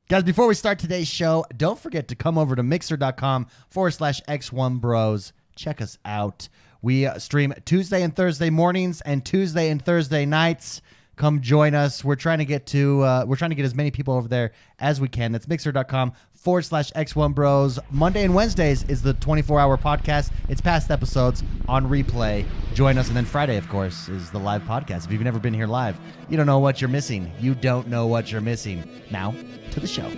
Guys, before we start today's show, don't forget to come over to mixer.com/X1Bros. Check us out. We stream Tuesday and Thursday mornings and Tuesday and Thursday nights. Come join us. We're trying to get as many people over there as we can. That's mixer.com/X1Bros. Monday and Wednesdays is the 24-hour podcast. It's past episodes on replay. Join us. And then Friday, of course, is the live podcast. If you've never been here live, you don't know what you're missing. You don't know what you're missing. Now, to the show.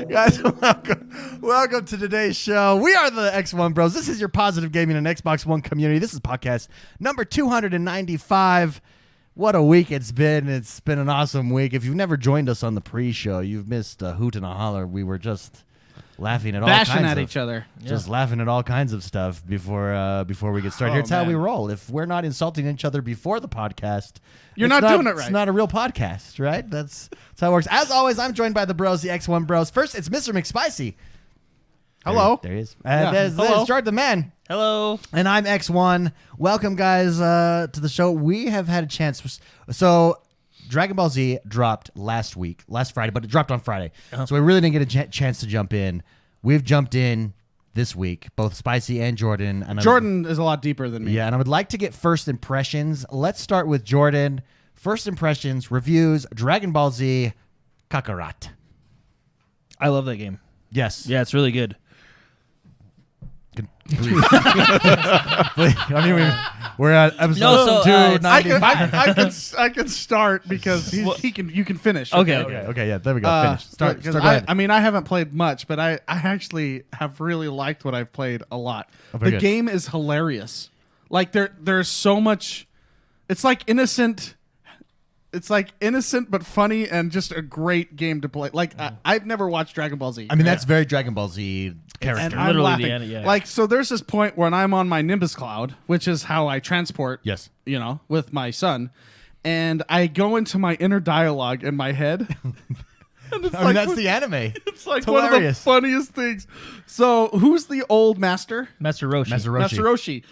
Guys, welcome to today's show. We are the X1 Bros. This is your positive gaming and Xbox One community. This is podcast number 295. What a week it's been. It's been an awesome week. If you've never joined us on the pre-show, you've missed a hoot and a holler. We were just laughing at each other. Just laughing at all kinds of stuff before we get started. Here's how we roll. If we're not insulting each other before the podcast, you're not doing it right. It's not a real podcast, right? That's how it works. As always, I'm joined by the bros, the X1 Bros. First, it's Mr. McSpicy. Hello. There he is. There's Jordan the Man. Hello. And I'm X1. Welcome, guys, to the show. We have had a chance. So Dragon Ball Z dropped last Friday, but it dropped on Friday. Uh-huh. So we really didn't get a chance to jump in. We've jumped in this week, both Spicy and Jordan. And Jordan is a lot deeper than me. Yeah, and I would like to get first impressions. Let's start with Jordan. First impressions, reviews, Dragon Ball Z, Kakarot. I love that game. Yes. Yeah, it's really good. I mean, we're at episode 295. I can start because you can finish. Okay, yeah, there we go. Finish. Start. I haven't played much, but I actually have really liked what I've played a lot. The game is hilarious. Like there's so much. It's like innocent. It's like innocent but funny and just a great game to play. Like I've never watched Dragon Ball Z. I mean, that's very Dragon Ball Z character. And I'm laughing. Like, so there's this point when I'm on my Nimbus Cloud, which is how I transport. Yes. With my son, and I go into my inner dialogue in my head. And that's the anime. It's like one of the funniest things. So who's the old master? Master Roshi. Master Roshi.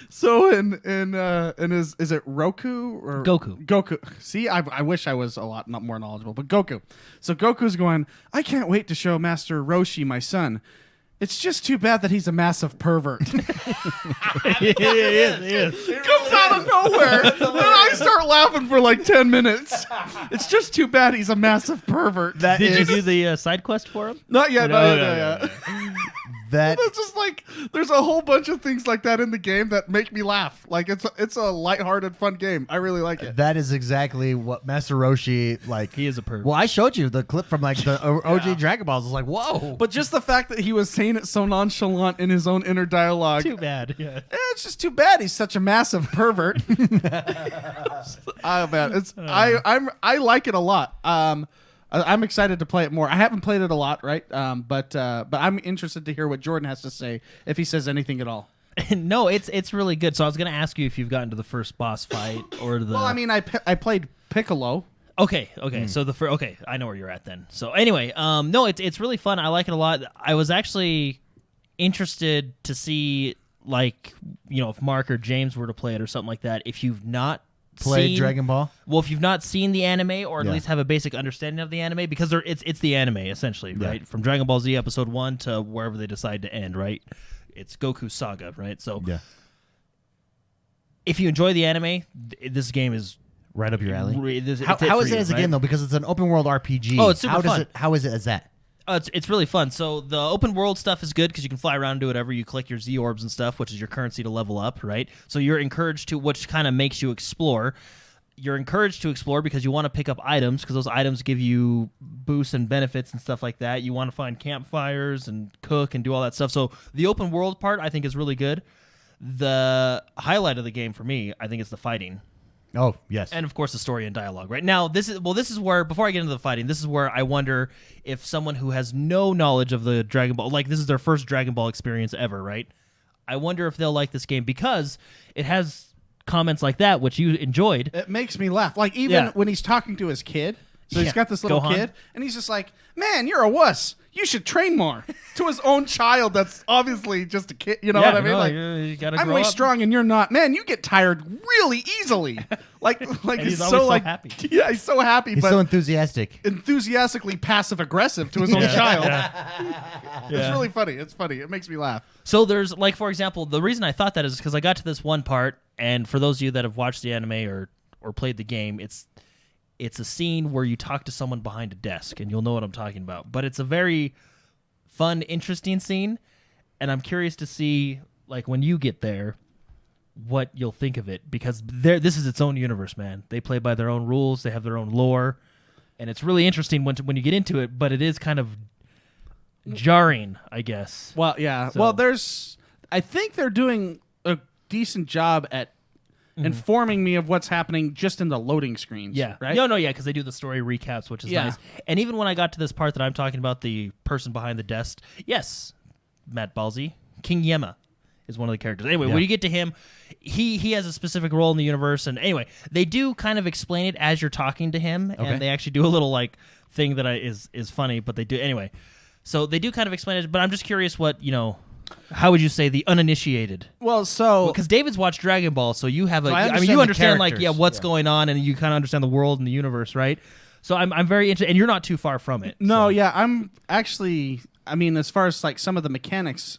So is it Roku or Goku? Goku. See, I wish I was a lot more knowledgeable, but Goku. So Goku's going, I can't wait to show Master Roshi my son. It's just too bad that he's a massive pervert. He is. It comes out of nowhere. And I start laughing for like 10 minutes. It's just too bad he's a massive pervert. Did you do the side quest for him? Not yet. That it's just like there's a whole bunch of things like that in the game that make me laugh. Like it's a lighthearted, fun game. I really like it. That is exactly what Master Roshi like. He is a pervert. Well, I showed you the clip from like the OG Dragon Balls. I was like, whoa! But just the fact that he was saying it so nonchalant in his own inner dialogue. Too bad. Yeah. It's just too bad he's such a massive pervert. Oh man, I like it a lot. I'm excited to play it more. I haven't played it a lot, right? But I'm interested to hear what Jordan has to say, if he says anything at all. No, it's really good. So I was going to ask you if you've gotten to the first boss fight or the. Well, I mean, I played Piccolo. Okay. So I know where you're at then. So anyway, no, it's really fun. I like it a lot. I was actually interested to see, like, if Mark or James were to play it or something like that. If you've not played Dragon Ball? Well, if you've not seen the anime or at least have a basic understanding of the anime, because it's the anime essentially, right? From Dragon Ball Z episode 1 to wherever they decide to end, right? It's Goku's saga, right? So if you enjoy the anime, this game is right up your alley. How is it as a game though? Because it's an open world RPG. Oh, it's super fun. How is it as that? It's really fun. So the open world stuff is good because you can fly around and do whatever. You collect your Z orbs and stuff, which is your currency to level up, right? So you're encouraged to, which kind of makes you explore. you're encouraged to explore because you want to pick up items because those items give you boosts and benefits and stuff like that. You want to find campfires and cook and do all that stuff. So the open world part, I think, is really good. The highlight of the game for me, I think, is the fighting. Oh, yes. And, of course, the story and dialogue. Right now, this is where, before I get into the fighting, this is where I wonder if someone who has no knowledge of the Dragon Ball, like this is their first Dragon Ball experience ever, right? I wonder if they'll like this game because it has comments like that, which you enjoyed. It makes me laugh. Like, even when he's talking to his kid, so he's got this little kid, and he's just like, man, you're a wuss. You should train more. To his own child that's obviously just a kid. You know what I mean? Like, you gotta I'm grow way up. strong and you're not. Man, you get tired really easily. Like he's so always like so happy. Yeah, he's so happy, He's but so enthusiastically passive aggressive to his own child. Yeah. It's really funny. It's funny. It makes me laugh. So there's, like, for example, the reason I thought that is because I got to this one part, and for those of you that have watched the anime or played the game, it's a scene where you talk to someone behind a desk, and you'll know what I'm talking about. But it's a very fun, interesting scene, and I'm curious to see, like, when you get there, what you'll think of it, because this is its own universe, man. They play by their own rules. They have their own lore, and it's really interesting when you get into it, but it is kind of jarring, I guess. Well, yeah. So- Well, I think they're doing a decent job at informing me of what's happening just in the loading screens. Yeah. Right? No, yeah, because they do the story recaps, which is Yeah. nice. And even when I got to this part that I'm talking about, the person behind the desk, yes, Matt Balzi, King Yema is one of the characters. Anyway, when you get to him, he has a specific role in the universe. And anyway, they do kind of explain it as you're talking to him, and they actually do a little like thing that is funny. But they do anyway. So they do kind of explain it. But I'm just curious what how would you say the uninitiated? Well, so Because David's watched Dragon Ball, so you have I you understand understand the like characters. what's going on, and you kind of understand the world and the universe, right? So I'm very interested, and you're not too far from it. no, so. yeah, I'm actually. I mean, as far as like some of the mechanics,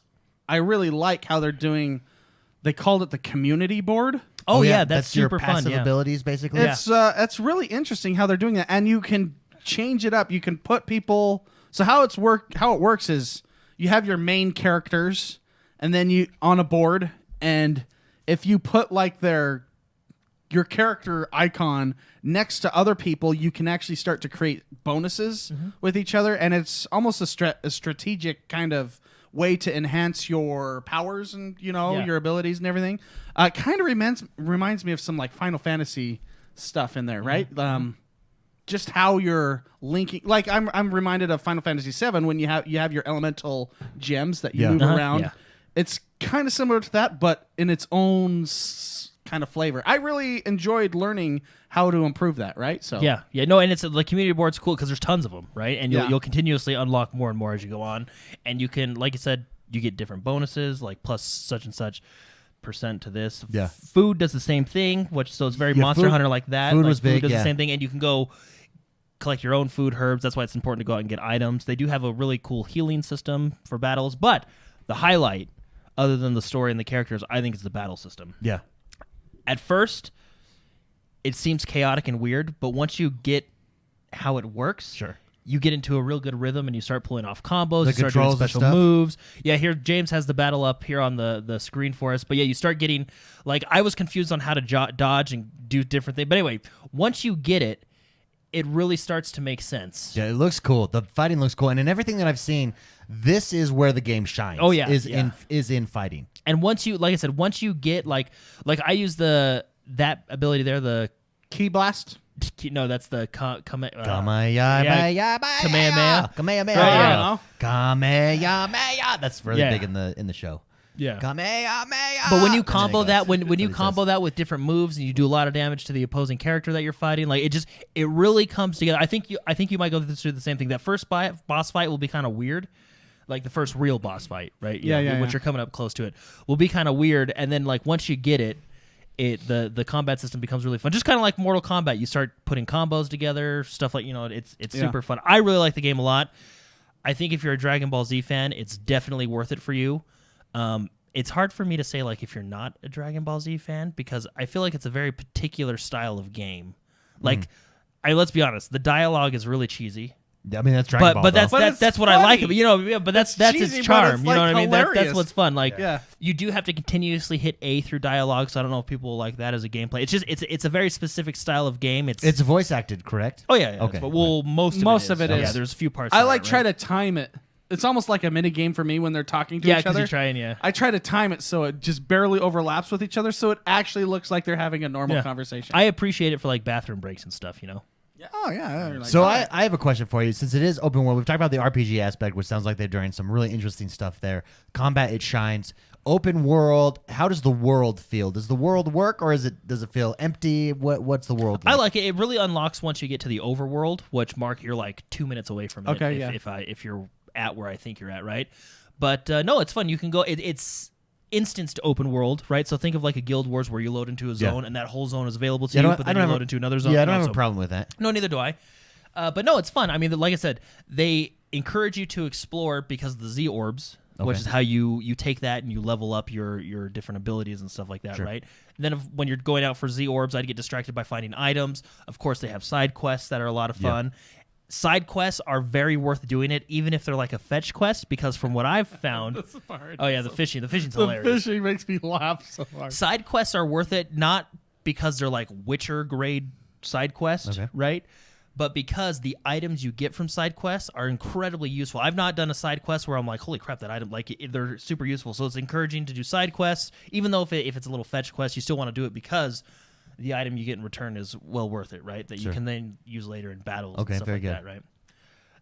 I really like how they're doing. They called it the community board. Oh yeah, that's your super fun. passive Yeah. abilities, basically. It's really interesting how they're doing that, and you can change it up. You can put people. So how it works is you have your main characters, and then you on a board, and if you put like your character icon next to other people, you can actually start to create bonuses with each other, and it's almost a strategic kind of way to enhance your powers and your abilities and everything. Kind of reminds me of some like Final Fantasy stuff in there, right? Just how you're linking. Like I'm reminded of Final Fantasy VII when you have your elemental gems that you move around. Yeah. It's kind of similar to that, but in its own kind of flavor. I really enjoyed learning how to improve that, right? So Yeah, no, and it's the community board's cool because there's tons of them, right? And you'll continuously unlock more and more as you go on, and you can, like you said, you get different bonuses, like plus such and such % to this. Yeah. Food does the same thing, so it's very Monster food- Hunter like that. food Like, was big, does yeah. the same thing, and you can go collect your own food, herbs. That's why it's important to go out and get items. They do have a really cool healing system for battles, but the highlight, other than the story and the characters, I think is the battle system. Yeah. At first, it seems chaotic and weird, but once you get how it works, you get into a real good rhythm and you start pulling off combos, you start doing controls and special stuff. moves. Yeah, here James has the battle up here on the screen for us. But yeah, you start getting, like, I was confused on how to dodge and do different things. But anyway, once you get it, it really starts to make sense. Yeah, it looks cool. The fighting looks cool, and in everything that I've seen, this is where the game shines. Oh, yeah, is in fighting. And once you, like I said, once you get like I use that ability there, the Key Blast. no, that's the Kamehameha. Kamehameha. Kamehameha. Right, yeah. Kamehameha. That's really Yeah. big in the show. Yeah. Kamehameha. But when you And then combo it that, goes. when you That's what he combo says. that with different moves and you do a lot of damage to the opposing character that you're fighting, like it really comes together. I think you might go through the same thing. That first boss fight will be kind of weird, like the first real boss fight, right? Which you're coming up close to it will be kind of weird, and then like once you get it, the combat system becomes really fun. Just kind of like Mortal Kombat, you start putting combos together, stuff like it's super fun. I really like the game a lot. I think if you're a Dragon Ball Z fan, it's definitely worth it for you. It's hard for me to say like if you're not a Dragon Ball Z fan because I feel like it's a very particular style of game. Like, let's be honest, the dialogue is really cheesy. I mean, that's Dragon Ball. But though. that's what I like. But but that's cheesy, its but charm. it's, You know what I mean? That's hilarious. what's fun. Like, Yeah. you do have to continuously hit A through dialogue. So I don't know if people like that as a gameplay. It's just it's a very specific style of game. It's voice acted, correct? Oh yeah. Okay. But, well, most of it is. Yeah, there's a few parts. I that like aren't, try right? to time it. It's almost like a mini game for me when they're talking to Yeah, each because other. you're trying. Yeah. I try to time it so it just barely overlaps with each other, so it actually looks like they're having a normal Yeah. conversation. I appreciate it for like bathroom breaks and stuff. Oh yeah. Like, So all right. I have a question for you. Since it is open world, we've talked about the RPG aspect, which sounds like they're doing some really interesting stuff there. Combat, it shines. Open world, how does the world feel? Does the world work, or does it feel empty? What's the world like? I like it. It really unlocks once you get to the overworld, which Mark, you're like 2 minutes away from it. Okay, if you're at where I think you're at, right? But no, it's fun. You can go. It's instanced open world, right? So think of like a Guild Wars where you load into a zone and that whole zone is available to you, but then you load into another zone. Yeah, I don't have a problem with that. No, neither do I. But no, it's fun. I mean, like I said, they encourage you to explore because of the Z orbs, which is how you take that and you level up your different abilities and stuff like that, right? And then when you're going out for Z orbs, I'd get distracted by finding items. Of course, they have side quests that are a lot of fun. Side quests are very worth doing it, even if they're like a fetch quest, because from what I've found, the fishing's hilarious. The fishing makes me laugh so hard. Side quests are worth it, not because they're like Witcher grade side quests, right? But because the items you get from side quests are incredibly useful. I've not done a side quest where I'm like, holy crap, that item, like they're super useful. So it's encouraging to do side quests, even though if it's a little fetch quest, you still want to do it because the item you get in return is well worth it, right? That you can then use later in battles and stuff like that, right?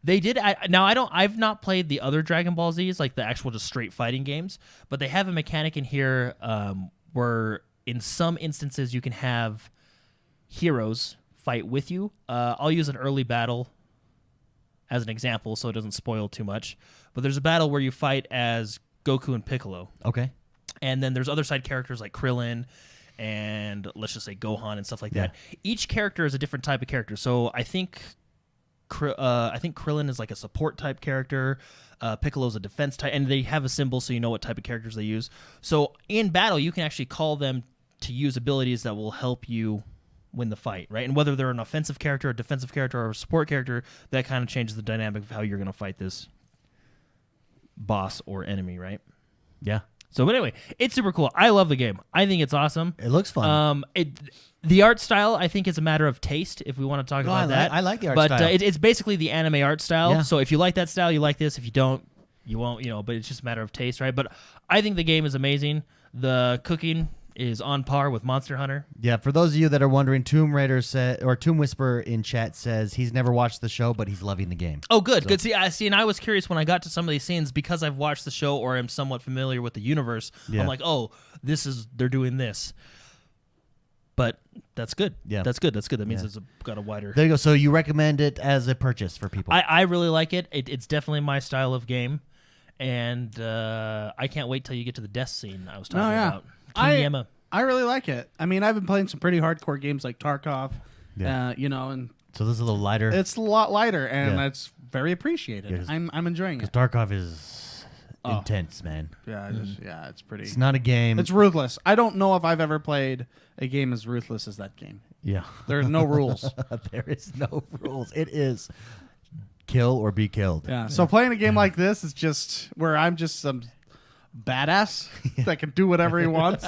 They did. I've not played the other Dragon Ball Z's, like the actual just straight fighting games, but they have a mechanic in here where in some instances you can have heroes fight with you. I'll use an early battle as an example so it doesn't spoil too much. But there's a battle where you fight as Goku and Piccolo. Okay. And then there's other side characters like Krillin and let's just say Gohan and stuff like that. Each character is a different type of character. So I think Krillin is like a support type character. Piccolo's a defense type, and they have a symbol so you know what type of characters they use. So in battle, you can actually call them to use abilities that will help you win the fight, right? And whether they're an offensive character, a defensive character, or a support character, that kind of changes the dynamic of how you're going to fight this boss or enemy, right? Yeah. So, but anyway, it's super cool. I love the game. I think it's awesome. It looks fun. The art style, I think, is a matter of taste. If we want to talk about that, I like the art but, style. But it's basically the anime art style. Yeah. So if you like that style, you like this. If you don't, you won't. But it's just a matter of taste, right? But I think the game is amazing. The cooking is on par with Monster Hunter. Yeah, for those of you that are wondering, Tomb Whisperer in chat says he's never watched the show, but he's loving the game. Oh, good, good. See, and I was curious when I got to some of these scenes because I've watched the show or am somewhat familiar with the universe. Yeah. I'm like, oh, they're doing this. But that's good. Yeah. That's good. That means it's got a wider. There you go. So you recommend it as a purchase for people? I really like it. It's definitely my style of game. And I can't wait till you get to the death scene I was talking about. King Yemma. I really like it. I mean, I've been playing some pretty hardcore games like Tarkov, and so this is a little lighter. it's a lot lighter, and it's very appreciated. Yeah, 'cause- I'm enjoying it. Tarkov is intense, man. Yeah, it's pretty. It's not a game. It's ruthless. I don't know if I've ever played a game as ruthless as that game. Yeah. There's no rules. There is no rules. It is kill or be killed. Yeah. So playing a game like this is just where I'm just some badass that can do whatever he wants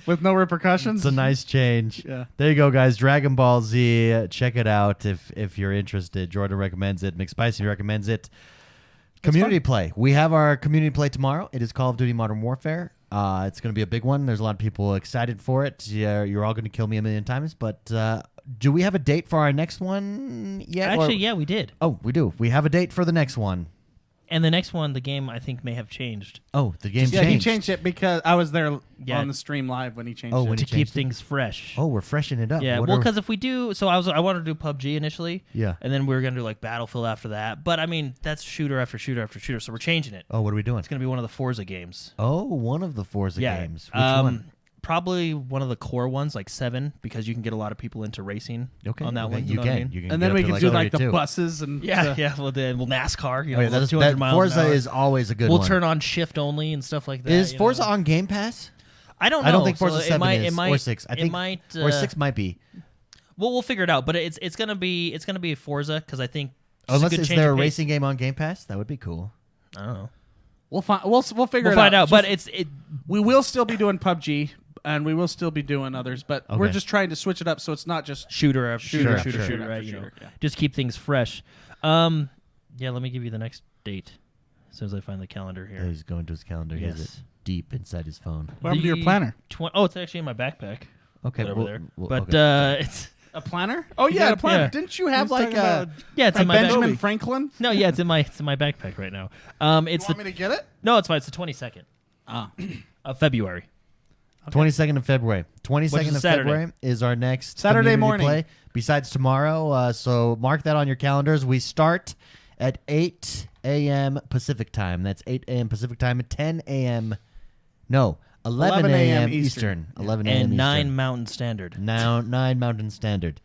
with no repercussions. It's a nice change. Yeah. There you go, guys. Dragon Ball Z. Check it out if you're interested. Jordan recommends it. McSpicy recommends it. Community play. We have our community play tomorrow. It is Call of Duty Modern Warfare. It's going to be a big one. There's a lot of people excited for it. Yeah, you're all going to kill me a million times, but do we have a date for our next one yet? Actually, yeah, we did. Oh, we do. We have a date for the next one. And the next one, the game, I think, may have changed. Oh, the game changed. Yeah, he changed it because I was there Yeah. on the stream live when he changed Oh, it. when to he keep changed it? things fresh. Oh, we're freshening it up. Yeah, What well, are- because if we do, so I wanted to do PUBG initially. Yeah. And then we were going to do like Battlefield after that. But I mean, that's shooter after shooter after shooter. So we're changing it. Oh, what are we doing? It's going to be one of the Forza games. Oh, one of the Forza games. Which Um, one? Probably one of the core ones, like 7, because you can get a lot of people into racing on that one. You know what I can. mean? You can. and get then up we to can do like the 32. buses and Yeah, the- yeah. Well, then NASCAR. You know, Oh, yeah, that is, 200 that miles Forza an hour. is always a good We'll one. turn on shift only and stuff like that. Is you Forza know? on Game Pass? I don't know. I don't think So Forza it 7 might, is, it might, or 6. I think it might, or 6 might be. We'll figure it out. But it's gonna be Forza because I think Unless good is change there a of pace. racing game on Game Pass? That would be cool. I don't know. We'll find. We'll figure We'll it find out. But Just- it. we will still be doing PUBG, and we will still be doing others. But we're Okay. just trying to switch it up so it's not just Shooter after Sure, shooter, sure, shooter, sure. right? after You know, shooter, yeah. just keep things fresh. Yeah, let me give you the next date as soon as I find the calendar here. He's going to his calendar. He has Yes. it deep inside his phone. What happened to your The planner? It's actually in my backpack. Okay, Right over there. well, But okay. it's A planner? Oh yeah, a planner. yeah. Didn't you have He's like talking a, about- yeah, it's a in my Benjamin backpack. Franklin? No, yeah, it's in my backpack right now. It's You want me to get it? no, it's fine. It's the 22nd of February. 22nd of February. 22nd of Saturday. February is our next Saturday community morning. play. Besides tomorrow, so mark that on your calendars. We start at 8 a.m. Pacific time. That's 8 a.m. Pacific time. 10 a.m. No, 11 a.m. Eastern. 11 a.m. And Eastern. 9 Mountain Standard. Now 9 Mountain Standard.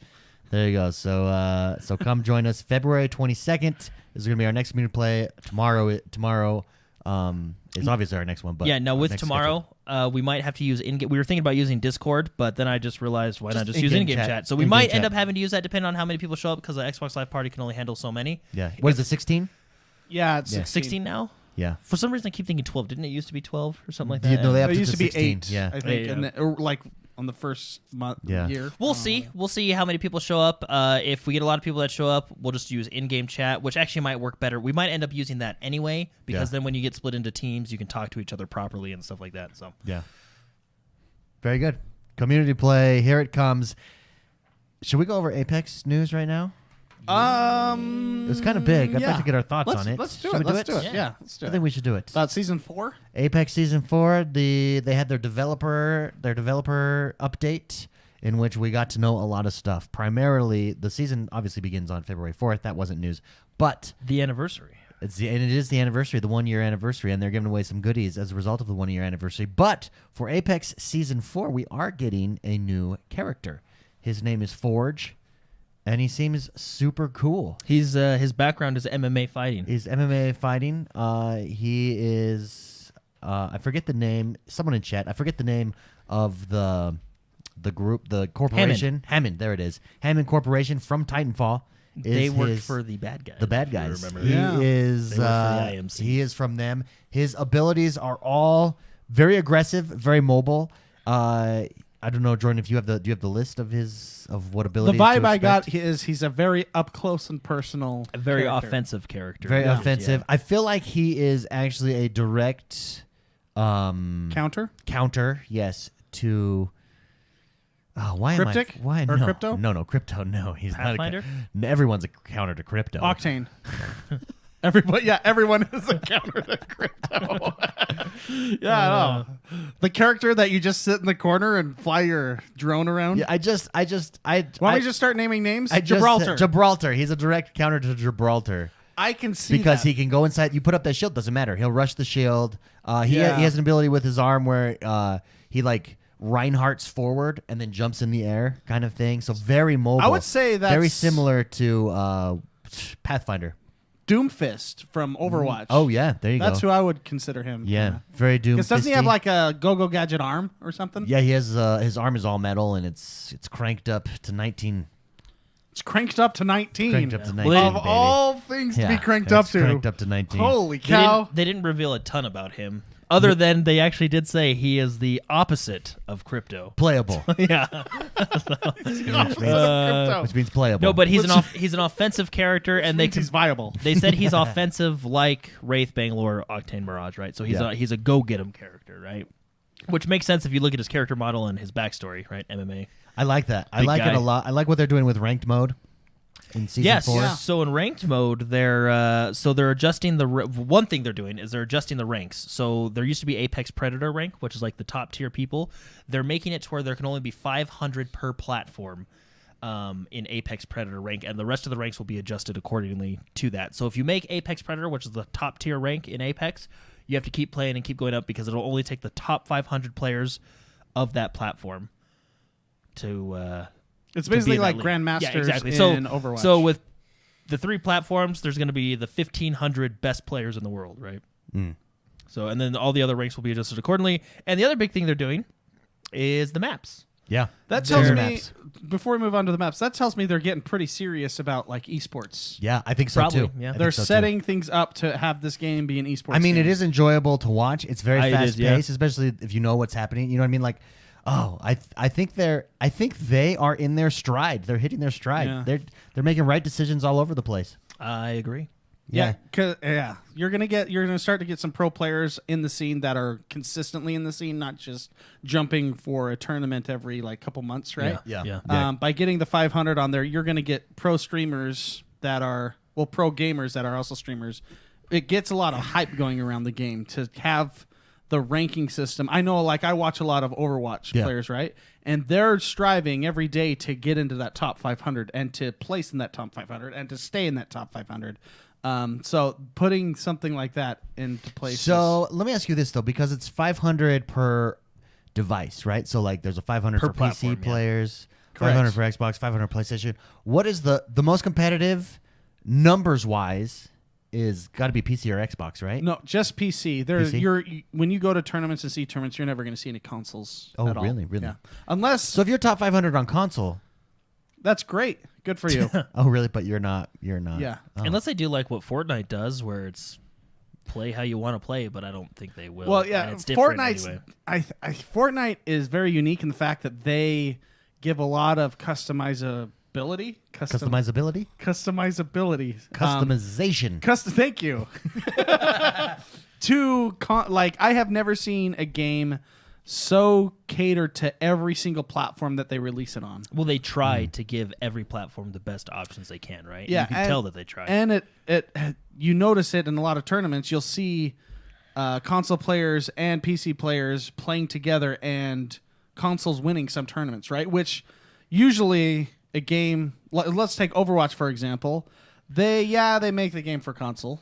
There you go. So come join us. February 22nd is going to be our next community play. Tomorrow is obviously our next one. But Yeah, now our with next tomorrow, we might have to use in-game. We were thinking about using Discord, but then I just realized why not just use in-game in-game chat. chat. So we In-game might end chat. up having to use that depending on how many people show up because the Xbox Live Party can only handle so many. schedule. Yeah. What is it, 16? Yeah, it's Yeah. 16 now? Yeah. For some reason, I keep thinking 12. Didn't it used to be 12 or something like that? You know, they have It to used to be 16. 8, Yeah. I think, Yeah. and or like on the first month Yeah. year. We'll see. We'll see how many people show up. If we get a lot of people that show up, we'll just use in-game chat, which actually might work better. We might end up using that anyway because Yeah. then when you get split into teams, you can talk to each other properly and stuff like that. So Yeah. Very good. Community play. Here it comes. Should we go over Apex news right now? It was kind of big. I'd like to get our thoughts let's, on it. Let's do Shall it. we Let's do it. Yeah. Yeah, let's do I it. think we should do it. About season 4? Apex Season 4, they had their developer update in which we got to know a lot of stuff. Primarily, the season obviously begins on February 4th. That wasn't news. But the anniversary. it is the anniversary, the 1 year anniversary, and they're giving away some goodies as a result of the 1 year anniversary. But for Apex Season 4, we are getting a new character. His name is Forge, and he seems super cool. He's his background is MMA fighting. He's MMA fighting. He is. I forget the name. Someone in chat. I forget the name of the group, the corporation. Hammond. There it is. Hammond Corporation from Titanfall. They worked his- for the bad guys. the bad if you guys. remember He that. Yeah. is. They work for the IMC. He is from them. His abilities are all very aggressive, very mobile. I don't know, Jordan, if you have do you have the list of what The abilities? vibe to I got expect? is he's a very up close and personal, A very character. offensive character. Very Yeah. offensive. Yeah. I feel like he is actually a direct counter. counter, yes, to. Oh, why Cryptic? am I? Why Or no? Crypto? No, Crypto. No, he's Pathfinder? not. Everyone's a counter to Crypto. Octane. Everyone is a counter to crypto. Yeah, I know. The character that you just sit in the corner and fly your drone around. Yeah, I Why don't we just start naming names? I just Gibraltar. said Gibraltar. He's a direct counter to Gibraltar. I can see Because that. he can go inside. You put up that shield, doesn't matter. He'll rush the shield. He Yeah. has an ability with his arm where he like Reinhardt's forward and then jumps in the air, kind of thing. So very mobile. I would say that's very similar to Pathfinder. Doomfist from Overwatch. Oh yeah, there you That's go. who I would consider him. Yeah, very Doom. Because doesn't he have like a go-go gadget arm or something? Yeah, he has his arm is all metal and it's cranked up to 19. It's cranked up to 19. Cranked up to 19. Well, Of baby. all things Yeah, to be cranked up it's to. Cranked up to 19. Holy They cow. didn't, they didn't reveal a ton about him, other than they actually did say he is the opposite of Crypto. Playable, Yeah. which means playable. No, but he's an offensive character, and they he's viable. they said he's offensive like Wraith, Bangalore, Octane Mirage, right? So he's a go get him character, right? Which makes sense if you look at his character model and his backstory, right? MMA. I like that. I Big like it guy. a lot. I like what they're doing with ranked mode in season Yes. 4. Yeah. So in ranked mode, they're adjusting one thing they're doing is they're adjusting the ranks. So there used to be Apex Predator rank, which is like the top tier people. They're making it to where there can only be 500 per platform in Apex Predator rank, and the rest of the ranks will be adjusted accordingly to that. So if you make Apex Predator, which is the top tier rank in Apex, you have to keep playing and keep going up because it'll only take the top 500 players of that platform to. It's to be basically in like that league. Grandmasters Yeah, exactly. in Overwatch. So with the 3 platforms, there's going to be the 1,500 best players in the world, right? Mm. So, and then all the other ranks will be adjusted accordingly. And the other big thing they're doing is the maps. Yeah. That tells Their me, maps. before we move on to the maps, that tells me they're getting pretty serious about like esports. Yeah, I think so Probably, too. yeah. I think They're so, too. setting things up to have this game be an esports. I mean, game. it is enjoyable to watch. It's very It is, fast yeah. paced, especially if you know what's happening. You know what I mean? Like, I think they are in their stride. They're hitting their stride. Yeah. They're making right decisions all over the place. I agree. Yeah. You're gonna start to get some pro players in the scene that are consistently in the scene, not just jumping for a tournament every like couple months, right? Yeah. By getting the 500 on there, you're gonna get pro streamers that are pro gamers that are also streamers. It gets a lot of hype going around the game to have the ranking system. I know, like I watch a lot of Overwatch players, right? And they're striving every day to get into that top 500 and to place in that top 500 and to stay in that top 500. So putting something like that into place. So let me ask you this though, because it's 500 per device, right? So like there's a 500 Per for platform, PC yeah. players, Correct. 500 for Xbox, 500 PlayStation. What is the most competitive numbers wise? Is got to be PC or Xbox, right? No, just PC. When you go to tournaments and see tournaments, you're never going to see any consoles. Oh, at all. really? Yeah. Unless So if you're top 500 on console, that's great, good for you. oh really? But you're not. Yeah. Oh. Unless they do like what Fortnite does, where it's play how you want to play, but I don't think they will. Well, yeah, And it's different Fortnite's anyway. Fortnite is very unique in the fact that they give a lot of customizability. Customizability, Customizability. customization. Thank you. Like I have never seen a game so catered to every single platform that they release it on. Well, they try to give every platform the best options they can, right? Yeah, You can tell that they try. And it you notice it in a lot of tournaments. You'll see console players and PC players playing together, and consoles winning some tournaments, right? Which usually a game. Let's take Overwatch for example. They make the game for console,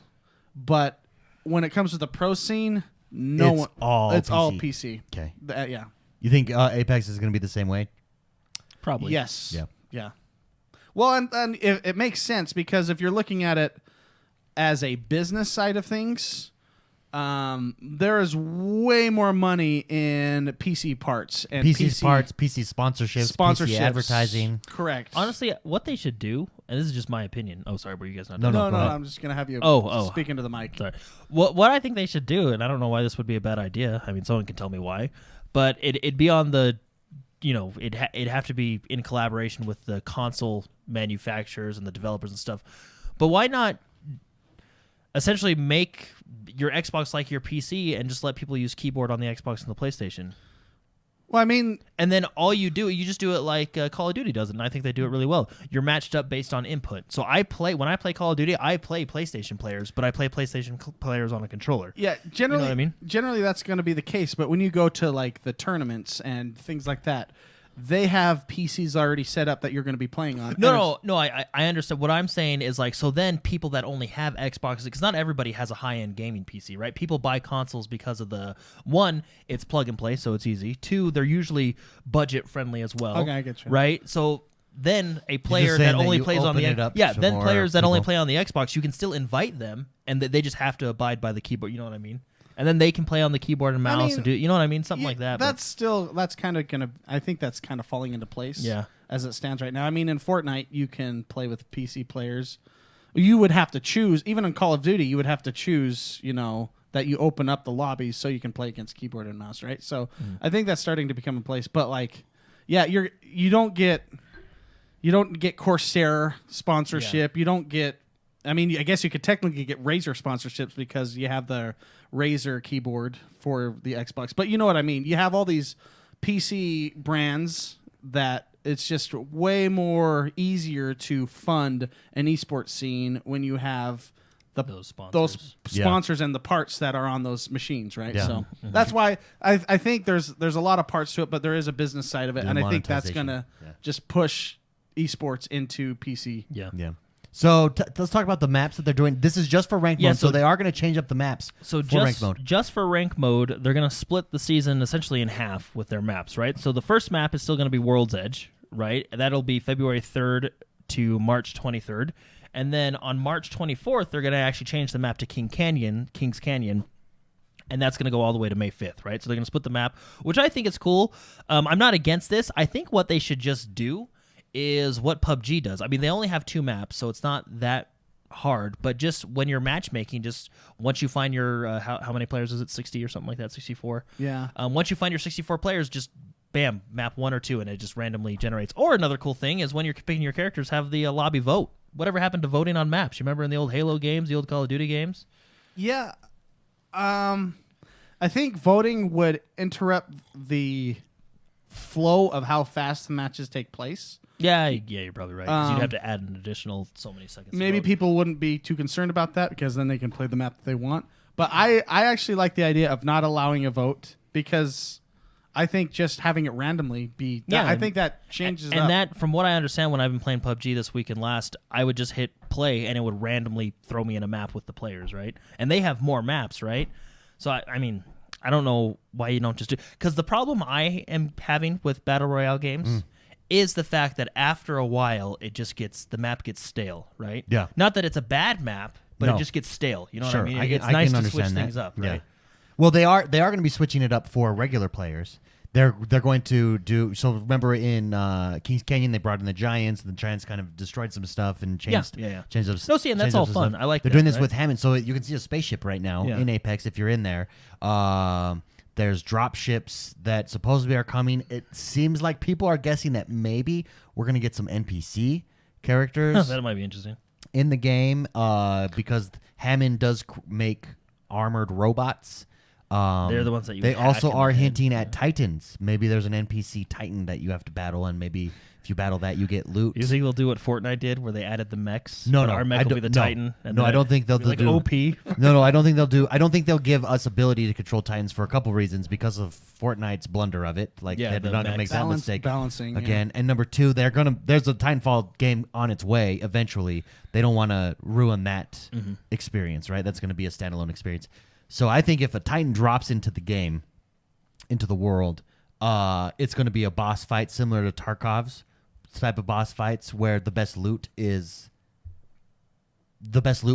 but when it comes to the pro scene, It's all all PC. PC. Okay. Yeah. You think Apex is going to be the same way? Probably. Yes. Yeah. Yeah. Well, and it makes sense because if you're looking at it as a business side of things, there is way more money in PC parts and PC parts, PC sponsorships, PC advertising. Correct. Honestly, what they should do, and this is just my opinion. Oh, sorry, were you guys not No, done? no. no, go ahead. I'm just gonna have you speak into the mic. Sorry. What I think they should do, and I don't know why this would be a bad idea. I mean, someone can tell me why, but it'd be on the, it'd have to be in collaboration with the console manufacturers and the developers and stuff. But why not essentially make your Xbox like your PC and just let people use keyboard on the Xbox and the PlayStation? Well, I mean, And then all you just do it like Call of Duty does it, and I think they do it really well. You're matched up based on input. So when I play Call of Duty, I play PlayStation players, but I play PlayStation players on a controller. yeah, generally, what I mean? Generally, that's going to be the case. But when you go to like the tournaments and things like that, they have PCs already set up that you're going to be playing on. No, I understand. What I'm saying is like, so then people that only have Xboxes, because not everybody has a high-end gaming PC, right? People buy consoles because of one, it's plug and play, so it's easy. Two, they're usually budget-friendly as well. Okay, I get you. Right? So then a player saying that that only you plays on open the it up yeah, to then more players that only people. play on the Xbox, you can still invite them, and they just have to abide by the keyboard. You know what I mean? And then they can play on the keyboard and mouse and do, you know what I mean? Something like that. but- That's kind of gonna. I think that's kind of falling into place. Yeah. As it stands right now. I mean, in Fortnite, you can play with PC players. You would have to choose. Even in Call of Duty, you would have to choose. That you open up the lobbies so you can play against keyboard and mouse, right? So I think that's starting to become in place. But like, yeah, you don't get Corsair sponsorship. You don't get. I mean, I guess you could technically get Razer sponsorships because you have the Razer keyboard for the Xbox. But you know what I mean. You have all these PC brands that it's just way more easier to fund an esports scene when you have those sponsors. sponsors and the parts that are on those machines, right? Yeah. So that's why I think there's a lot of parts to it, but there is a business side of it, The and I think that's monetization. gonna Yeah. just push esports into PC. Yeah. Yeah. So let's talk about the maps that they're doing. This is just for ranked Yeah, mode, so so- they are going to change up the maps So for ranked mode. just for rank mode, they're going to split the season essentially in half with their maps, right? So the first map is still going to be World's Edge, right? That'll be February 3rd to March 23rd. And then on March 24th, they're going to actually change the map to Kings Canyon. and that's going to go all the way to May 5th, right? So they're going to split the map, which I think is cool. I'm not against this. I think what they should just do is what PUBG does. I mean, they only have 2 maps, so it's not that hard, but just when you're matchmaking, just once you find your how many players is it, 60 or something like that, 64? Yeah. Once you find your 64 players, just bam, map 1 or 2, and it just randomly generates. Or another cool thing is when you're picking your characters, have the lobby vote. Whatever happened to voting on maps? You remember in the old Halo games, the old Call of Duty games? Yeah. I think voting would interrupt the flow of how fast the matches take place. Yeah, you're probably right. Because you'd have to add an additional so many seconds. Maybe people wouldn't be too concerned about that because then they can play the map that they want. But I actually like the idea of not allowing a vote because I think just having it randomly I think that changes and up. that, from what I understand, when I've been playing PUBG this week and last, I would just hit play and it would randomly throw me in a map with the players, right? And they have more maps, right? So, I mean, I don't know why you don't just do... Because the problem I am having with Battle Royale games... is the fact that after a while the map gets stale, right? Yeah. Not that it's a bad map, but it just gets stale. You know what I mean? It's I nice can to switch understand things that. up, right? Well, they are going to be switching it up for regular players. They're going to do so. Remember in Kings Canyon, they brought in the Giants, and the Giants kind of destroyed some stuff and changed. Changed up. No, see, and that's all fun. I like. They're doing this with Hammond, so you can see a spaceship right now Yeah. in Apex if you're in there. There's drop ships that supposedly are coming. It seems like people are guessing that maybe we're going to get some NPC characters That might be interesting. in the game because Hammond does make armored robots. They're the ones that you They hack also in are the head. hinting at Titans. Maybe there's an NPC Titan that you have to battle, and maybe if you battle that, you get loot. You think they'll do what Fortnite did, where they added the mechs? No, But no, our I mech will be don't- the no. Titan. And No, then I don't think they'll be like do- OP. No, I don't think they'll do. I don't think they'll give us ability to control Titans for a couple reasons because of Fortnite's blunder of it. Like Yeah, they're the not going to make mechs. that mistake Balancing again. And number 2, there's a Titanfall game on its way eventually. They don't want to ruin that experience, right? That's going to be a standalone experience. So I think if a Titan drops into the game, into the world, it's going to be a boss fight similar to Tarkov's type of boss fights where the best loot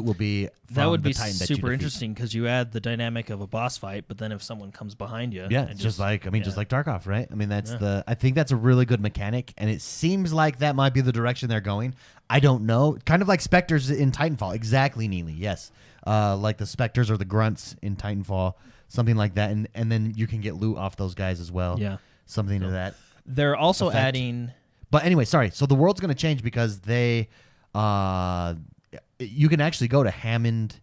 will be from That would the be Titan that you super defeat. interesting because you add the dynamic of a boss fight, but then if someone comes behind you, Yeah, and it's just like Tarkov, right? I mean, that's Yeah. I think that's a really good mechanic, and it seems like that might be the direction they're going. I don't know, kind of like Spectres in Titanfall, exactly, Neely. Yes, like the Spectres or the Grunts in Titanfall, something like that, and then you can get loot off those guys as well. Yeah. something to that. They're also effect. adding. But anyway, sorry. So the world's going to change because they, you can actually go to Hammond.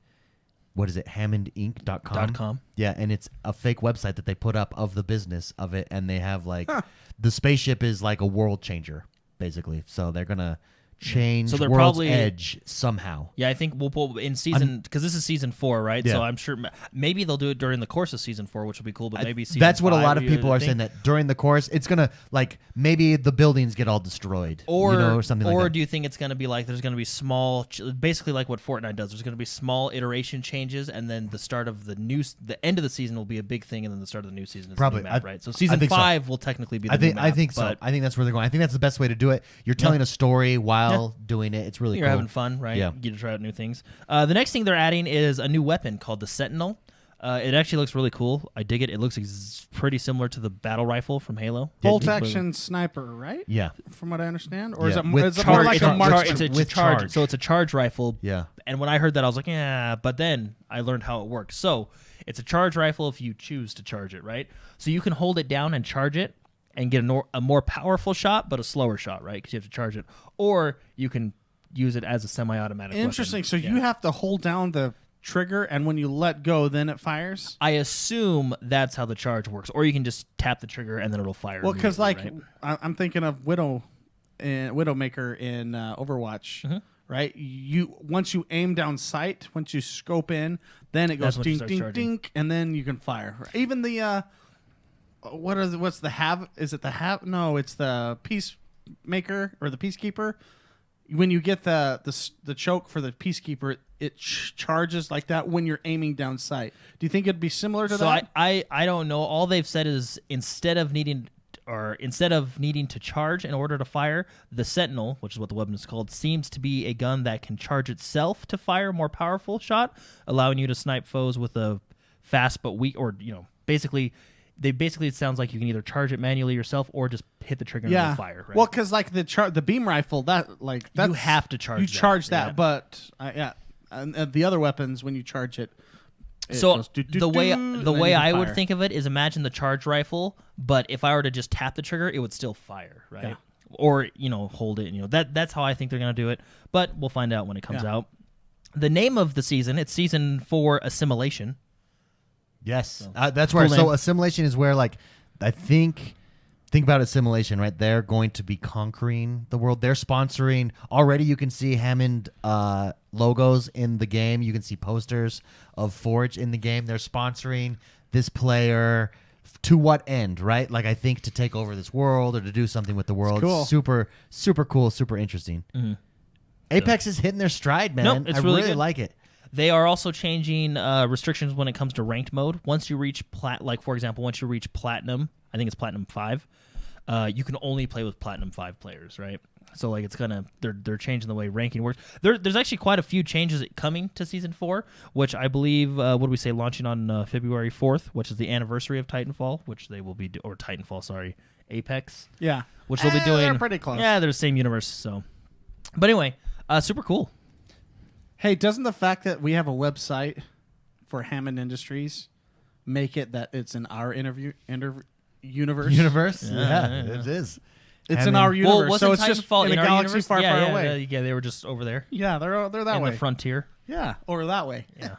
What is it? HammondInc.com. .com. Yeah, and it's a fake website that they put up of the business of it, and they have like the spaceship is like a world changer, basically. So they're gonna change So they're World's probably- Edge somehow. Yeah, I think we'll pull in season because this is season 4, right? Yeah. So I'm sure maybe they'll do it during the course of season 4, which will be cool. But maybe season That's what a 5 lot of will be people the are thing. saying, that during the course it's gonna like maybe the buildings get all destroyed, Or, or something like or that. do you think it's going to be like there's going to be small, basically like what Fortnite does? There's going to be small iteration changes, and then the start of the end of the season will be a big thing, and then the start of the new season is Probably. the new map, I- right? So I season think so. 5 will technically be the I think new map, I think so. but I think that's where they're going. I think that's the best way to do it. You're telling a story while doing it. It's really you're cool. having fun, right? Yeah. You get to try out new things. The next thing they're adding is a new weapon called the Sentinel. It actually looks really cool. I dig it. It looks pretty similar to the battle rifle from Halo. Bolt action sniper, right? Yeah. From what I understand, or Yeah. is With it more charge- like it's a a marksman? It's a with charge. charge. So it's a charge rifle. Yeah. And when I heard that, I was like, yeah. But then I learned how it works. So it's a charge rifle if you choose to charge it, right? So you can hold it down and charge it and get a more powerful shot, but a slower shot, right? Because you have to charge it. Or you can use it as a semi-automatic Interesting. weapon. So you have to hold down the trigger, and when you let go, then it fires. I assume that's how the charge works. Or you can just tap the trigger and then it'll fire. Well, because immediately, right? I'm thinking of Widowmaker in Overwatch, right? You once you aim down sight, once you scope in, then it That's goes when you ding start ding charging. ding, and then you can fire. Even the what's the have? Is it the have? No, it's the peacemaker or the peacekeeper. When you get the choke for the peacekeeper, it charges like that when you're aiming down sight. Do you think it'd be similar to So that? I don't know. All they've said is instead of needing to charge in order to fire, the Sentinel, which is what the weapon is called, seems to be a gun that can charge itself to fire a more powerful shot, allowing you to snipe foes with a fast but weak, or basically it sounds like you can either charge it manually yourself or just hit the trigger and it'll fire. Right? Well, because like the beam rifle, that's you have to charge. You charge that, yeah. but and the other weapons when you charge it. So goes the way I would think of it is imagine the charge rifle, but if I were to just tap the trigger, it would still fire, right? Yeah. Or hold it. That's how I think they're gonna do it. But we'll find out when it comes out. The name of the season, it's season 4, Assimilation. Yes, that's where. Cool So name. assimilation is where, like, I think about assimilation, right? They're going to be conquering the world. They're sponsoring already. You can see Hammond logos in the game. You can see posters of Forge in the game. They're sponsoring this player to what end, right? Like, I think to take over this world or to do something with the world. Cool. Super, super cool, super interesting. Mm-hmm. Apex is hitting their stride, man. Nope, it's I really really good. like it. They are also changing restrictions when it comes to ranked mode. Once you reach for example, once you reach Platinum, I think it's Platinum 5, you can only play with Platinum 5 players, right? So like they're changing the way ranking works. There's actually quite a few changes coming to Season 4, which I believe, what do we say, launching on February 4th, which is the anniversary of Titanfall, which they will be, or Titanfall, sorry, Apex. Yeah. Which they'll be doing. They're pretty close. Yeah, they're the same universe, so. But anyway, super cool. Hey, doesn't the fact that we have a website for Hammond Industries make it that it's in our universe? Universe? Yeah. It is. It's in our universe, Well, so wasn't it's just Titanfall in a our galaxy universe? far, yeah, far away. Yeah, they were just over there. Yeah, they're that in way. the frontier. Yeah, or that way. Yeah.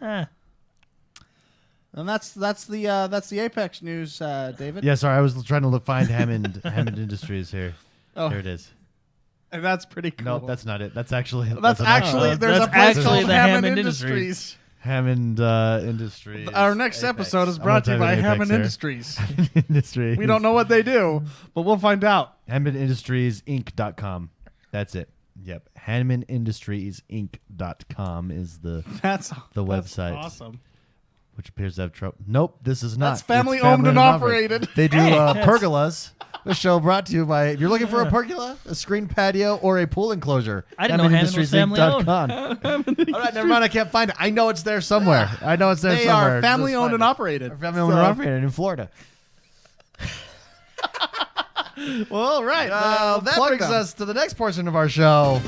Eh. And that's the Apex news, David. Yeah, sorry, I was trying to find Hammond Industries here. Oh. There it is. And that's pretty cool. Nope, that's not it. That's actually That's an actually actual- there's that's a place actually called the Hammond Hammond Industries. Hammond Industries. Our next Apex. episode is I'm brought to gonna you by type in Hammond Apex Industries. here. Industries. We don't know what they do, but we'll find out. HammondIndustriesInc.com. That's it. Yep. HammondIndustriesInc.com is the That's website. awesome. Which appears to have trouble. Nope, this is not. That's It's family owned and operated. They do pergolas. The show brought to you by, if you're looking for a pergola, a screen patio, or a pool enclosure. I didn't know Hammond was family owned. All right, never mind. I can't find it. I know it's there somewhere. I know it's there They somewhere. are family Just owned find and it. operated. They're family owned and operated in Florida. Well, right. That Plug brings them. us to the next portion of our show.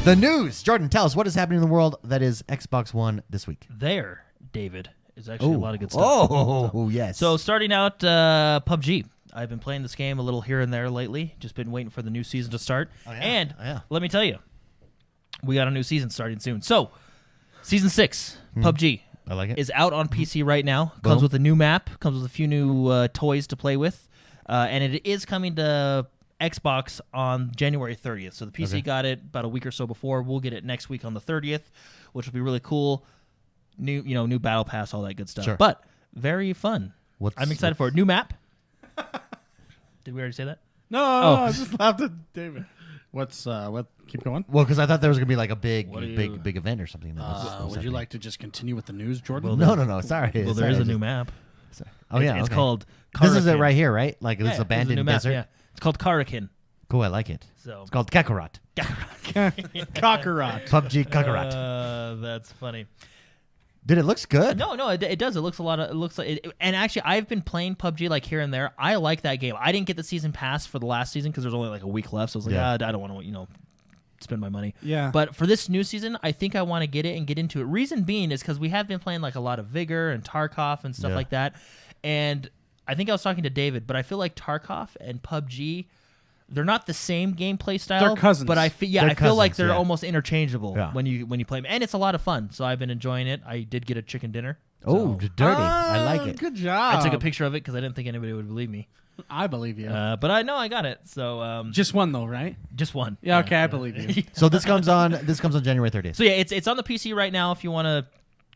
The news. Jordan, tell us what is happening in the world that is Xbox One this week. There, David, is actually a lot of good stuff. Oh, yes. So starting out, PUBG. I've been playing this game a little here and there lately. Just been waiting for the new season to start. Oh, yeah. And Oh, yeah. let me tell you, we got a new season starting soon. So, Season 6, PUBG, I like it. is out on PC right now. Comes Boom. with a new map. Comes with a few new toys to play with. And it is coming to Xbox on January 30th. So the PC got it about a week or so before. We'll get it next week on the 30th, which will be really cool. New battle pass, all that good stuff. Sure. But very fun. I'm excited for it. New map. Did we already say that? No, Oh. I just laughed at David. What? Keep going. Well, because I thought there was going to be like a big What do you- big event or something. That was Would you happening. like to just continue with the news, Jordan? No. Sorry. Well, there Sorry, is I a new just- map. sorry. Oh, yeah. It's okay. called This is it Karakin. right here, right? Like this Yeah, is this abandoned a new map, desert. Yeah. It's called Karakin. Cool. I like it. So It's called Kakarot. Kakarot. PUBG Kakarot. That's funny. Dude, it looks good. No, it does. It looks like it, and actually, I've been playing PUBG like here and there. I like that game. I didn't get the season pass for the last season because there's only like a week left. So I was like, Yeah. I don't want to, spend my money. Yeah. But for this new season, I think I want to get it and get into it. Reason being is because we have been playing like a lot of Vigor and Tarkov and stuff Yeah. like that. And I think I was talking to David, but I feel like Tarkov and PUBG, they're not the same gameplay style. They're cousins. But I They're feel like cousins, they're yeah. almost interchangeable Yeah. when you play them, and it's a lot of fun. So I've been enjoying it. I did get a chicken dinner. Oh, so dirty. I like it. Good job. I took a picture of it because I didn't think anybody would believe me. I believe you. But I know I got it. So Just one though, right? just one. Yeah. Okay, I believe you. So this comes on January 30th. So yeah, it's on the PC right now if you want to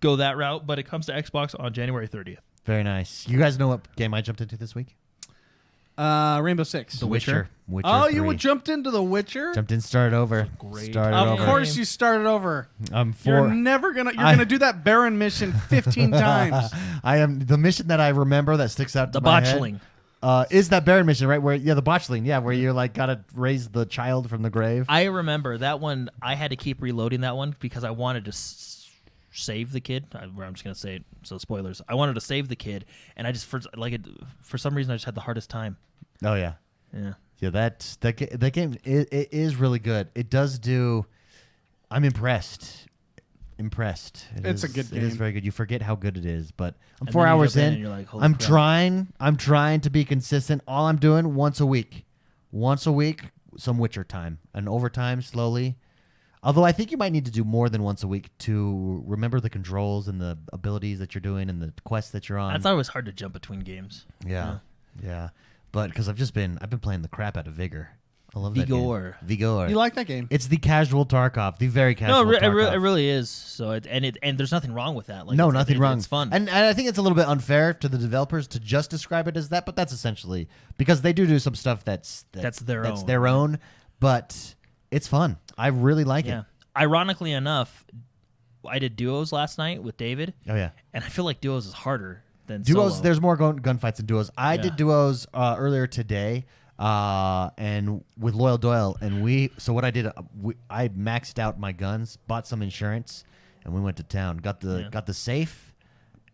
go that route, but it comes to Xbox on January 30th. Very nice. You guys know what game I jumped into this week? Rainbow Six. The Witcher. Witcher Oh, 3. you jumped into The Witcher? Jumped in, started over. Great. Started Of over. course you started over. I'm You're four. never gonna. You're I- gonna do that Baron mission 15 times. I am the mission that I remember that sticks out The to my head, botchling. is that Baron mission, right? Where the botchling, where you're like gotta raise the child from the grave. I remember that one. I had to keep reloading that one because I wanted to save the kid. I'm just gonna say it, so spoilers. I wanted to save the kid, and I just for some reason I just had the hardest time. Oh yeah. Yeah. Yeah, that game it is really good. It does do. I'm impressed. It's a good game. It is very good. You forget how good it is, but I'm And 4 then you hours jump in in. and you're like, holy I'm crap. trying to be consistent. All I'm doing once a week, some Witcher time and overtime slowly. Although I think you might need to do more than once a week to remember the controls and the abilities that you're doing and the quests that you're on. I thought it was hard to jump between games. Yeah. But because I've been playing the crap out of Vigor. I love that game. Vigor. You like that game? It's the casual Tarkov, the very casual. No, it Tarkov. really is. So and there's nothing wrong with that. Like, No, nothing wrong. It's fun. And I think it's a little bit unfair to the developers to just describe it as that, but that's essentially because they do some stuff that's their own. their own, but it's fun. I really like it. Ironically enough, I did duos last night with David. Oh yeah. And I feel like duos is harder than Duos, solo. there's more gunfights in duos. I did duos earlier today, and with Loyal Doyle, and so what I did, I maxed out my guns, bought some insurance, and we went to town. Got the safe,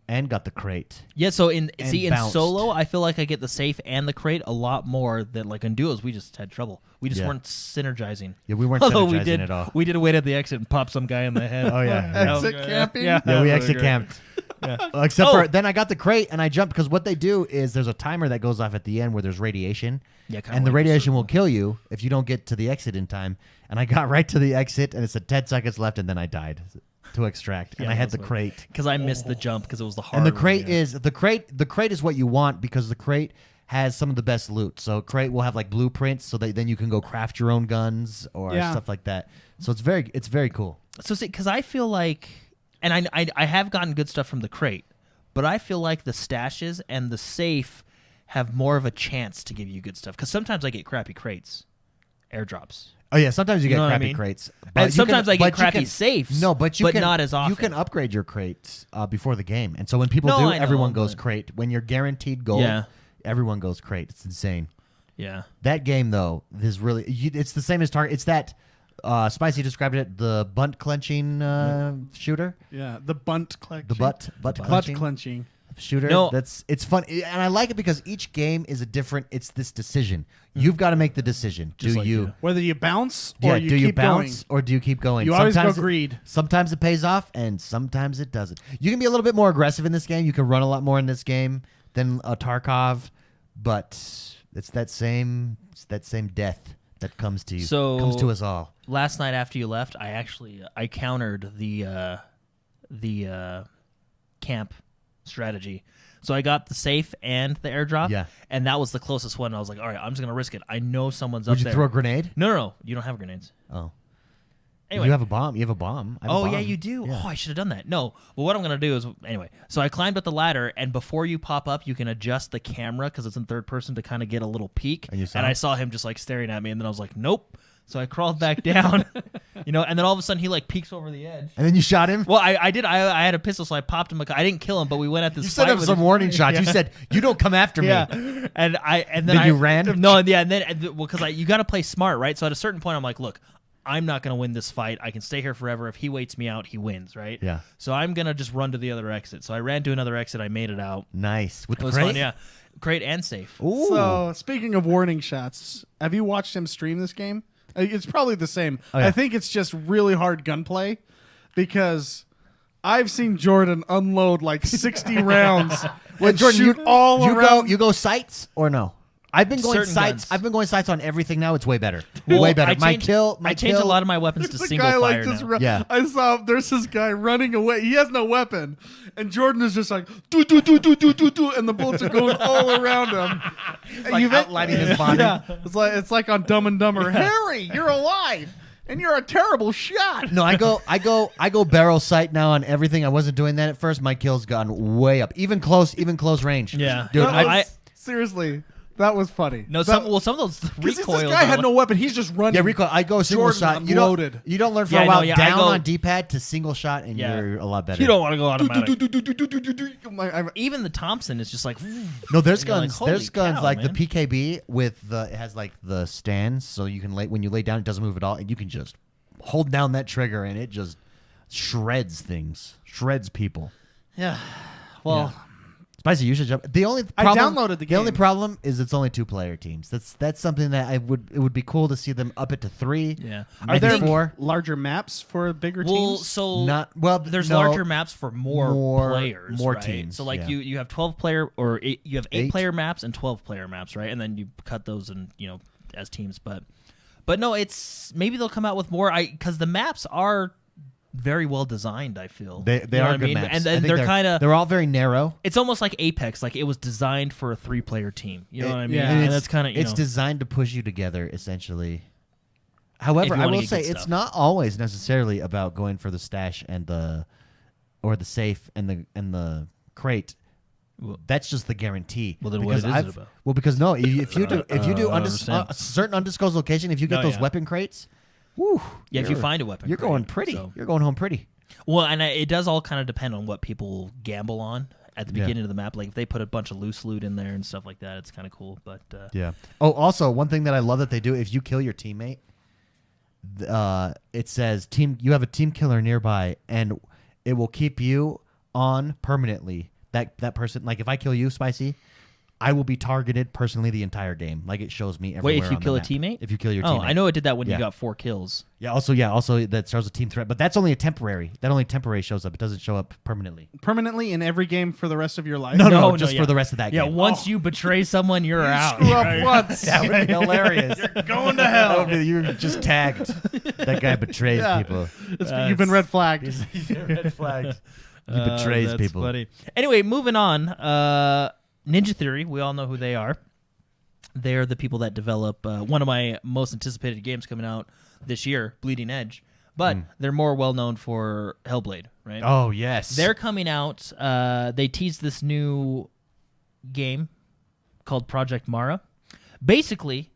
and got the crate. Yeah, so in bounced. solo, I feel like I get the safe and the crate a lot more than like in duos. We just had trouble. We just weren't synergizing. Yeah, we weren't Although synergizing at all. We did wait at the exit and pop some guy in the head. Oh yeah. Exit camping? Yeah, we exit great. camped. Except for then I got the crate and I jumped because what they do is there's a timer that goes off at the end where there's radiation. Yeah, kinda and the like radiation will kill you if you don't get to the exit in time. And I got right to the exit and it said 10 seconds left and then I died to extract. And I had the crate. Because I missed the jump because it was the hard And the one, crate yeah. is the crate is what you want because the crate has some of the best loot. So crate will have like blueprints so that then you can go craft your own guns or stuff like that. So it's very cool. So see, because I feel like, and I have gotten good stuff from the crate, but I feel like the stashes and the safe have more of a chance to give you good stuff. Because sometimes I get crappy crates, airdrops. Oh yeah, sometimes you get know what I crappy mean? crates. And sometimes I get but you crappy safes. No, but not as often. You can upgrade your crates before the game, and so when people No, do, I know, everyone goes but- crate. When you're guaranteed gold, Yeah. everyone goes crate. It's insane. Yeah. That game though is really. It's the same as Target. It's that. Spicy described it, the butt clenching shooter. Yeah, the butt clenching. The butt clenching shooter. No. It's fun, and I like it because each game is a different. It's this decision. You've got to make the decision. Just Do like you? you. Whether you bounce or you do you keep bounce going. or do you keep going? You always go Sometimes greed. Sometimes it pays off, and sometimes it doesn't. You can be a little bit more aggressive in this game. You can run a lot more in this game than a Tarkov, but it's that same death that comes to you. So- comes to us all. Last night after you left, I countered the camp strategy. So I got the safe and the airdrop. Yeah. And that was the closest one. I was like, all right, I'm just gonna risk it. I know someone's Would up you there. throw a grenade? No. You don't have grenades. Oh, Anyway. you have a bomb. I have a Oh, yeah, bomb. you do. Yeah. Oh, I should have done that. No. Well, what I'm going to do is, anyway, so I climbed up the ladder, and before you pop up, you can adjust the camera because it's in third person to kind of get a little peek. And you saw I him? saw him just like staring at me, and then I was like, nope. So I crawled back down, and then all of a sudden he like peeks over the edge. And then you shot him. Well, I did. I had a pistol, so I popped him. I didn't kill him, but we went at this. You set fight up with some him. warning shots. Yeah. You said you don't come after me. Yeah, and then Then you ran? No, yeah, and then because you got to play smart, right? So at a certain point, I'm like, look, I'm not going to win this fight. I can stay here forever. If he waits me out, he wins, right? Yeah. So I'm going to just run to the other exit. So I ran to another exit. I made it out. Nice. With It the was crate? fun, yeah. Great and safe. Ooh. So, speaking of warning shots, have you watched him stream this game? It's probably the same. Oh, yeah. I think it's just really hard gunplay because I've seen Jordan unload like 60 rounds and Jordan, shoot all around. You go sights or no? I've been going Certain sights. guns. I've been going sights on everything now. It's way better. Well, way better. I changed a lot of of my weapons to There's a single guy fire like this. now. Yeah. I saw there's this guy running away. He has no weapon, and Jordan is just like do do do do do do do, and the bullets are going all around him. And like you've- outlining his body. Yeah, it's like on Dumb and Dumber. Harry, you're alive, and you're a terrible shot. No, I go barrel sight now on everything. I wasn't doing that at first. My kills gone way up, even close range. Yeah. dude. That I- was- seriously, that was funny. No, That- some of those 'cause recoils. this guy are had like- no weapon. He's just running. yeah, recoil. I go single Jordan shot. unloaded. You don't learn for Yeah, a I while. know, yeah, I down go- on D-pad to single shot, and Yeah. you're a lot better. You don't want to go Do, automatic. do, do, do, do, do, do, do, do. Even the Thompson is just like. No, there's And you're like, guns. holy there's guns cow, like man. the PKB with it has like the stands, so you can when you lay down, it doesn't move at all, and you can just hold down that trigger, and it just shreds things, shreds people. Yeah. Well, Spicy, you should jump. The only problem, downloaded the The only game. problem is it's only 2-player teams. That's something that it would be cool to see them up it to 3. yeah. Are maybe there 4. larger maps for bigger Well, teams? so there's no, larger maps for more players, more right? teams. So like yeah. you have 12-player or you have 8 8-player maps and 12-player maps, right? And then you cut those in, as teams. But no, it's maybe they'll come out with more. Because the maps are very well designed. I feel They You know are what good I mean? maps. And I think they're kind of they're all very narrow. It's almost like Apex, like it was designed for a 3-player team. You know what I mean? yeah. And that's kind of it's designed to push you together, essentially. However, If you I wanna will get say good it's stuff. not always necessarily about going for the stash and the safe and the crate. Well- That's just the guarantee. Well, then what Because is it I've- about? Well, because no, if you do understand. a certain undisclosed location, if you get No, those yeah. weapon crates, woo, Yeah, if you you're- find a weapon, you're crate, going pretty. so. You're going home pretty. Well, and it does all kind of depend on what people gamble on at the Yeah. beginning of the map. Like if they put a bunch of loose loot in there and stuff like that, it's kind of cool. But Yeah. Oh, also one thing that I love that they do: if you kill your teammate, it says you have a team killer nearby, and it will keep you on permanently. That person, like if I kill you, Spicy, I will be targeted personally the entire game. Like it shows me everywhere. wait, if you on the kill a map. teammate? If you kill your Oh, teammate. I know it did that when Yeah. you got 4 kills. Yeah. Also, that shows a team threat, but that's only a temporary. That only temporary shows up. It doesn't show up permanently. Permanently in every game for the rest of your life? No, just yeah. for the rest of that Yeah, game. once you betray someone, you're out. Screw up once. That would be hilarious. You're going to hell. You're just tagged. That guy betrays Yeah. people. You've been red flagged. Red flags. He betrays That's people. Funny. Anyway, moving on. Ninja Theory, we all know who they are. They're the people that develop one of my most anticipated games coming out this year, Bleeding Edge. But they're more well known for Hellblade, right? Oh yes, They're coming out. They teased this new game called Project Mara. Basically,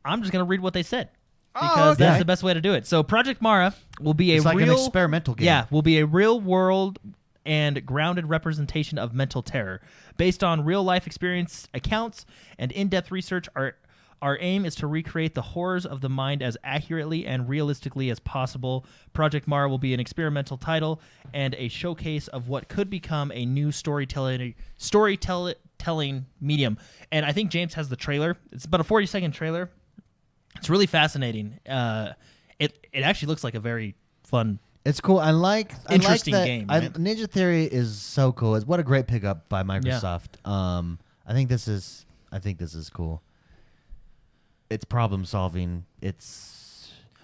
I'm just going to read what they said because that's okay. the best way to do it. So Project Mara will be it's a like real an experimental game. yeah, will be a real world and grounded representation of mental terror. Based on real-life experience accounts and in-depth research, our aim is to recreate the horrors of the mind as accurately and realistically as possible. Project Mara will be an experimental title and a showcase of what could become a new storytelling medium. And I think James has the trailer. It's about a 40-second trailer. It's really fascinating. It actually looks like a very fun. It's cool. Interesting that, game, right? Ninja Theory is so cool. What a great pickup by Microsoft. I think this is cool. It's problem solving.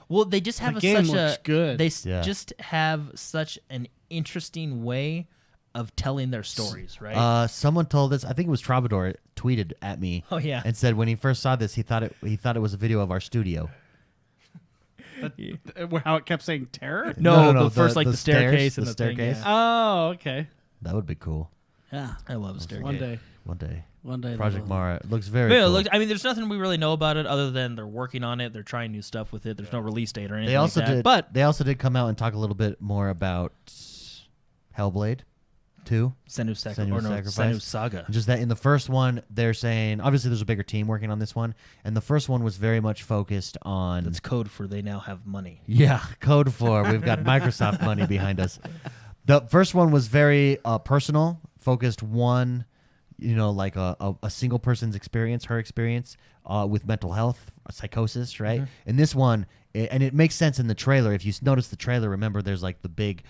Well, they just have The game such looks a good. They Yeah. just have such an interesting way of telling their stories, right? Someone told us. I think it was Troubadour tweeted at me. Oh, yeah. and said when he first saw this, he thought it was a video of our studio. How it kept saying terror? No, first like the staircase stairs, and the staircase. thing, Oh, okay. That would be cool. Yeah. I love the staircase. One day. One day. One day. Project Mara. It looks very But yeah, cool. look, I mean, there's nothing we really know about it other than they're working on it. They're trying new stuff with it. There's no release date or anything They also like that. did, But they also did come out and talk a little bit more about Hellblade 2. Senua's Sacrifice. Senua's Saga. Just that in the first one, they're saying obviously there's a bigger team working on this one, and the first one was very much focused on That's code for they now have money. yeah, code for we've got Microsoft money behind us. The first one was very personal, focused one, like a single person's experience, her experience with mental health, psychosis, right? And this one, and it makes sense in the trailer. If you notice the trailer, remember there's like the big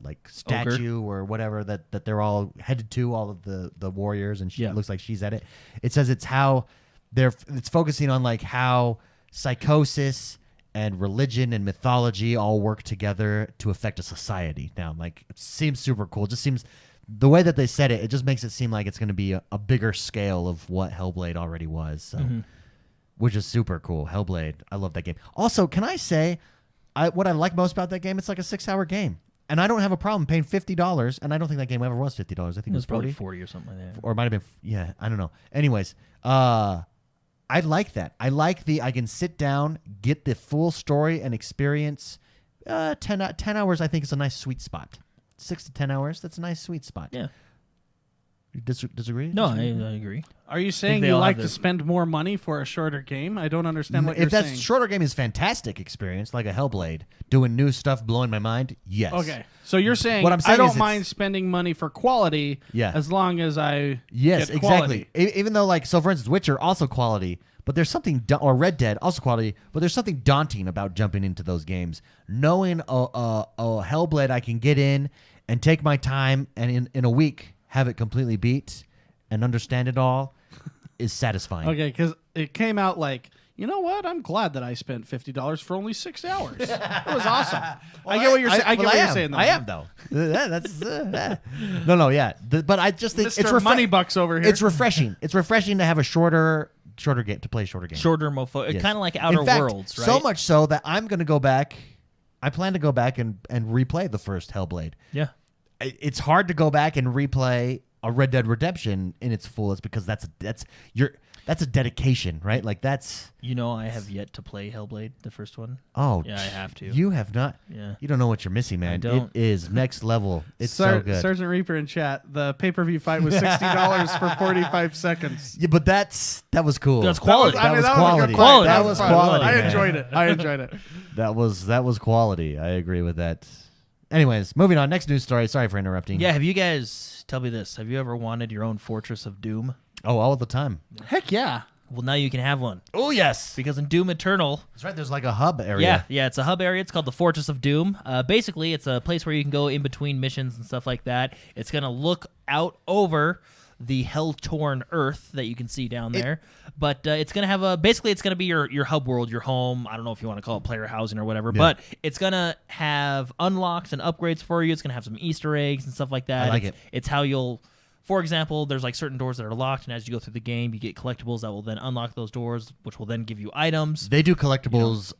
like statue or whatever that they're all headed to, all of the warriors, and it looks like she's at it. It says it's how it's focusing on like how psychosis and religion and mythology all work together to affect a society. Now, like, it seems super cool. It just seems the way that they said it just makes it seem like it's going to be a bigger scale of what Hellblade already was. So, which is super cool. Hellblade, I love that game. Also, can I say, what I like most about that game? It's like a 6-hour game, and I don't have a problem paying $50. And I don't think that game ever was $50. I think it was probably 40 40 or something like that. or it might have been, yeah, I don't know. Anyways, I like that. I like I can sit down, get the full story and experience. 10 hours, I think, is a nice sweet spot. 6 to 10 hours, that's a nice sweet spot. Yeah. You disagree? No, I agree. Are you saying they you all like have to spend more money for a shorter game? I don't understand what If you're that saying. shorter game is fantastic experience, like a Hellblade, doing new stuff, blowing my mind, yes. Okay, so you're saying, What I'm saying I don't is mind spending money for quality Yeah. as long as I Yes, get exactly. quality. Even though, like, so for instance, Witcher also quality, but there's something, or Red Dead also quality, but there's something daunting about jumping into those games. Knowing a Hellblade I can get in and take my time and in a week have it completely beat and understand it all is satisfying. Okay, because it came out like, you know what? I'm glad that I spent $50 for only 6 hours. It was awesome. I get what you're saying. I get what you're saying. Though. I am though. That's no, yeah. But I just think Mr. it's Moneybucks over here. It's refreshing. It's refreshing to have a shorter game to play a shorter game. Shorter mofo. Yes. Kind of like Outer In fact, Worlds, right? So much so that I'm going to go back. I plan to go back and replay the first Hellblade. Yeah. It's hard to go back and replay a Red Dead Redemption in its fullest because that's a dedication, right? Like that's. You know, I have yet to play Hellblade, the first one. Oh, Yeah, I have to. You have not. Yeah. You don't know what you're missing, man. I don't. It is next level. It's so good. Sergeant Reaper in chat. The pay-per-view fight was $60 for 45 seconds. Yeah, but that was cool. That's quality. That was a quality. good fight. That was fun. quality. I man. enjoyed it. I enjoyed it. That was quality. I agree with that. Anyways, moving on. Next news story. Sorry for interrupting. Yeah, have you guys, tell me this, have you ever wanted your own Fortress of Doom? Oh, all the time. Heck yeah. Well, now you can have one. Oh, yes. Because in Doom Eternal, That's right. There's like a hub area. yeah, it's a hub area. It's called the Fortress of Doom. Basically, it's a place where you can go in between missions and stuff like that. It's going to look out over the hell-torn Earth that you can see down there. But it's going to have basically it's going to be your hub world, your home. I don't know if you want to call it player housing or whatever, but it's going to have unlocks and upgrades for you. It's going to have some Easter eggs and stuff like that. I like it. It's how you'll, for example, there's like certain doors that are locked, and as you go through the game, you get collectibles that will then unlock those doors, which will then give you items. They do collectibles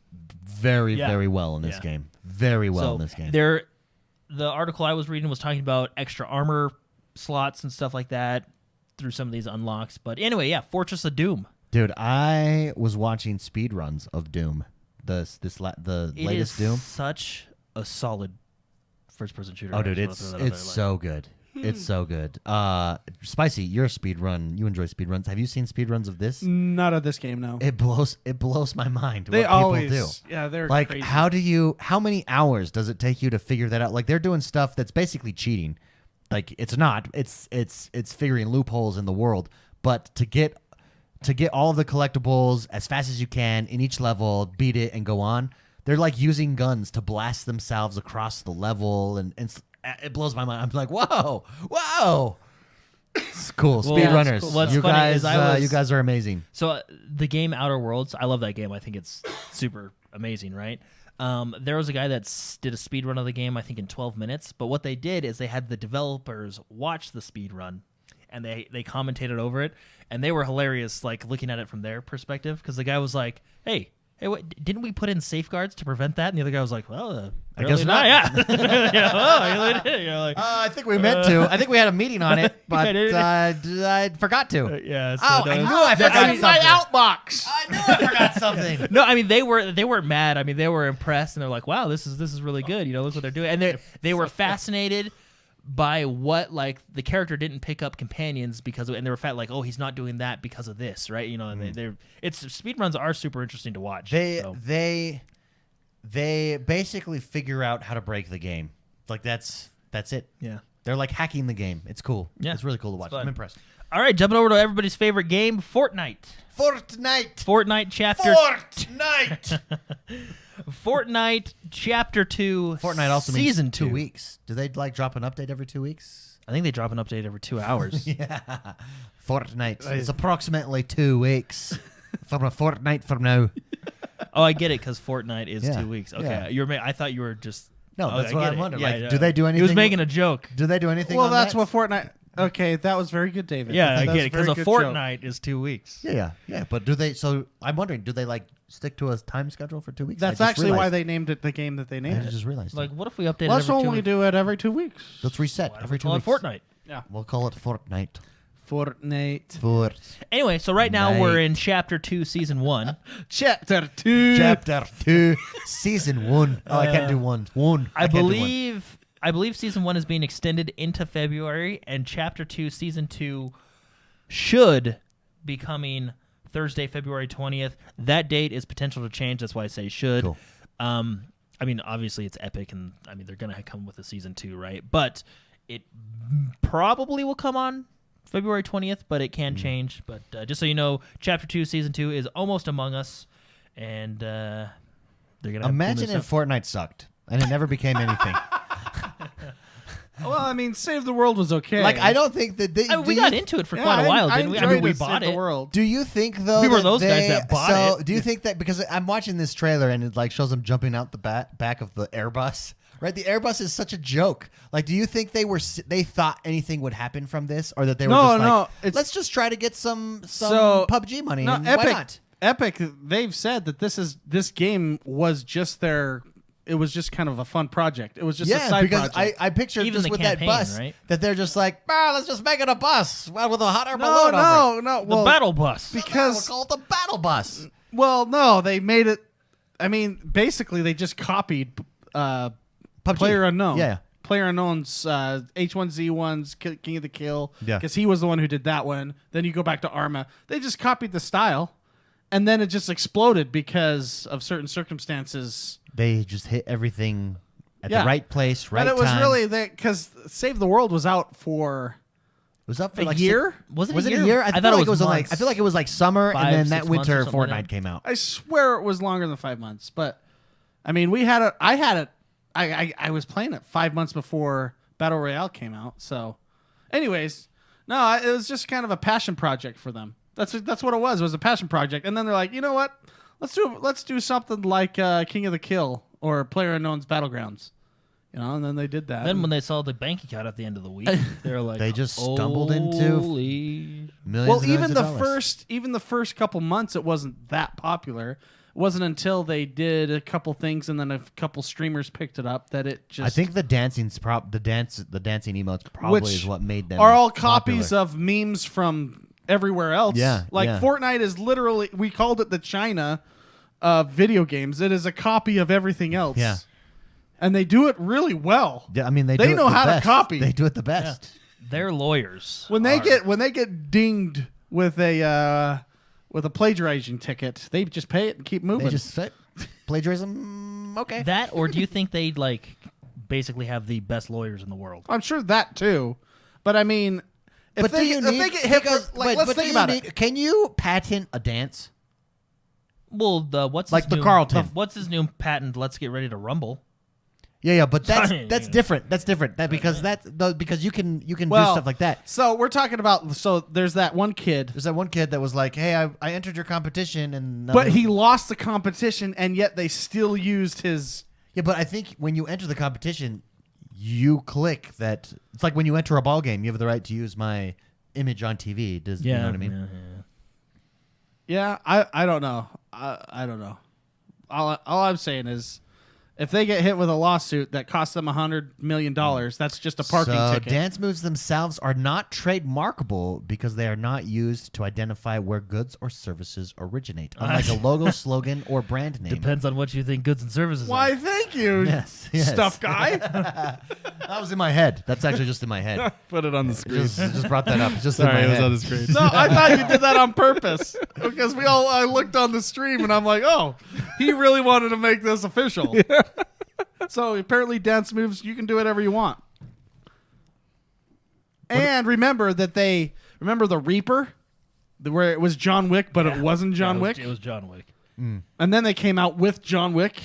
very, Yeah. very well in this Yeah. game. Very well So in this game. the article I was reading was talking about extra armor slots and stuff like that through some of these unlocks. But anyway, yeah, Fortress of Doom. Dude, I was watching speedruns of Doom. The It latest is Doom. such a solid first-person shooter. Oh, dude, Actually, it's I'll throw that out there. so good. It's so good. Spicy, you're a speedrun. You enjoy speedruns. Have you seen speedruns of this? Not of this game, no. It blows my mind. They what always people do. Yeah, they're Like, crazy. how many hours does it take you to figure that out? Like, they're doing stuff that's basically cheating. Like, it's not. It's figuring loopholes in the world. But to get all of the collectibles as fast as you can in each level, beat it, and go on, they're like using guns to blast themselves across the level, and it blows my mind. I'm like, whoa. It's cool. Well, Speedrunners. cool. What's You funny guys, is I was- you guys are amazing. So the game Outer Worlds, I love that game. I think it's super amazing, right? There was a guy that did a speed run of the game, I think in 12 minutes. But what they did is they had the developers watch the speed run, and they commentated over it, and they were hilarious, like looking at it from their perspective, because the guy was like, "Hey, wait, didn't we put in safeguards to prevent that?" And the other guy was like, "Well, I guess not. Yeah, yeah, well, you really did. You're like, I think we meant to. I think we had a meeting on it, but Yeah, I forgot to. yeah." So Oh, no, I knew I forgot something. my outbox. I knew I forgot something. No, I mean they weren't mad. I mean they were impressed, and they're like, "Wow, this is really good." You know, look what they're doing, and they were fascinated by what, like, the character didn't pick up companions because of, and they were like, "Oh, he's not doing that because of this," right? You know, and they're speedruns are super interesting to watch. They basically figure out how to break the game. Like that's it. Yeah. They're like hacking the game. It's cool. Yeah. It's really cool to watch. fun. I'm impressed. All right, jumping over to everybody's favorite game, Fortnite. Fortnite chapter. Fortnite chapter 2. Fortnite also season means 2 weeks. Do they like drop an update every 2 weeks? I think they drop an update every 2 hours. Yeah. Fortnite. It's approximately 2 weeks from a fortnight from now. Oh, I get it, because Fortnite is Yeah. 2 weeks. Okay, Yeah. I thought you were just. No, Oh, that's I what get I'm it. wondering. Yeah, Like, yeah. do they do anything? He was making a joke. Do they do anything? Well, on that's that? what Fortnite. Okay, that was very good, David. Yeah, I That get was it, because very a good fortnight is 2 weeks. Yeah. But do they? So I'm wondering, do they like stick to a time schedule for 2 weeks? That's actually why they named it the game that they I named it. just realized. Like, what if we updated Let's every 2 only weeks? do it every 2 weeks. Let's reset Why don't every we 2 call weeks. it Fortnite? Yeah. We'll call it Fortnite. Fortnite. Anyway, so right now we're in Chapter 2, Season 1. Chapter 2. Chapter 2, Season 1. Oh, I can't do one. I believe I believe season 1 is being extended into February, and chapter 2, season 2 should be coming Thursday, February 20th. That date is potential to change. That's why I say should. Cool. I mean, obviously it's Epic, and I mean they're gonna come with a season 2, right? But it probably will come on February 20th, but it can change. But just so you know, chapter 2, season 2 is almost among us, and they're gonna Imagine if Fortnite sucked and it never became anything. Well, I mean, Save the World was okay. Like, I don't think that they. we got into it for quite a while, didn't we? I mean, we bought Save it. the World. Do you think though? We were that those guys they- that bought it. Do you think that because I'm watching this trailer and it like shows them jumping out the back of the Airbus? Right, the Airbus is such a joke. Like, do you think they thought anything would happen from this, or that they were just like, let's just try to get some PUBG money? No, and Epic. Why not? Epic. They've said that this game was just it was just kind of a fun project. It was just a side because project. I pictured Even just the with campaign, that bus right? that they're just like, let's just make it a bus with a hot air balloon over it. no. The Well, battle bus. We'll because call it the battle bus. well, no, they made it. I mean, basically, they just copied PUBG. PlayerUnknown. Yeah. PlayerUnknown's H1Z1's King of the Kill. Yeah. Because he was the one who did that one. Then you go back to Arma. They just copied the style, and then it just exploded because of certain circumstances. They just hit everything at Yeah. the right place, right But it was time. really because Save the World was out for It was up for a like year. Was it Was a it year? a year? I thought feel it like was like months. I feel like it was like summer, 5, and then 6 that months or winter something like Fortnite that. came out. I swear it was longer than 5 months. But I mean, I was playing it 5 months before Battle Royale came out. So, anyways, no, it was just kind of a passion project for them. That's what it was. It was a passion project. And then they're like, you know what? Let's do something like King of the Kill or PlayerUnknown's Battlegrounds. You know, and then they did that. Then when they saw the bank account at the end of the week, they were like, They just stumbled into Holy. millions. well, and even millions the first couple months, it wasn't that popular. It wasn't until they did a couple things and then a couple streamers picked it up that it just. I think the dancing emotes probably Which is what made them are all popular. copies of memes from everywhere else. Yeah, like yeah. Fortnite is literally, we called it the China of video games. It is a copy of everything else. Yeah. And they do it really well. Yeah, I mean they They do it know the how to best. copy. They do it the best. They're lawyers. When they get dinged with a plagiarizing ticket, they just pay it and keep moving. They just say plagiarism. Okay. That, or do you think they like basically have the best lawyers in the world? I'm sure that too. But I mean, if they get hit, let's think about it. Can you patent a dance? Well, what's Like his the new, Carlton. what's his new patent? Let's get ready to rumble. Yeah, but Sorry. that's different. That's different. Because you can do Well, stuff like that. So we're talking about. So there's that one kid, There's that one kid that was like, "Hey, I entered your competition," and but he lost the competition, and yet they still used his. Yeah, but I think when you enter the competition, you click that. It's like when you enter a ball game, you have the right to use my image on TV. You know what I mean? Yeah, I don't know. I don't know. All I'm saying is, if they get hit with a lawsuit that costs them $100 million, that's just a parking ticket. Dance moves themselves are not trademarkable because they are not used to identify where goods or services originate, unlike a logo, slogan, or brand name. Depends on what you think goods and services Why, are. thank you, Yes. stuff guy. That was in my head. That's actually just in my head. Put it on the screen. Just brought that up. It's just Sorry, in my it was head. on the screen. No, I thought you did that on purpose because I looked on the stream and I'm like, oh, he really wanted to make this official. So apparently, dance moves, you can do whatever you want. And remember the Reaper, where it was John Wick, but it wasn't John Wick. It was John Wick. And then they came out with John Wick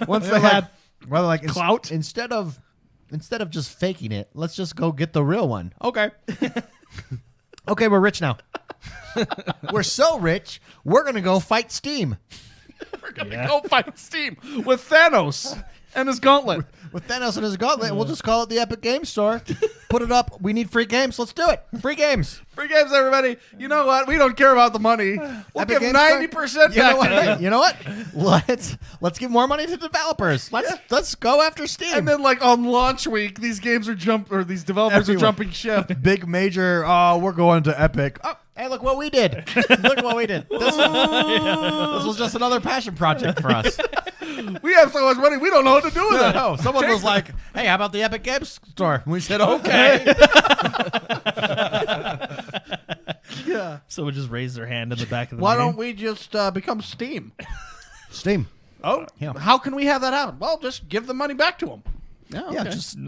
once they had Well, like clout. Instead of just faking it, let's just go get the real one. Okay. Okay, we're rich now. We're so rich, we're gonna go fight Steam. We're gonna go fight Steam with Thanos and his gauntlet. With Thanos and his gauntlet, we'll just call it the Epic Game Store. Put it up. We need free games. Let's do it. Free games. Free games, everybody. You know what? We don't care about the money. We'll Epic give Games Store? 90% You know back to what? them. You know what? Let's give more money to developers. Let's go after Steam. And then, like on launch week, these games are these developers Everyone. are jumping ship. big major. Oh, we're going to Epic. Oh, hey, look what we did. Look what we did. This was just another passion project for us. We have so much money, we don't know what to do with it. No, someone was like, "Hey, how about the Epic Games Store?" We said, "Okay." Yeah. Someone just raised their hand in the back of the Why meeting. don't we just become Steam? Steam. Oh, Yeah. how can we have that happen? Well, just give the money back to them. Yeah, Yeah, okay. just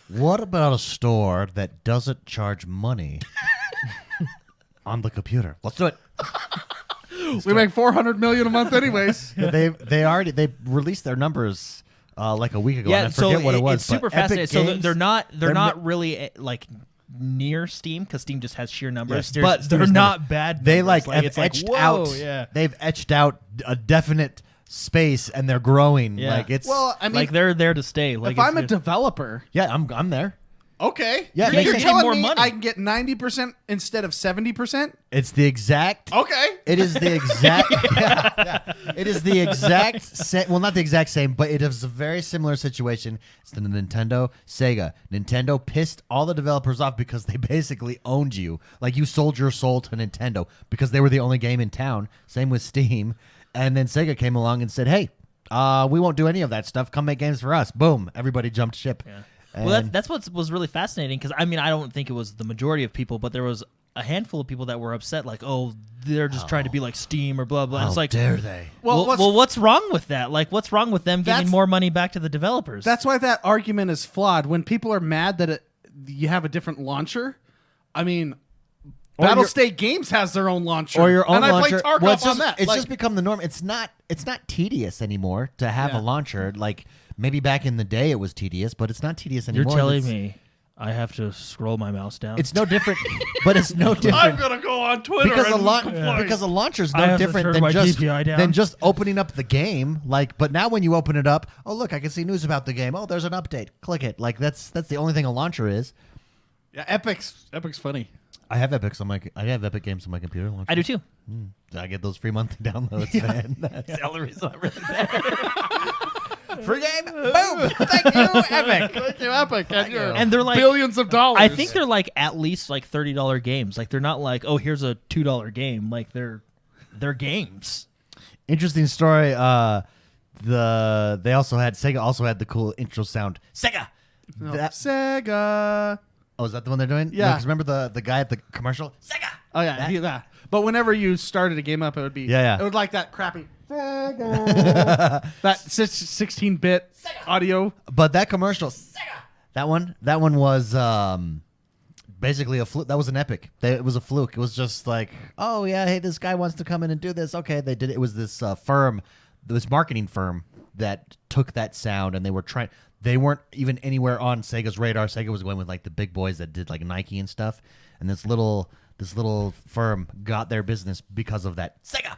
what about a store that doesn't charge money on the computer? Let's do it. We make $400 million a month anyways. Yeah, they released their numbers like a week ago. Yeah, and I forget what it was. It's super but Epic fascinating. So Games, they're they're not really like near Steam because Steam just has sheer numbers, Yeah, but Steam's they're not number. bad. They numbers. have it's etched whoa, out. Yeah. They've etched out a definite space, and they're growing. Yeah. Like it's. Well, I mean, like they're there to stay. Like if I'm a it's- developer, yeah, I'm there. okay. Yeah, it you're makes sense. telling More me money. I can get 90% instead of 70%? It's the exact. Okay. It is the exact. yeah. It is the exact same. Well, not the exact same, but it is a very similar situation. It's the Nintendo, Sega. Nintendo pissed all the developers off because they basically owned you. Like you sold your soul to Nintendo because they were the only game in town. Same with Steam. And then Sega came along and said, "Hey, we won't do any of that stuff. Come make games for us." Boom! Everybody jumped ship. Yeah. And Well, that's what was really fascinating because I mean I don't think it was the majority of people, but there was a handful of people that were upset, like, oh, they're just trying to be like Steam or blah blah. And how it's like, dare they? Well, what's wrong with that? Like, what's wrong with them giving That's- more money back to the developers? that's why that argument is flawed. When people are mad that you have a different launcher, I mean, Or Battle your- State Games has their own launcher. Or your own and launcher. I play Tarkov Well, it's on just, that. It's Like, just become the norm. It's not tedious anymore to have Yeah. a launcher. Like maybe back in the day it was tedious, but it's not tedious You're anymore. telling It's- me I have to scroll my mouse down? It's no different, but it's no I'm different going to go on Twitter because and because a launcher's I no have to different turn than my just DPI down. than just opening up the game. Like, but now when you open it up, oh look, I can see news about the game. Oh, there's an update. Click it. Like that's the only thing a launcher is. Yeah, Epic's funny. I have Epic games on my computer. Launcher. I do too. I get those free monthly downloads, man. That's the only reason I'm really there. Free game, boom! Thank you, Epic. Thank you, Epic. And they're like billions of dollars. I think they're like at least like $30 games. Like they're not like, oh, here's a $2 game. Like they're games. Interesting story. Sega also had the cool intro sound. Sega. That- Sega. oh, is that the one they're doing? Yeah. Because remember the guy at the commercial? Sega. Oh yeah, that. But whenever you started a game up, it would be Yeah. It would like that crappy that 16-bit audio. But that commercial, Sega. That one was basically a fluke. That was an epic. It was a fluke. It was just like, oh yeah, hey, this guy wants to come in and do this. Okay, they did it. It was this this marketing firm that took that sound and they were trying. They weren't even anywhere on Sega's radar. Sega was going with like the big boys that did like Nike and stuff. And this little firm got their business because of that. Sega.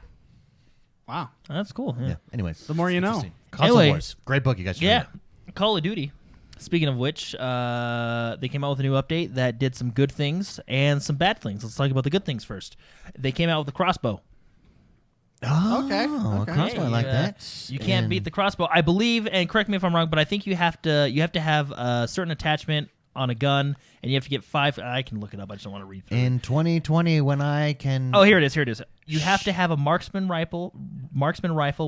Wow. That's cool. Yeah. Yeah. Anyways, The more you know. interesting. Console Anyway. Wars, great book. You guys should Yeah. read it. Call of Duty. Speaking of which, they came out with a new update that did some good things and some bad things. Let's talk about the good things first. They came out with the crossbow. Oh, Okay. a Okay. crossbow, I like that. You can't And- beat the crossbow. I believe, and correct me if I'm wrong, but I think you have to have a certain attachment on a gun, and you have to get 5. I can look it up. I just don't want to read through it. in 2020 when I can. Oh, here it is. Here it is. You have to have a marksman rifle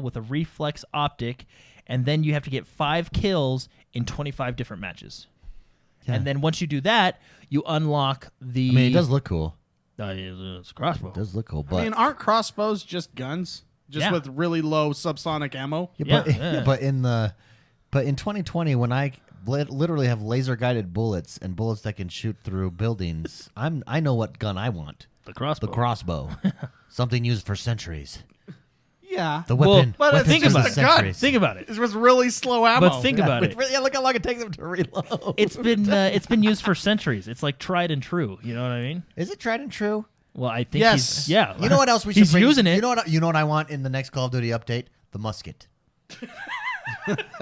with a reflex optic, and then you have to get 5 kills in 25 different matches. Yeah. And then once you do that, you unlock the. I mean, it does look cool. It's a crossbow. It does look cool, but I mean, aren't crossbows just guns? Just Yeah. with really low subsonic ammo? yeah, but, yeah. but in 2020 when I literally have laser guided bullets and bullets that can shoot through buildings, I know what gun I want. The crossbow. The crossbow, something used for centuries. Yeah. The Well, weapon. but weapons think used about for it. centuries. Think about it. It was really slow ammo. But think about it. Yeah, look how long it takes them to reload. It's been used for centuries. It's like tried and true. You know what I mean? Is it tried and true? Well, I think Yes. he's yeah. You know what else we should He's bring? using it. You know what I want in the next Call of Duty update? The musket.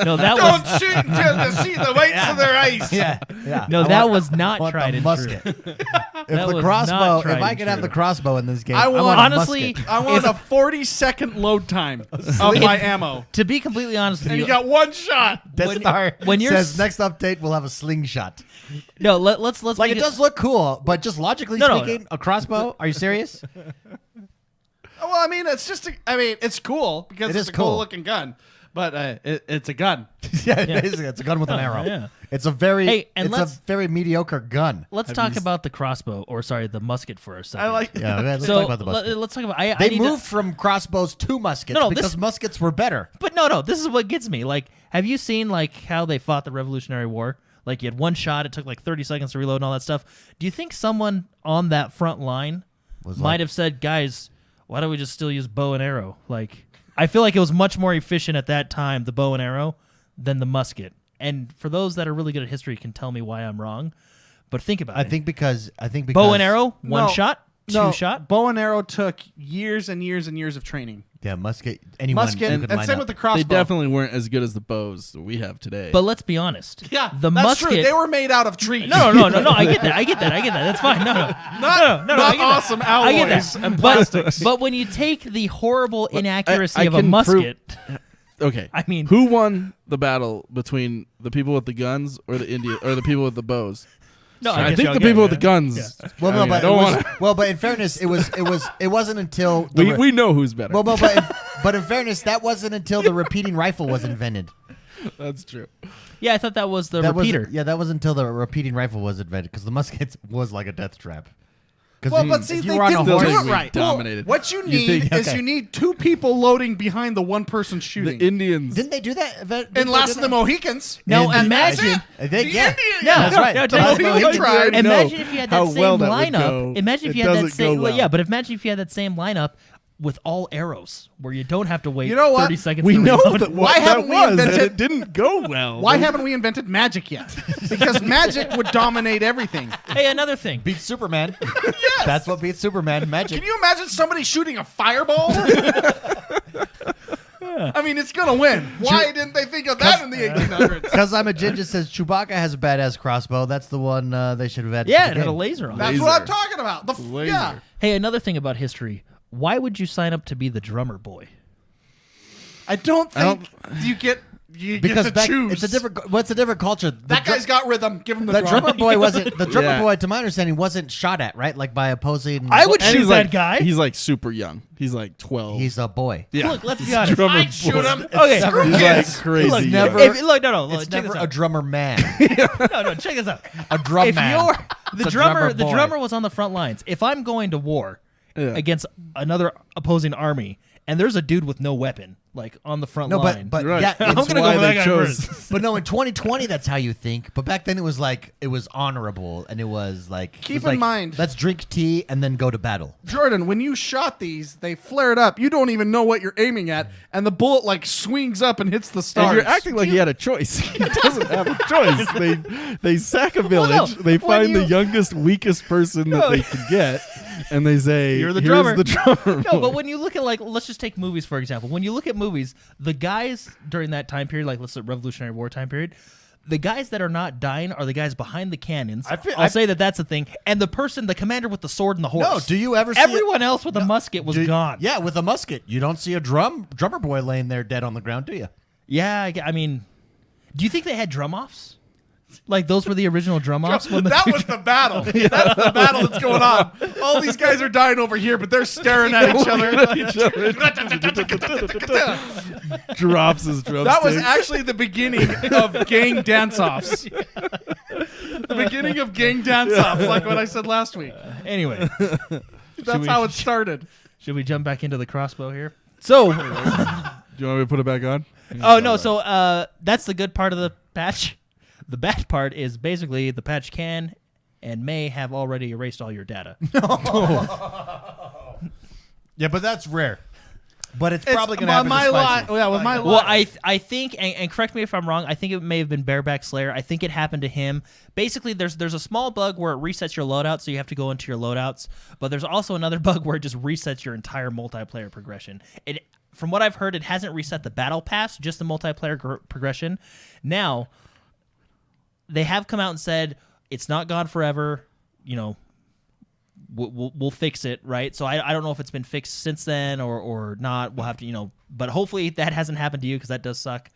No, that Don't was shoot until you see the whites of their eyes. Yeah. no, I that want- was not I want tried the and musket. true. If That the was crossbow, not if tried I and could have the true. crossbow in this game, I I want- want a Honestly, musket. I want If- a 40-second load time of my ammo. To be completely honest with And you, you got one shot. Death when- Star when you're says s- next update we'll have a slingshot. no, let's Like make it does look cool, but just logically No, no, speaking, a crossbow? Are you serious? Well, I mean, it's just, it's cool because It it's is a cool cool. looking gun. But it's a gun. Yeah, basically, it's a gun with an arrow. yeah. It's a very, Hey, and it's a very mediocre gun. Let's talk about the crossbow, or sorry, the musket for a second. I like. Yeah, let's so talk about the musket. let's talk about. They moved from crossbows to muskets because muskets were better. But no, this is what gets me. Like, have you seen like how they fought the Revolutionary War? Like, you had one shot, it took like 30 seconds to reload and all that stuff. Do you think someone on that front line might have said, guys, why don't we just still use bow and arrow? Like, I feel like it was much more efficient at that time, the bow and arrow, than the musket. And for those that are really good at history, can tell me why I'm wrong. But think about it. I think because bow and arrow, one shot, two shot. Bow and arrow took years and years and years of training. Yeah, musket. Anyone Musket, you could and line same up. with the crossbow. They definitely weren't as good as the bows that we have today. But let's be honest. Yeah, the that's musket. true. They were made out of trees. No. I get that. That's fine. No. Not I get awesome that. I get alloys that. and plastics. But when you take the horrible inaccuracy I of a can musket, okay, I mean, who won the battle between the people with the guns or the people with the bows? no, I guess think y'all the get people it, with the guns. Well, no, I mean, I but don't it was, wanna- well, but in fairness, it wasn't until the we know who's better. well, but in fairness, that wasn't until the repeating rifle was invented. That's true. Yeah, I thought that was the That repeater. wasn't- yeah, that was until the repeating rifle was invented because the musket was like a death trap. Well, but see, if they you were on a didn't horse, do it we right. dominated. What you You need think- is okay. you need two people loading behind the one person The shooting. Indians. didn't they do that? In Last of the Mohicans. No, And imagine. I think, The yeah, Indian- yeah, that's right. no, The no, Last no, Mohican you tried. know Imagine if you had that how same well that would lineup. go. Imagine if It you had that doesn't go same. well. Yeah, but imagine if you had that same lineup with all arrows, where you don't have to wait You know what? 30 seconds. we to know reload. that Why what haven't that we was, and invented- it didn't go well. Why haven't we invented magic yet? Because magic would dominate everything. Hey, another thing. beats Superman. That's what beats Superman. Magic. Can you imagine somebody shooting a fireball? I mean, it's gonna win. Why didn't they think of that in the 1800s? Because I'm a ginger says Chewbacca has a badass crossbow. That's the one they should have had. Yeah, to it had a begin. laser on it. That's what I'm talking about. Laser. Yeah. Hey, another thing about history. Why would you sign up to be the drummer boy? I don't think you get Because to back, choose. it's a different. What's a different culture? that guy's got rhythm. Give him the The drum. drummer boy wasn't. The drummer Yeah. boy, to my understanding, wasn't shot at, right? Like by opposing. I would And shoot he's that like, guy. He's like super young. He's like 12. He's a boy. yeah. Look, let's be honest. Drummer I'd shoot boy. him. Okay, never- He's like crazy. Look, young. never- no. It's Check never this a out. drummer man. No, check this out. A drum If man. you're the It's a drummer the boy. drummer was on the front lines. If I'm going to war Yeah. against another opposing army, and there's a dude with no weapon, like on the front No, line, but Right. yeah, I'm it's gonna go why for that they guy chose- first. But no, in 2020, that's how you think. But back then, it was like it was honorable, and it was like it Keep was in like, mind- let's drink tea and then go to battle. Jordan, when you shot these, they flared up. You don't even know what you're aiming at, and the bullet like swings up and hits the stars. And you're acting like he had a choice. He doesn't have a choice. They sack a village. no, They when find the you- youngest, weakest person that they can get, and they say, You're the "Here's drummer." the drummer." No, but when you look at like, let's just take movies for example. When you look at movies, the guys during that time period, like let's say Revolutionary War time period, the guys that are not dying are the guys behind the cannons. I'll say that that's the thing, and the commander with the sword and the horse. No, do you ever see Everyone else with a musket was gone. Yeah, with a musket, you don't see a drummer boy laying there dead on the ground, do you? Yeah. I mean, do you think they had drum offs? Like those were the original drum offs. When the that was the battle. That's the battle that's going on. All these guys are dying over here, but they're staring at each other. Drops his drumstick. That was actually the beginning of gang dance-offs. The beginning of gang dance-offs, like what I said last week. anyway, That's how it started. should we jump back into the crossbow here? So, Do you want me to put it back on? oh no, so that's the good part of the patch. The bad part is basically the patch can and may have already erased all your data. Yeah, but that's rare. But it's probably going to happen. my to lot. Spicy. Yeah, with my Well, lot. I think, and correct me if I'm wrong, I think it may have been Bareback Slayer. I think it happened to him. Basically, there's a small bug where it resets your loadout, so you have to go into your loadouts. But there's also another bug where it just resets your entire multiplayer progression. From what I've heard, it hasn't reset the battle pass, just the multiplayer progression. Now, they have come out and said it's not gone forever. You know, we'll fix it, right? So I don't know if it's been fixed since then or not. We'll have to, but hopefully that hasn't happened to you because that does suck.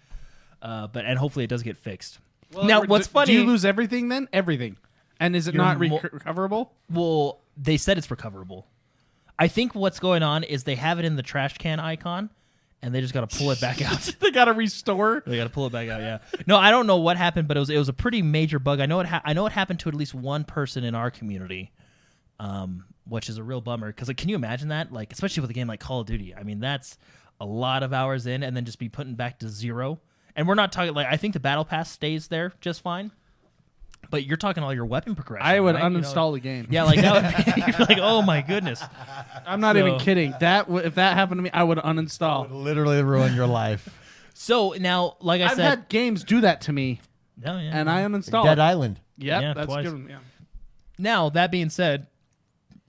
And hopefully it does get fixed. Now, what's funny? Do you lose everything then? Everything. And is it You're not mo- recoverable? Well, they said it's recoverable. I think what's going on is they have it in the trash can icon, and they just got to pull it back out. They got to restore. They got to pull it back out. Yeah. No, I don't know what happened, but it was a pretty major bug. I know it happened to at least one person in our community, which is a real bummer. Because can you imagine that? Like, especially with a game like Call of Duty. I mean, that's a lot of hours in, and then just be putting back to 0. And we're not talking like I think the battle pass stays there just fine. But you're talking all your weapon progression. I would right? uninstall the game. Yeah, like that would be you're like, oh my goodness. I'm not even kidding. If that happened to me, I would uninstall. Would literally ruin your life. So now, like I've said, had games do that to me, and I uninstalled. Dead Island. Yep, Yeah, that's twice. good. Yeah. Now, that being said,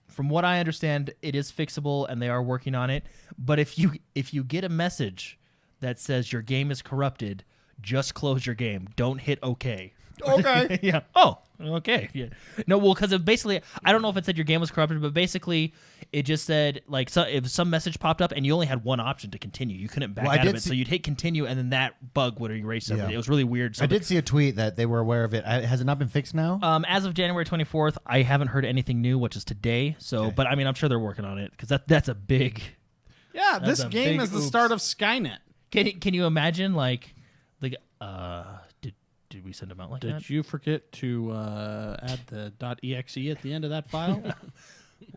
from what I understand, it is fixable and they are working on it. But if you get a message that says your game is corrupted, just close your game. Don't hit OK. Okay. Yeah. Oh, okay. Yeah. No, well, because basically, I don't know if it said your game was corrupted, but basically, it just said like if some message popped up and you only had one option to continue, you couldn't back out of it. So you'd hit continue, and then that bug would erase everything. Yeah. It was really weird. So I did see a tweet that they were aware of it. Has it not been fixed now? As of January 24th, I haven't heard anything new, which is today. So, Okay. but I mean, I'm sure they're working on it because that's a big. Yeah, That's this a game big is the oops. start of Skynet. Can you imagine like the did we send them out like that? Did you forget to add the .exe at the end of that file?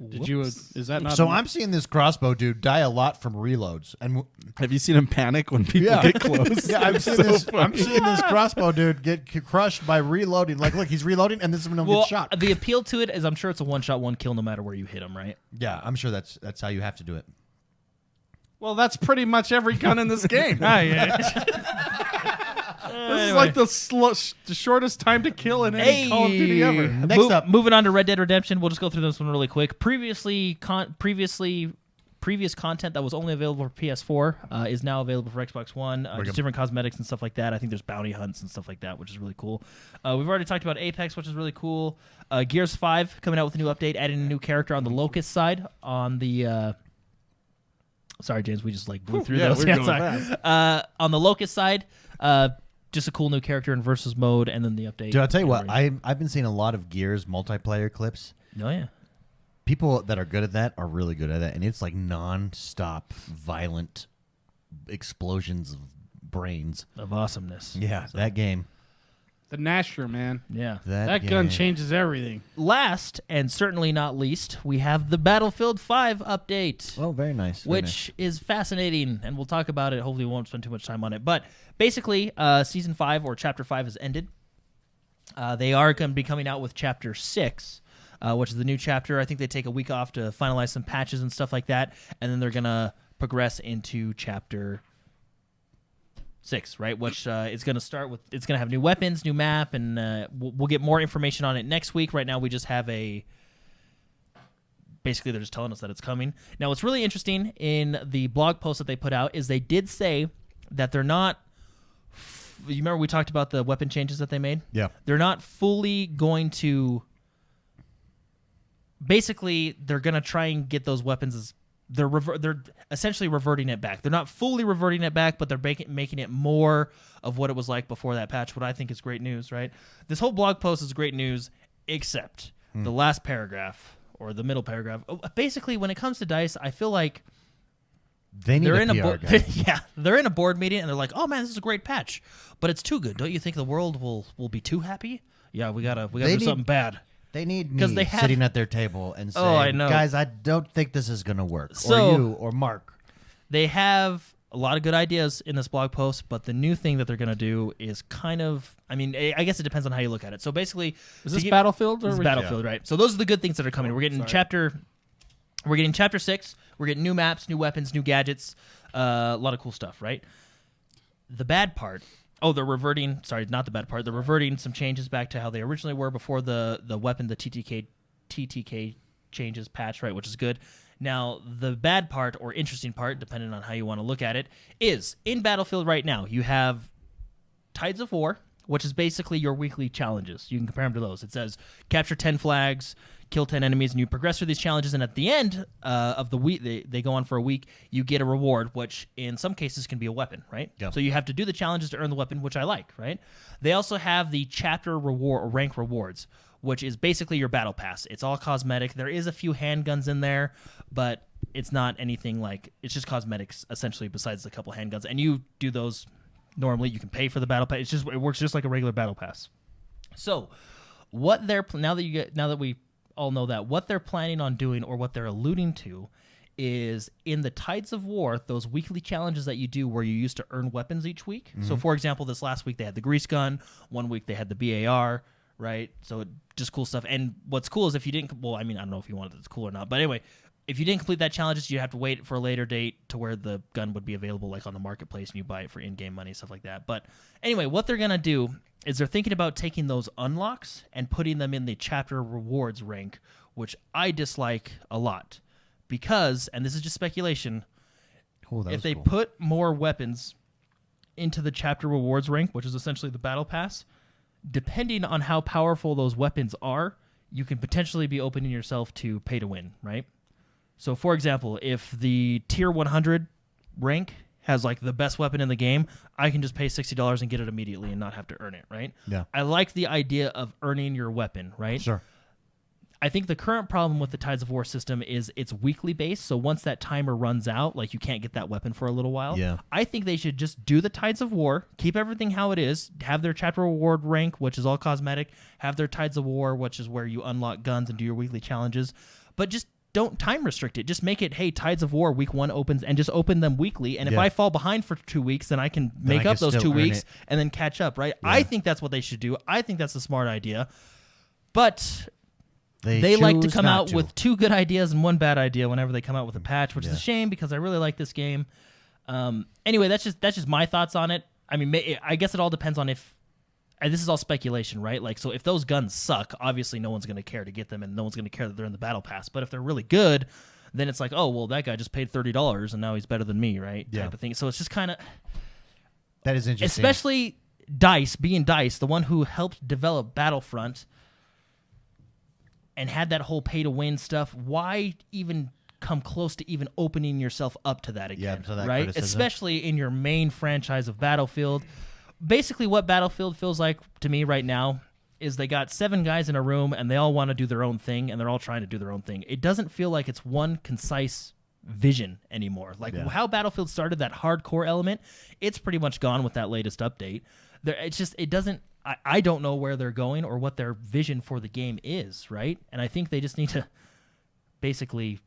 Did you? Is that not? So I'm seeing this crossbow dude die a lot from reloads, and Have you seen him panic when people Yeah. get close? yeah, I'm seeing So this. funny. I'm seeing this crossbow dude get crushed by reloading. Like, look, he's reloading, and this is when he'll Well, get shot. the appeal to it is I'm sure it's a one shot, one kill no matter where you hit him, right? Yeah, I'm sure that's how you have to do it. Well, that's pretty much every gun in this game. This is like the shortest time to kill in any Call of Duty ever. Next up. Moving on to Red Dead Redemption. We'll just go through this one really quick. Previous content that was only available for PS4 is now available for Xbox One. Just different cosmetics and stuff like that. I think there's bounty hunts and stuff like that, which is really cool. We've already talked about Apex, which is really cool. Gears 5 coming out with a new update, adding a new character on the Locust side. On the sorry, James, we just like blew through those. we're Yeah, going sorry. fast. On the Locust side, just a cool new character in versus mode, and then the update. Dude, I'll tell you what. I've been seeing a lot of Gears multiplayer clips. Oh yeah. People that are good at that are really good at it, and it's like non-stop violent explosions of brains. Of awesomeness. Yeah, that game. The Nasher, man. Yeah. That gun changes everything. Last, and certainly not least, we have the Battlefield 5 update. Oh, very nice. Which is fascinating, and we'll talk about it. Hopefully we won't spend too much time on it. But basically, Season 5, or Chapter 5, has ended. They are going to be coming out with Chapter 6, which is the new chapter. I think they take a week off to finalize some patches and stuff like that, and then they're going to progress into Chapter 6, right? Which is going to start with, it's going to have new weapons, new map, and we'll get more information on it next week. Right now, we just have basically they're just telling us that it's coming. Now, what's really interesting in the blog post that they put out is they did say that they're not, you remember we talked about the weapon changes that they made? Yeah. They're not fully going to, basically, they're going to try and get those weapons as, they're essentially reverting it back. They're not fully reverting it back, but they're making it more of what it was like before that patch, what I think is great news, right? This whole blog post is great news, except the last paragraph, or the middle paragraph. Basically, when it comes to DICE, I feel like They need they're a in PR guy. yeah, they're in a board meeting and they're like, "Oh man, this is a great patch, but it's too good. Don't you think the world will be too happy? Yeah, we gotta do something bad." They need 'Cause me they have- sitting at their table and saying, Oh, I know. guys, I don't think this is going to work. So- or you, or Mark. They have a lot of good ideas in this blog post, but the new thing that they're gonna do is kind of, I mean, I guess it depends on how you look at it. So basically, Is this Battlefield? Or This is Battlefield, right? So those are the good things that are coming. We're getting chapter 6. We're getting new maps, new weapons, new gadgets, a lot of cool stuff, right? The bad part. Oh, they're reverting. Sorry, not the bad part. They're reverting some changes back to how they originally were before the weapon, the TTK changes patch, right? Which is good. Now, the bad part, or interesting part, depending on how you want to look at it, is in Battlefield right now, you have Tides of War, which is basically your weekly challenges. You can compare them to those. It says capture 10 flags, kill 10 enemies, and you progress through these challenges. And at the end of the week, they go on for a week, you get a reward, which in some cases can be a weapon, right? Yeah. So you have to do the challenges to earn the weapon, which I like, right? They also have the chapter reward or rank rewards, which is basically your battle pass. It's all cosmetic. There is a few handguns in there, but It's not anything like, it's just cosmetics essentially besides the couple handguns. And you do those normally. You can pay for the battle pass. It works just like a regular battle pass. So what they're now that we all know that, what they're planning on doing, or what they're alluding to, is in the Tides of War, those weekly challenges that you do where you used to earn weapons each week. So for example, this last week they had the grease gun, one week they had the BAR, right? So just cool stuff. And what's cool is if you didn't, well, I mean, I don't know if you wanted it's cool or not, but anyway, if you didn't complete that challenge, you have to wait for a later date to where the gun would be available, like on the marketplace, and you buy it for in-game money, stuff like that. But anyway, what they're gonna do is they're thinking about taking those unlocks and putting them in the chapter rewards rank, which I dislike a lot, because, and this is just speculation, if they put more weapons into the chapter rewards rank, which is essentially the battle pass, depending on how powerful those weapons are, you can potentially be opening yourself to pay to win, right? So, for example, if the tier 100 rank has like the best weapon in the game, I can just pay $60 and get it immediately and not have to earn it, right? Yeah. I like the idea of earning your weapon, right? Sure. I think the current problem with the Tides of War system is it's weekly based. So once that timer runs out, like you can't get that weapon for a little while. Yeah. I think they should just do the Tides of War, keep everything how it is, have their chapter reward rank, which is all cosmetic, have their Tides of War, which is where you unlock guns and do your weekly challenges, but just don't time restrict it. Just make it, hey, Tides of War week 1 opens, and just open them weekly. And if I fall behind for 2 weeks, then I can make up those 2 weeks and then catch up, right? Yeah. I think that's what they should do. I think that's a smart idea. But they like to come out with 2 good ideas and 1 bad idea whenever they come out with a patch, which is a shame because I really like this game. Anyway, that's just my thoughts on it. I mean, I guess it all depends on if. And this is all speculation, right? Like, so if those guns suck, obviously no one's going to care to get them, and no one's going to care that they're in the battle pass. But if they're really good, then it's like, oh, well, that guy just paid $30 and now he's better than me, right? Yeah. Type of thing. So it's just kind of that is interesting, especially DICE, being DICE, the one who helped develop Battlefront and had that whole pay to win stuff. Why even come close to even opening yourself up to that again? to that right? criticism. Especially in your main franchise of Battlefield. Basically, what Battlefield feels like to me right now is they got 7 guys in a room and they all want to do their own thing, and they're all trying to do their own thing. It doesn't feel like it's one concise vision anymore. Like how Battlefield started, that hardcore element, it's pretty much gone with that latest update. I don't know where they're going or what their vision for the game is, right? And I think they just need to basically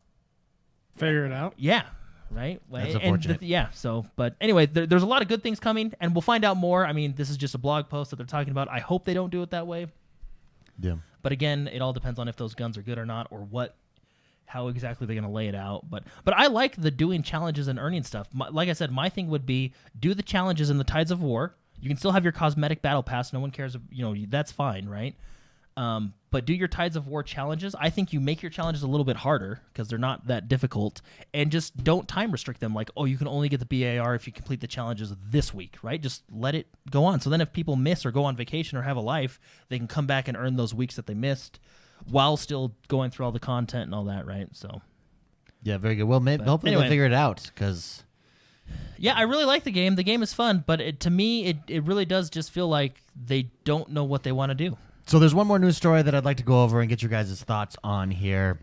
figure it out. Yeah. Right? That's unfortunate. But anyway, there's a lot of good things coming, and we'll find out more. I mean, this is just a blog post that they're talking about. I hope they don't do it that way. Yeah. But again, it all depends on if those guns are good or not, or how exactly they're going to lay it out. But I like the doing challenges and earning stuff. Like I said, my thing would be do the challenges in the Tides of War. You can still have your cosmetic battle pass. No one cares. That's fine, right? But do your Tides of War challenges. I think you make your challenges a little bit harder because they're not that difficult, and just don't time restrict them. Like, oh, you can only get the BAR if you complete the challenges this week, right? Just let it go on. So then if people miss or go on vacation or have a life, they can come back and earn those weeks that they missed while still going through all the content and all that, right? So, yeah, very good. Well, hopefully they'll figure it out because. Yeah, I really like the game. The game is fun, but to me, it really does just feel like they don't know what they want to do. So there's one more news story that I'd like to go over and get your guys' thoughts on here.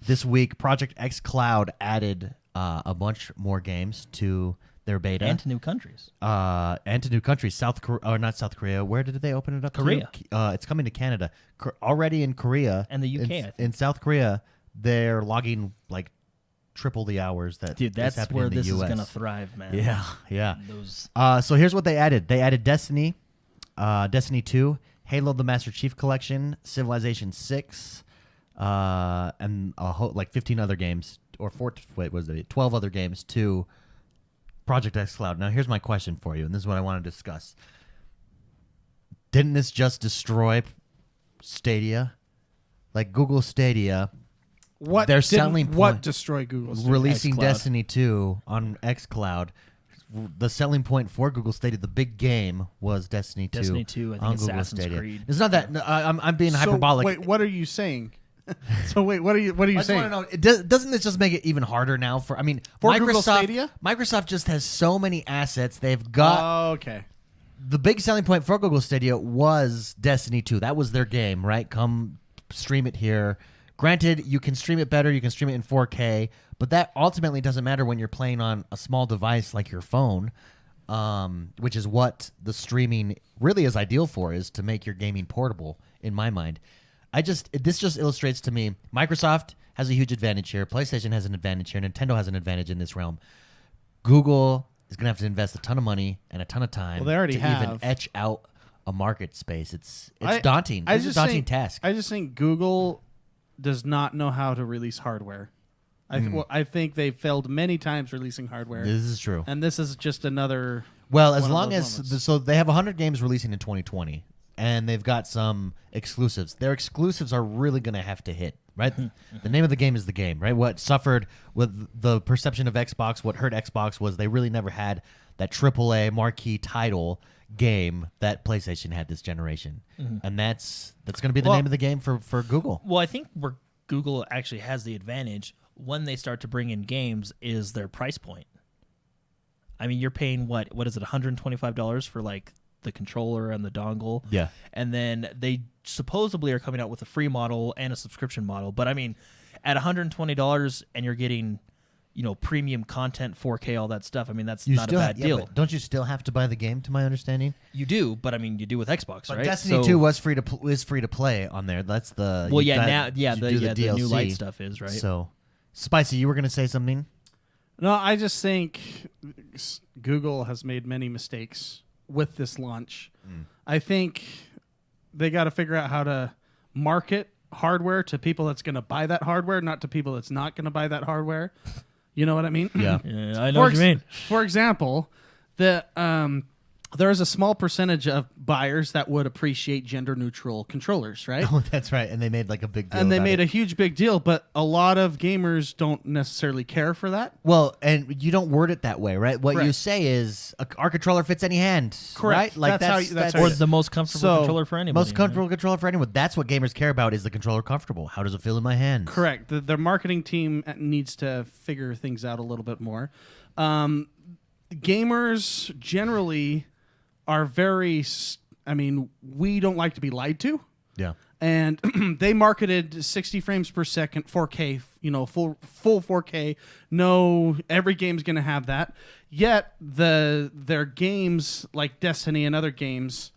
This week, Project X Cloud added a bunch more games to their beta. And to new countries. South Korea, or not South Korea. Where did they open it up Korea. to? It's coming to Canada. Already in Korea. And the UK, I think. In South Korea, they're logging like triple the hours that that's happening where in the this US. is going to thrive, man. Yeah. So here's what they added. They added Destiny, Destiny 2, Halo the Master Chief Collection, Civilization 6, and like 15 other games, or 12 other games to Project X Cloud. Now, here's my question for you, and this is what I want to discuss. Didn't this just destroy Stadia? Like Google Stadia, what destroy Google Stadia? Releasing xCloud. Destiny 2 on X Cloud. The selling point for Google Stadia, the big game, was Destiny 2. Destiny 2, I think on Google Assassin's Stadia. Creed. It's not that I'm being hyperbolic. Wait, what are you saying? What are you I just saying? want to know, doesn't this just make it even harder now for For Google Stadia? Microsoft just has so many assets. They've got Okay. the big selling point for Google Stadia was Destiny 2. That was their game, right? Come stream it here. Granted, you can stream it better. You can stream it in 4K, but that ultimately doesn't matter when you're playing on a small device like your phone, which is what the streaming really is ideal for, is to make your gaming portable, in my mind. This just illustrates to me, Microsoft has a huge advantage here. PlayStation has an advantage here. Nintendo has an advantage in this realm. Google is going to have to invest a ton of money and a ton of time Well, they already to even have. etch out a market space. It's I- daunting. I It's a just daunting think- task. I just think Google does not know how to release hardware. I think they've failed many times releasing hardware, This is true. and this is just another. Well, as one of long those as moments. so they have 100 games releasing in 2020, and they've got some exclusives. Their exclusives are really going to have to hit, right? The name of the game is the game, right? What suffered with the perception of Xbox, what hurt Xbox was they really never had that AAA marquee title game that PlayStation had this generation, and that's going to be the Well- name of the game for Google. Well, I think where Google actually has the advantage when they start to bring in games is their price point. I mean, you're paying what is it, $125 for like the controller and the dongle? Yeah. And then they supposedly are coming out with a free model and a subscription model. But I mean, at $120 and you're getting, premium content, 4K, all that stuff. I mean, that's not a bad deal. But don't you still have to buy the game? To my understanding, You do, but I mean, you do with Xbox, but right? Destiny 2 is free to play on there. That's the Well, you yeah, got- now, you do the DLC. new light stuff is right. So, Spicy, you were going to say something? No, I just think Google has made many mistakes with this launch. I think they got to figure out how to market hardware to people that's going to buy that hardware, not to people that's not going to buy that hardware. You know what I mean? Yeah. Yeah, I know what you mean. For example, there is a small percentage of buyers that would appreciate gender-neutral controllers, right? Oh, that's right. And they made like a big deal. And they about made it. a huge big deal, but a lot of gamers don't necessarily care for that. Well, and you don't word it that way, right? What you Correct. say is our controller fits any hand. Correct. Right? Like That's how you- that's how Or you- the most comfortable So, controller for anybody. most comfortable controller for anyone. That's what gamers care about, is the controller comfortable? How does it feel in my hands? Correct. The marketing team needs to figure things out a little bit more. Gamers generally are very. We don't like to be lied to, Yeah. and they marketed 60 frames per second, 4K. Full 4K. No, every game's going to have that. Yet their games like Destiny and other games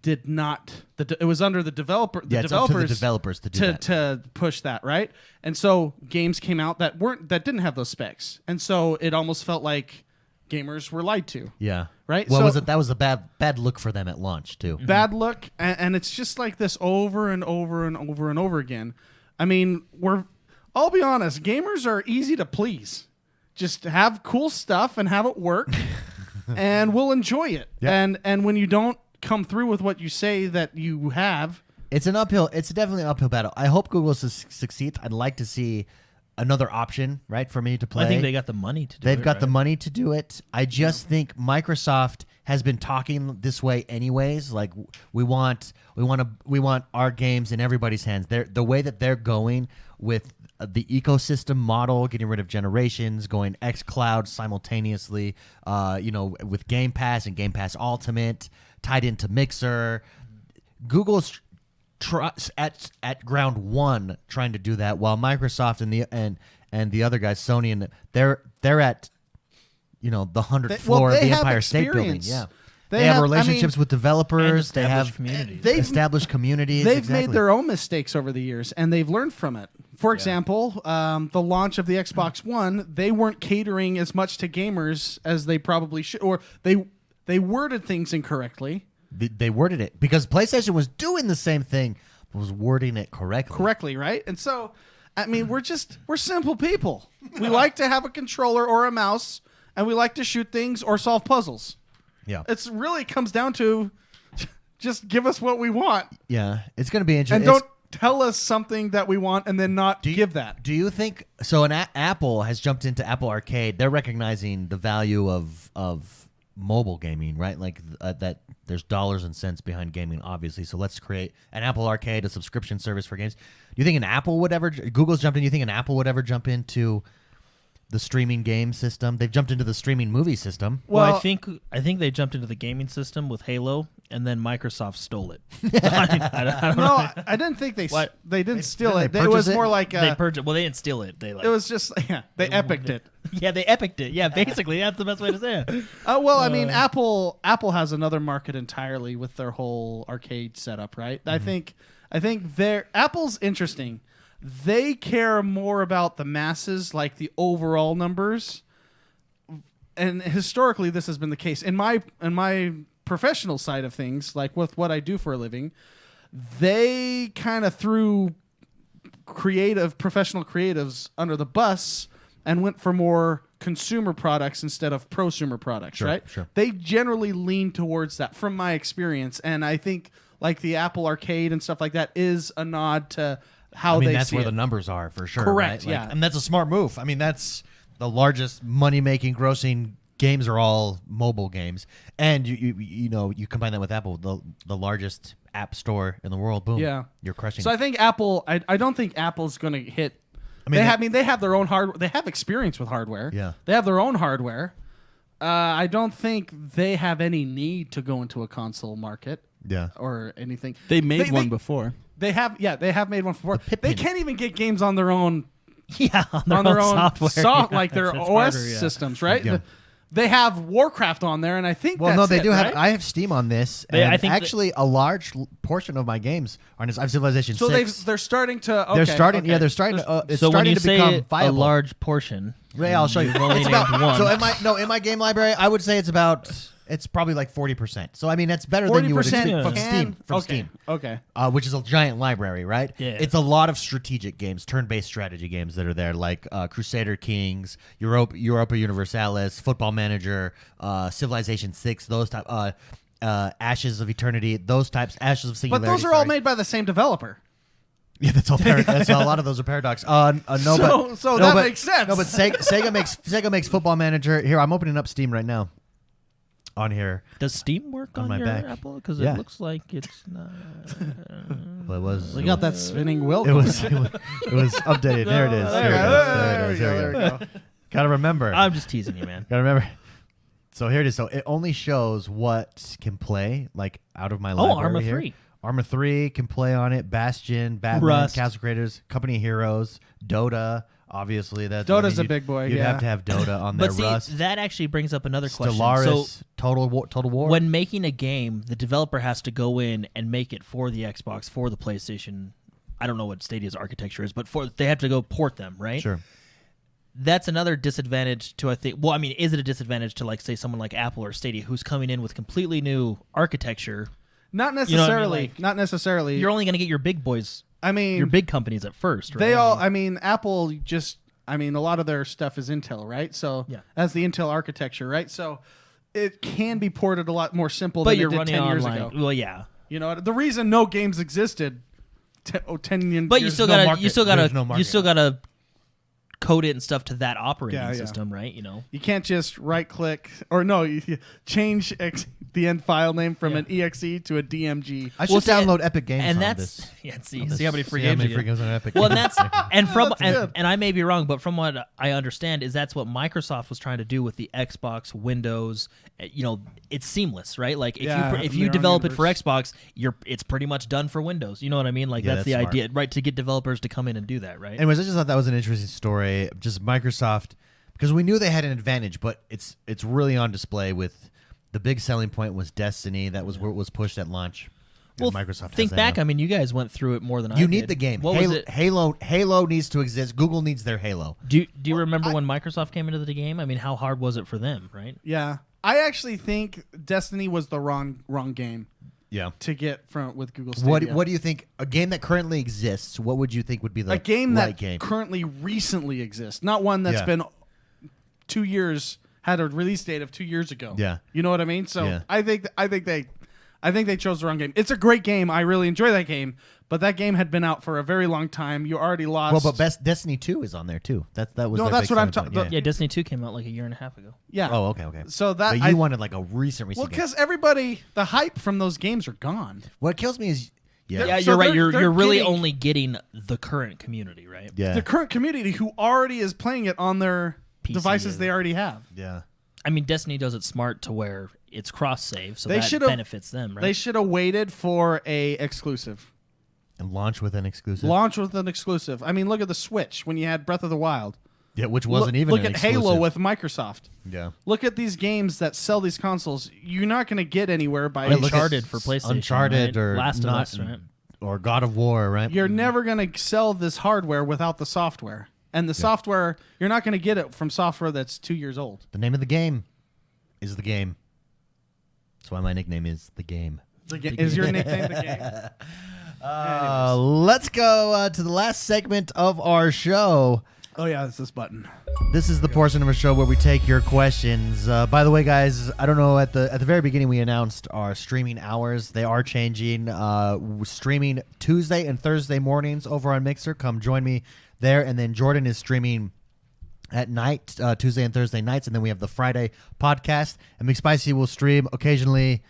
did not. It was under the developer. The Yeah, it's up to the developers developers to do that. to push that, right? And so games came out that didn't have those specs, and so it almost felt like gamers were lied to. Yeah. Right? Well, So- was it? That was a bad look for them at launch too. Bad look, and it's just like this over and over and over and over again. I mean, I'll be honest, gamers are easy to please. Just have cool stuff and have it work, and we'll enjoy it. Yeah. And when you don't come through with what you say that you have, It's definitely an uphill battle. I hope Google succeeds. I'd like to see another option, right, for me to play. I think they got the money to do it. They've got the right? money to do it. I just think Microsoft has been talking this way anyways. Like we want our games in everybody's hands. The way that they're going with the ecosystem model, getting rid of generations, going xCloud simultaneously, with Game Pass and Game Pass Ultimate tied into Mixer. Google's at ground one trying to do that, while Microsoft and the other guys, Sony, and they're at the 100th floor of they the have Empire State Building. experience. Yeah, They they have have- relationships with developers. They established have communities. established communities. They've exactly. made their own mistakes over the years, and they've learned from it. For example, the launch of the Xbox One, they weren't catering as much to gamers as they probably should, or they worded things incorrectly. They worded it because PlayStation was doing the same thing, but was wording it correctly. Right? And so, we're simple people. We like to have a controller or a mouse, and we like to shoot things or solve puzzles. Yeah, It's really comes down to just give us what we want, yeah. It's going to be and interesting. don't tell us something that we want and then not give that. Do you think so? Apple has jumped into Apple Arcade. They're recognizing the value of mobile gaming, right? Like that there's dollars and cents behind gaming, obviously. So let's create an Apple Arcade, a subscription service for games. Do you think Google's jumped in? Do you think an Apple would ever jump into the streaming game system? They've jumped into the streaming movie system. Well, Well- I think they jumped into the gaming system with Halo, and then Microsoft stole it. I don't know. No, I didn't think they What? they didn't steal didn't it. they It was purchase it? more like They purchased. Well, they didn't steal it. They it was just they epicked it. Yeah, they epicked it. Yeah, basically, that's the best way to say it. Well, I mean, Apple has another market entirely with their whole arcade setup, right? Mm-hmm. I think Apple's interesting. They care more about the masses, like the overall numbers. And historically, this has been the case. In my professional side of things, like with what I do for a living, they kind of threw professional creatives under the bus and went for more consumer products instead of prosumer products, right? Sure. They generally lean towards that from my experience. And I think like the Apple Arcade and stuff like that is a nod to how they that's see where it. the numbers are for sure. Correct, right? yeah. And that's a smart move. I mean, that's the largest money-making, grossing games are all mobile games. And you combine that with Apple, the largest app store in the world. Boom. Yeah. You're crushing. So I think Apple. I don't think Apple's going to hit. I mean, they have their own hardware. They have experience with hardware. Yeah. They have their own hardware. I don't think they have any need to go into a console market. Yeah. Or anything. They made one before. They have. Yeah, they have made one before. They Pippin. can't even get games on their own. Yeah, On their own software, like their It's OS harder, yeah. systems, right? Yeah. They have Warcraft on there, and I think. Well, that's no, they it, do have. right? I have Steam on this, They- and I think actually a large portion of my games are on this. I have Civilization So 6. they're starting to. They're Okay, starting. okay. Yeah, they're starting to. It's So when starting you to say become a viable. large portion, Ray, I'll show you. you've only It's named about, one. so in my game library, I would say it's about. It's probably like 40%. So I mean, that's better than you would 40% expect from can- Steam. From okay. Steam. Okay. Which is a giant library, right? Yeah. It's a lot of strategic games, turn-based strategy games that are there, like Crusader Kings, Europa Universalis, Football Manager, Civilization 6, those type, Ashes of Eternity, those types, Ashes of But Singularity. those are all made by the same developer. Yeah, that's all. That's a lot of those are Paradox. No, So but that makes sense. No, but Sega makes Football Manager. Here, I'm opening up Steam right now. On here, does Steam work On on my your back. Apple? Because Yeah. it looks like it's not. well, it was. We got that spinning wheel. It was updated. There it is. There it is. There we go. Gotta remember. I'm just teasing you, man. Gotta remember. So here it is. So it only shows what can play, like out of my Oh, library Arma here. 3. Arma 3 can play on it. Bastion, Batman, Rust. Castle Creators, Company of Heroes, Dota. Obviously, Dota's a big boy, You'd yeah. have to have Dota on there. But see, Rust, that actually brings up another question. Stellaris, So Total War. when making a game, the developer has to go in and make it for the Xbox, for the PlayStation. I don't know what Stadia's architecture is, but they have to go port them, right? Sure. That's another disadvantage to, I think. Well, I mean, is it a disadvantage to, like, say, someone like Apple or Stadia, who's coming in with completely new architecture? Not You know what I mean? necessarily. Like, not necessarily. You're only going to get your big boys, I mean, your big companies at first, right? they all. I mean, Apple just. I mean, a lot of their stuff is Intel, right? So Yeah. that's the Intel architecture, right? So it can be ported a lot more simple but than you're it did running 10 on years like, ago. well, yeah. You know, the reason no games existed 10 years But you still no gotta, market. you still There's gotta, no you market. still gotta code it and stuff to that operating Yeah, yeah. system, right? You know. You can't just right click or no, you change the end file name from Yeah. an exe to a DMG. I should Well, see, download Epic Games and on that's this. yeah. On See how many free see how games many you free get. games on Epic. Well, and Games. that's and from That's good. and I may be wrong, but from what I understand is that's what Microsoft was trying to do with the Xbox, Windows. You know, it's seamless, right? Like if Yeah, if their you own develop it for universe. Xbox, it's pretty much done for Windows. You know what I mean? Like Yeah, that's the that's smart. idea, right? To get developers to come in and do that, right? Anyways, I just thought that was an interesting story. Just Microsoft, because we knew they had an advantage, but it's really on display with the big selling point was Destiny. That was where it was pushed at launch. And well, Microsoft think has that back. now. I mean, you guys went through it more than I You did. need the game. What Halo, was it? Halo needs to exist. Google needs their Halo. Do you remember when Microsoft came into the game? I mean, how hard was it for them, right? Yeah. I actually think Destiny was the wrong game Yeah. to get from with Google Stadia. What do you think? A game that currently exists, what would you think would be the a game right that game? currently recently exists, not one that's Yeah. been 2 years, had a release date of 2 years ago. Yeah. You know what I mean? So Yeah. I think they chose the wrong game. It's a great game. I really enjoy that game, but that game had been out for a very long time. You already lost. Well, but Destiny 2 is on there too. That was No, their that's big what I'm selling ta- point. Yeah, Destiny 2 came out like a year and a half ago. yeah. Oh, okay. So that But you wanted like a recent well, game. because everybody, the hype from those games are gone. What kills me is Yeah, So you're right. they're You're really getting- only getting the current community, right? yeah. The current community who already is playing it on their PC devices or- they already have. Yeah. I mean, Destiny does it smart to where it's cross-save, so They that should've- benefits them, right? They should have waited for a exclusive. And launch with an exclusive. Launch with an exclusive. I mean, look at the Switch when you had Breath of the Wild. Yeah, which wasn't even Look an at exclusive. Halo with Microsoft. Yeah. Look at these games that sell these consoles. You're not going to get anywhere by Look at Uncharted for PlayStation, Uncharted right? or Last of not, Us, right? or God of War, right? You're never going to sell this hardware without the software. And the software, you're not going to get it from software that's 2 years old. The name of the game is the game. That's why my nickname is the game. Is your nickname the game? Let's go to the last segment of our show. Oh, yeah, it's this button. This is the portion of our show where we take your questions. By the way, guys, I don't know, at the very beginning we announced our streaming hours. They are changing. We're streaming Tuesday and Thursday mornings over on Mixer. Come join me there. And then Jordan is streaming at night, Tuesday and Thursday nights. And then we have the Friday podcast. And McSpicy will stream occasionally.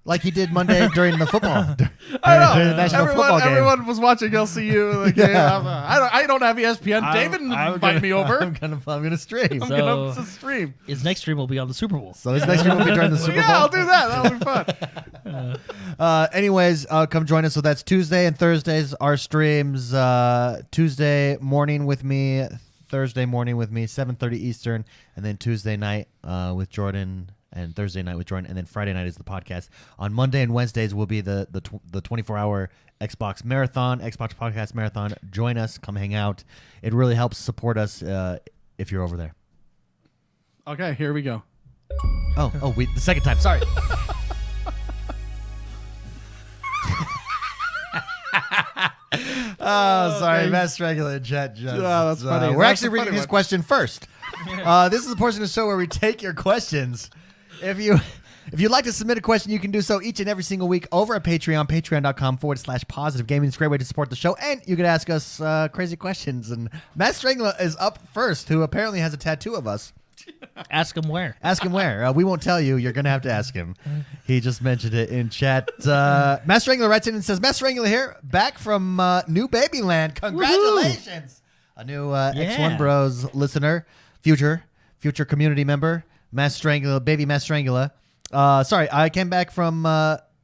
Like he did Monday during the football. I know. During the national football game. Everyone was watching LCU. The game. I don't have ESPN. David didn't invite me over. I'm gonna stream. I'm So- going to stream. His next stream will be on the Super Bowl. So his next stream will be during the Super Bowl. Yeah, I'll do that. That'll be fun. Anyways, come join us. So that's Tuesday and Thursdays, our streams. Tuesday morning with me, Thursday morning with me, 7:30 Eastern, and then Tuesday night with Jordan, and Thursday night with Jordan, and then Friday night is the podcast. On Monday and Wednesdays will be the 24-hour Xbox Marathon, Xbox Podcast Marathon. Join us. Come hang out. It really helps support us if you're over there. Okay, here we go. The second time. Sorry. Sorry, Mass Regular in chat. Just, that's funny. We're That's actually a reading funny his one. question first. This is the portion of the show where we take your questions. If you'd like to submit a question, you can do so each and every single week over at Patreon, patreon.com/positive gaming. It's a great way to support the show, and you can ask us crazy questions. And Matt Strangler is up first, who apparently has a tattoo of us. Ask him where. Ask him where. We won't tell you. You're going to have to ask him. He just mentioned it in chat. Matt Strangler writes in and says, Matt Strangler here, back from New Babyland. Congratulations. A new X1 Bros listener, future community member, Matt Strangler, baby Matt Strangler. Sorry, I came back from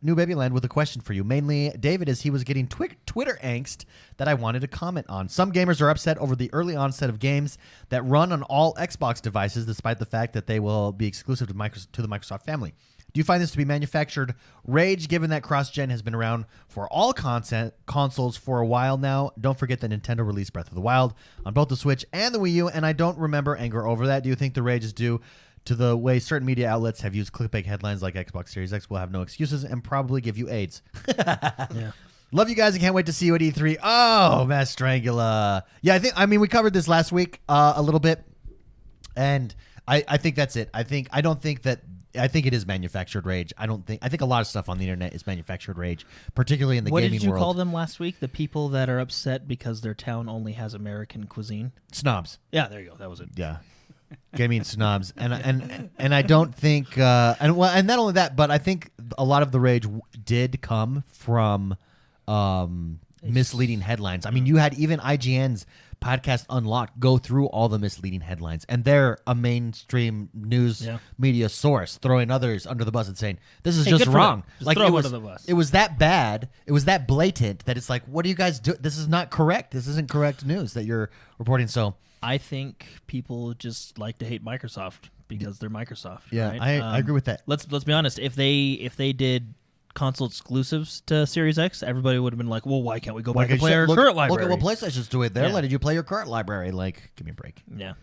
New Babyland with a question for you. Mainly, David, as he was getting Twitter angst that I wanted to comment on. Some gamers are upset over the early onset of games that run on all Xbox devices, despite the fact that they will be exclusive to the Microsoft family. Do you find this to be manufactured rage, given that cross-gen has been around for all consoles for a while now? Don't forget that Nintendo released Breath of the Wild on both the Switch and the Wii U, and I don't remember anger over that. Do you think the rage is due to the way certain media outlets have used clickbait headlines like Xbox Series X will have no excuses and probably give you AIDS? Yeah. Love you guys and can't wait to see you at E3. Oh, Matt Strangula. Yeah, I mean we covered this last week a little bit, and I think that's it. I think it is manufactured rage. I think a lot of stuff on the internet is manufactured rage, particularly in the What gaming world. did you call them last week? The people that are upset because their town only has American cuisine? Snobs. Yeah, there you go. That was it. Yeah. Gaming snobs. And I don't think and not only that, but I think a lot of the rage did come from misleading headlines. I mean, you had even IGN's Podcast Unlocked go through all the misleading headlines, and they're a mainstream news media source throwing others under the bus and saying this is just good for wrong. them. Just Like throw it them was, under the bus. it was that bad. It was that blatant that it's like, what do you guys do? This is not correct. This isn't correct news that you're reporting. So I think people just like to hate Microsoft because they're Microsoft. yeah, right? I agree with that. Let's be honest. If they did console exclusives to Series X, everybody would have been like, "Well, why can't we go back and play our current library?" Look at what PlayStation's doing. They're Yeah. letting you play your current library. Like, give me a break. Yeah,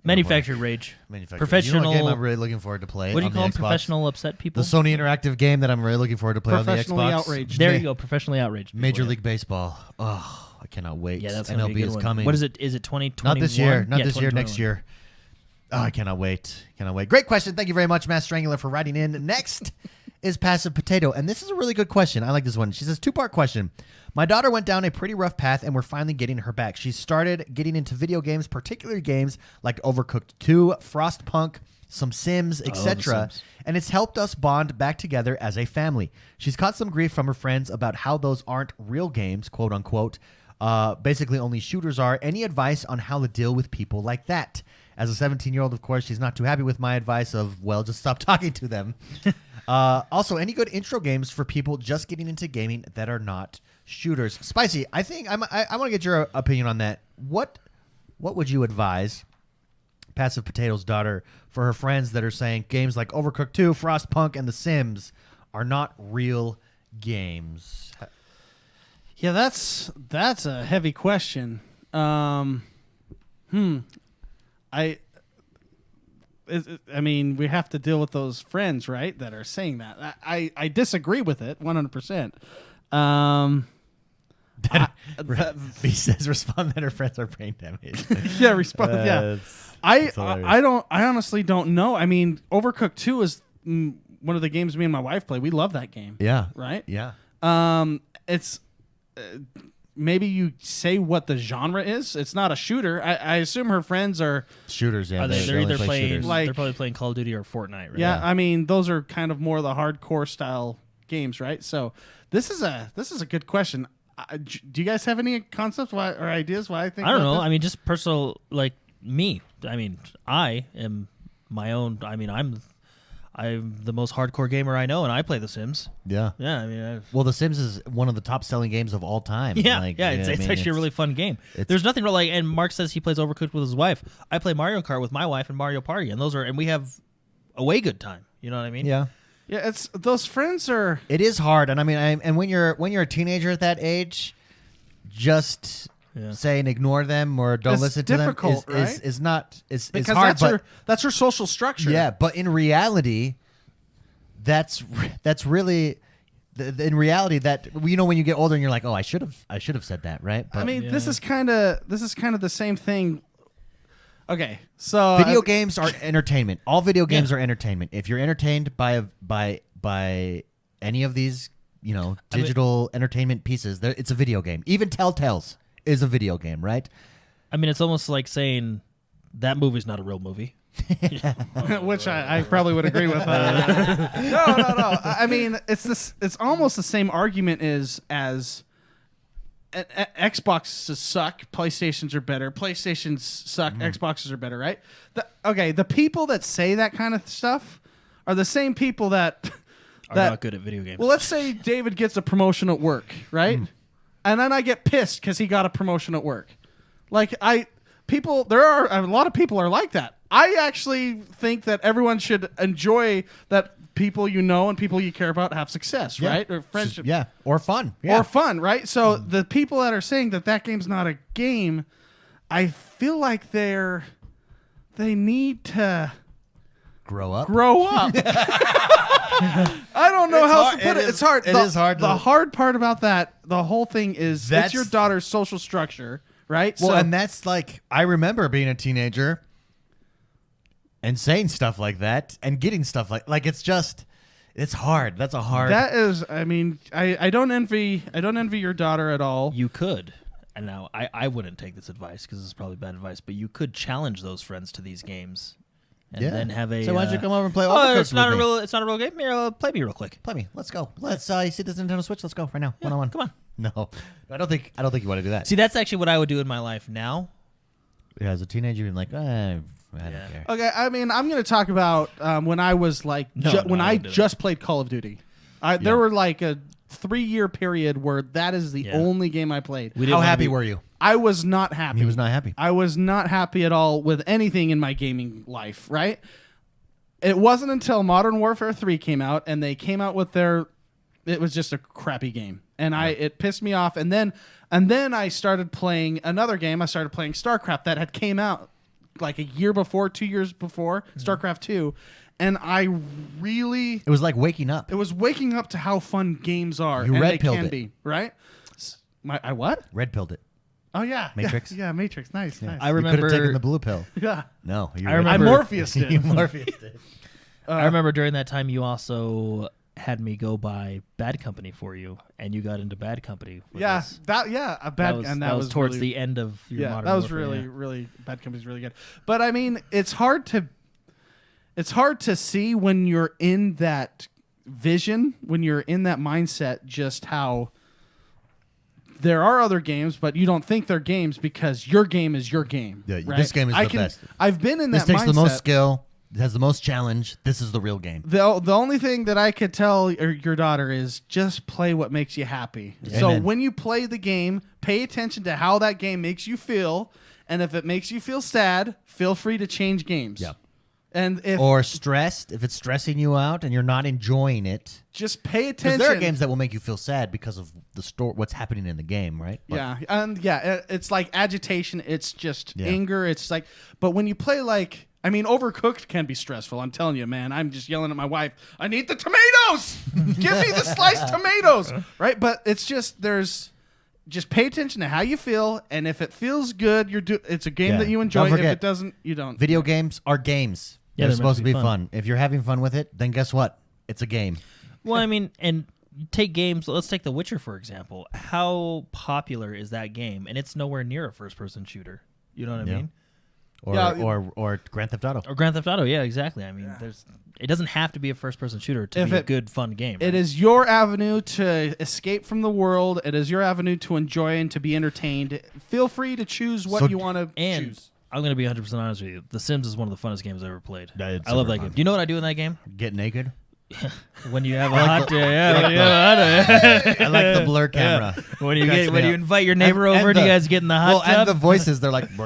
manufactured rage. You know what game I'm really looking forward to play? What do you on the call them? Xbox? Professional upset people. The Sony Interactive game that I'm really looking forward to play on the Professionally Xbox. outraged. There you go. Professionally outraged. people, Major yeah. League Baseball. Oh, I cannot wait. Yeah, that's gonna be a good is one. coming. What is it? Is it 2021? Not this year. Not Yeah, this year. Next 2021. year. Oh, I cannot wait. Cannot wait. Great question. Thank you very much, Matt Strangler, for writing in. Next is Passive Potato, and this is a really good question. I like this one. She says, two-part question. My daughter went down a pretty rough path, and we're finally getting her back. She started getting into video games, particularly games like Overcooked 2, Frostpunk, some Sims, etc., Sims. and it's helped us bond back together as a family. She's caught some grief from her friends about how those aren't real games, quote unquote. Basically, only shooters are. Any advice on how to deal with people like that? As a 17-year-old, of course, she's not too happy with my advice of, well, just stop talking to them. Also, any good intro games for people just getting into gaming that are not shooters? Spicy, I think I want to get your opinion on that. What would you advise Passive Potato's daughter for her friends that are saying games like Overcooked 2, Frostpunk, and The Sims are not real games? Yeah, that's a heavy question. I mean, we have to deal with those friends, right, that are saying that. I disagree with it 100%. B says respond that her friends are brain damaged. Yeah, respond. Yeah, I honestly don't know. I mean, Overcooked 2 is one of the games me and my wife play. We love that game. Yeah. Right. Yeah. It's maybe you say what the genre is. It's not a shooter. I assume her friends are shooters. Yeah, they're only either play playing shooters. like- they're probably playing Call of Duty or Fortnite. Right? Yeah, I mean, those are kind of more the hardcore style games, right? So this is a good question. Do you guys have any concepts or ideas why I think? I don't about know. this? I mean, just personal, like me. I mean, I am my own. I mean, I'm the most hardcore gamer I know, and I play The Sims. Yeah. Yeah, I mean, Well, The Sims is one of the top-selling games of all time. yeah, Like, yeah. It's actually a really fun game. There's nothing real like. And Mark says he plays Overcooked with his wife. I play Mario Kart with my wife and Mario Party, and we have a way good time. You know what I mean? Yeah. Yeah, it's those friends are. It is hard, and I mean, and when you're a teenager at that age, just say and ignore them or don't It's listen to difficult, them right? is not it's Because hard. that's her social structure. Yeah, but in reality, that's really. In reality, that when you get older and you're like, oh, I should have said that, right? But I mean, this is kind of the same thing. Okay, so video games are entertainment. All video games are entertainment. If you're entertained by any of these, digital entertainment pieces, it's a video game. Even Telltale's is a video game, right? I mean, it's almost like saying that movie's not a real movie. which I probably would agree with. No. I mean, it's almost the same argument as Xboxes suck, PlayStations are better. PlayStations suck, Xboxes are better, right? The people that say that kind of stuff are the same people that Are not good at video games. Well, let's say David gets a promotion at work, right? And then I get pissed because he got a promotion at work. There are a lot of people are like that. I actually think that everyone should enjoy that people and people you care about have success, right? Or friendship. Yeah, or fun. Yeah. Or fun, right? So the people that are saying that game's not a game, I feel like they need to grow up. I don't know how else to put it. It's hard. It is hard. The hard part about the whole thing is it's your daughter's social structure, right? Well, and that's like, I remember being a teenager and saying stuff like that and getting stuff like it's hard. That's a hard. That is, I mean, I don't envy your daughter at all. You could, and now I wouldn't take this advice because this is probably bad advice, but you could challenge those friends to these games, and then have a. So why don't you come over and play? It's not a real game. Here, play me real quick. Play me. Let's go. Let's. You see this Nintendo Switch? Let's go right now. 1-on-1. Come on. No, I don't think you want to do that. See, that's actually what I would do in my life now. Yeah, as a teenager, you're like, I don't care. Okay, I mean, I'm going to talk about when I was like, when I just played Call of Duty. There were like a 3-year period where that is the only game I played. How happy were you? I was not happy. He was not happy. I was not happy at all with anything in my gaming life, right? It wasn't until Modern Warfare 3 came out, and they came out with it was just a crappy game. And it pissed me off. And then I started playing another game. I started playing StarCraft that had came out like a year before, 2 years before, StarCraft 2. And it was like waking up. It was waking up to how fun games are. You and they red-pilled can it. be, right? I what? Red pilled it. Oh, yeah. Matrix? Yeah, Matrix. Nice, nice. I You could remember have taken the blue pill. Yeah. No, I remember- Morpheus did. you Morpheus did. I remember during that time you also had me go buy Bad Company for you, and you got into Bad Company. With Yeah, us. that was towards really, the end of your Modern that was Warfare, really, yeah. really Bad Company's really good. But I mean, it's hard to see when you're in that vision, when you're in that mindset, just how there are other games, but you don't think they're games because your game is your game. Yeah, right? this game is the best. I've been in This that takes mindset. the most skill. It has the most challenge. This is the real game. The only thing that I could tell your daughter is just play what makes you happy. So Amen. when you play the game, pay attention to how that game makes you feel, and if it makes you feel sad, feel free to change games. Yep. And if Or stressed, if it's stressing you out and you're not enjoying it. just pay Because attention. there are games that will make you feel sad because of the what's happening in the game, right? But Yeah, and it's like agitation. It's just Yeah. anger. It's like, but when you play like, I mean, Overcooked can be stressful. I'm telling you, man. I'm just yelling at my wife. I need the tomatoes. Give me the sliced tomatoes, right? But it's just just pay attention to how you feel, and if it feels good, it's a game Yeah. that you enjoy. Don't If forget, it doesn't, you don't. Video games are games. Yeah, They're they're meant supposed to be fun. If you're having fun with it, then guess what? It's a game. Well, I mean, and take games. Let's take The Witcher for example. How popular is that game? And it's nowhere near a first-person shooter. You know what I Yeah. mean? Or, Yeah. or Grand Theft Auto. Or Grand Theft Auto. Yeah, exactly. I mean, it doesn't have to be a first-person shooter to be a good, fun game. It is your avenue to escape from the world. It is your avenue to enjoy and to be entertained. Feel free to choose what So- you want to And choose. I'm going to be 100% honest with you. The Sims is one of the funnest games I've ever played. Yeah, it's I love super that fun. game. Do you know what I do in that game? Get naked. When you have a hot day, when you have a hot day. I like the blur camera. When you Cracks me when you up. invite your neighbor And over, do you the- guys get in the hot Well, tub? and the voices, they're like, and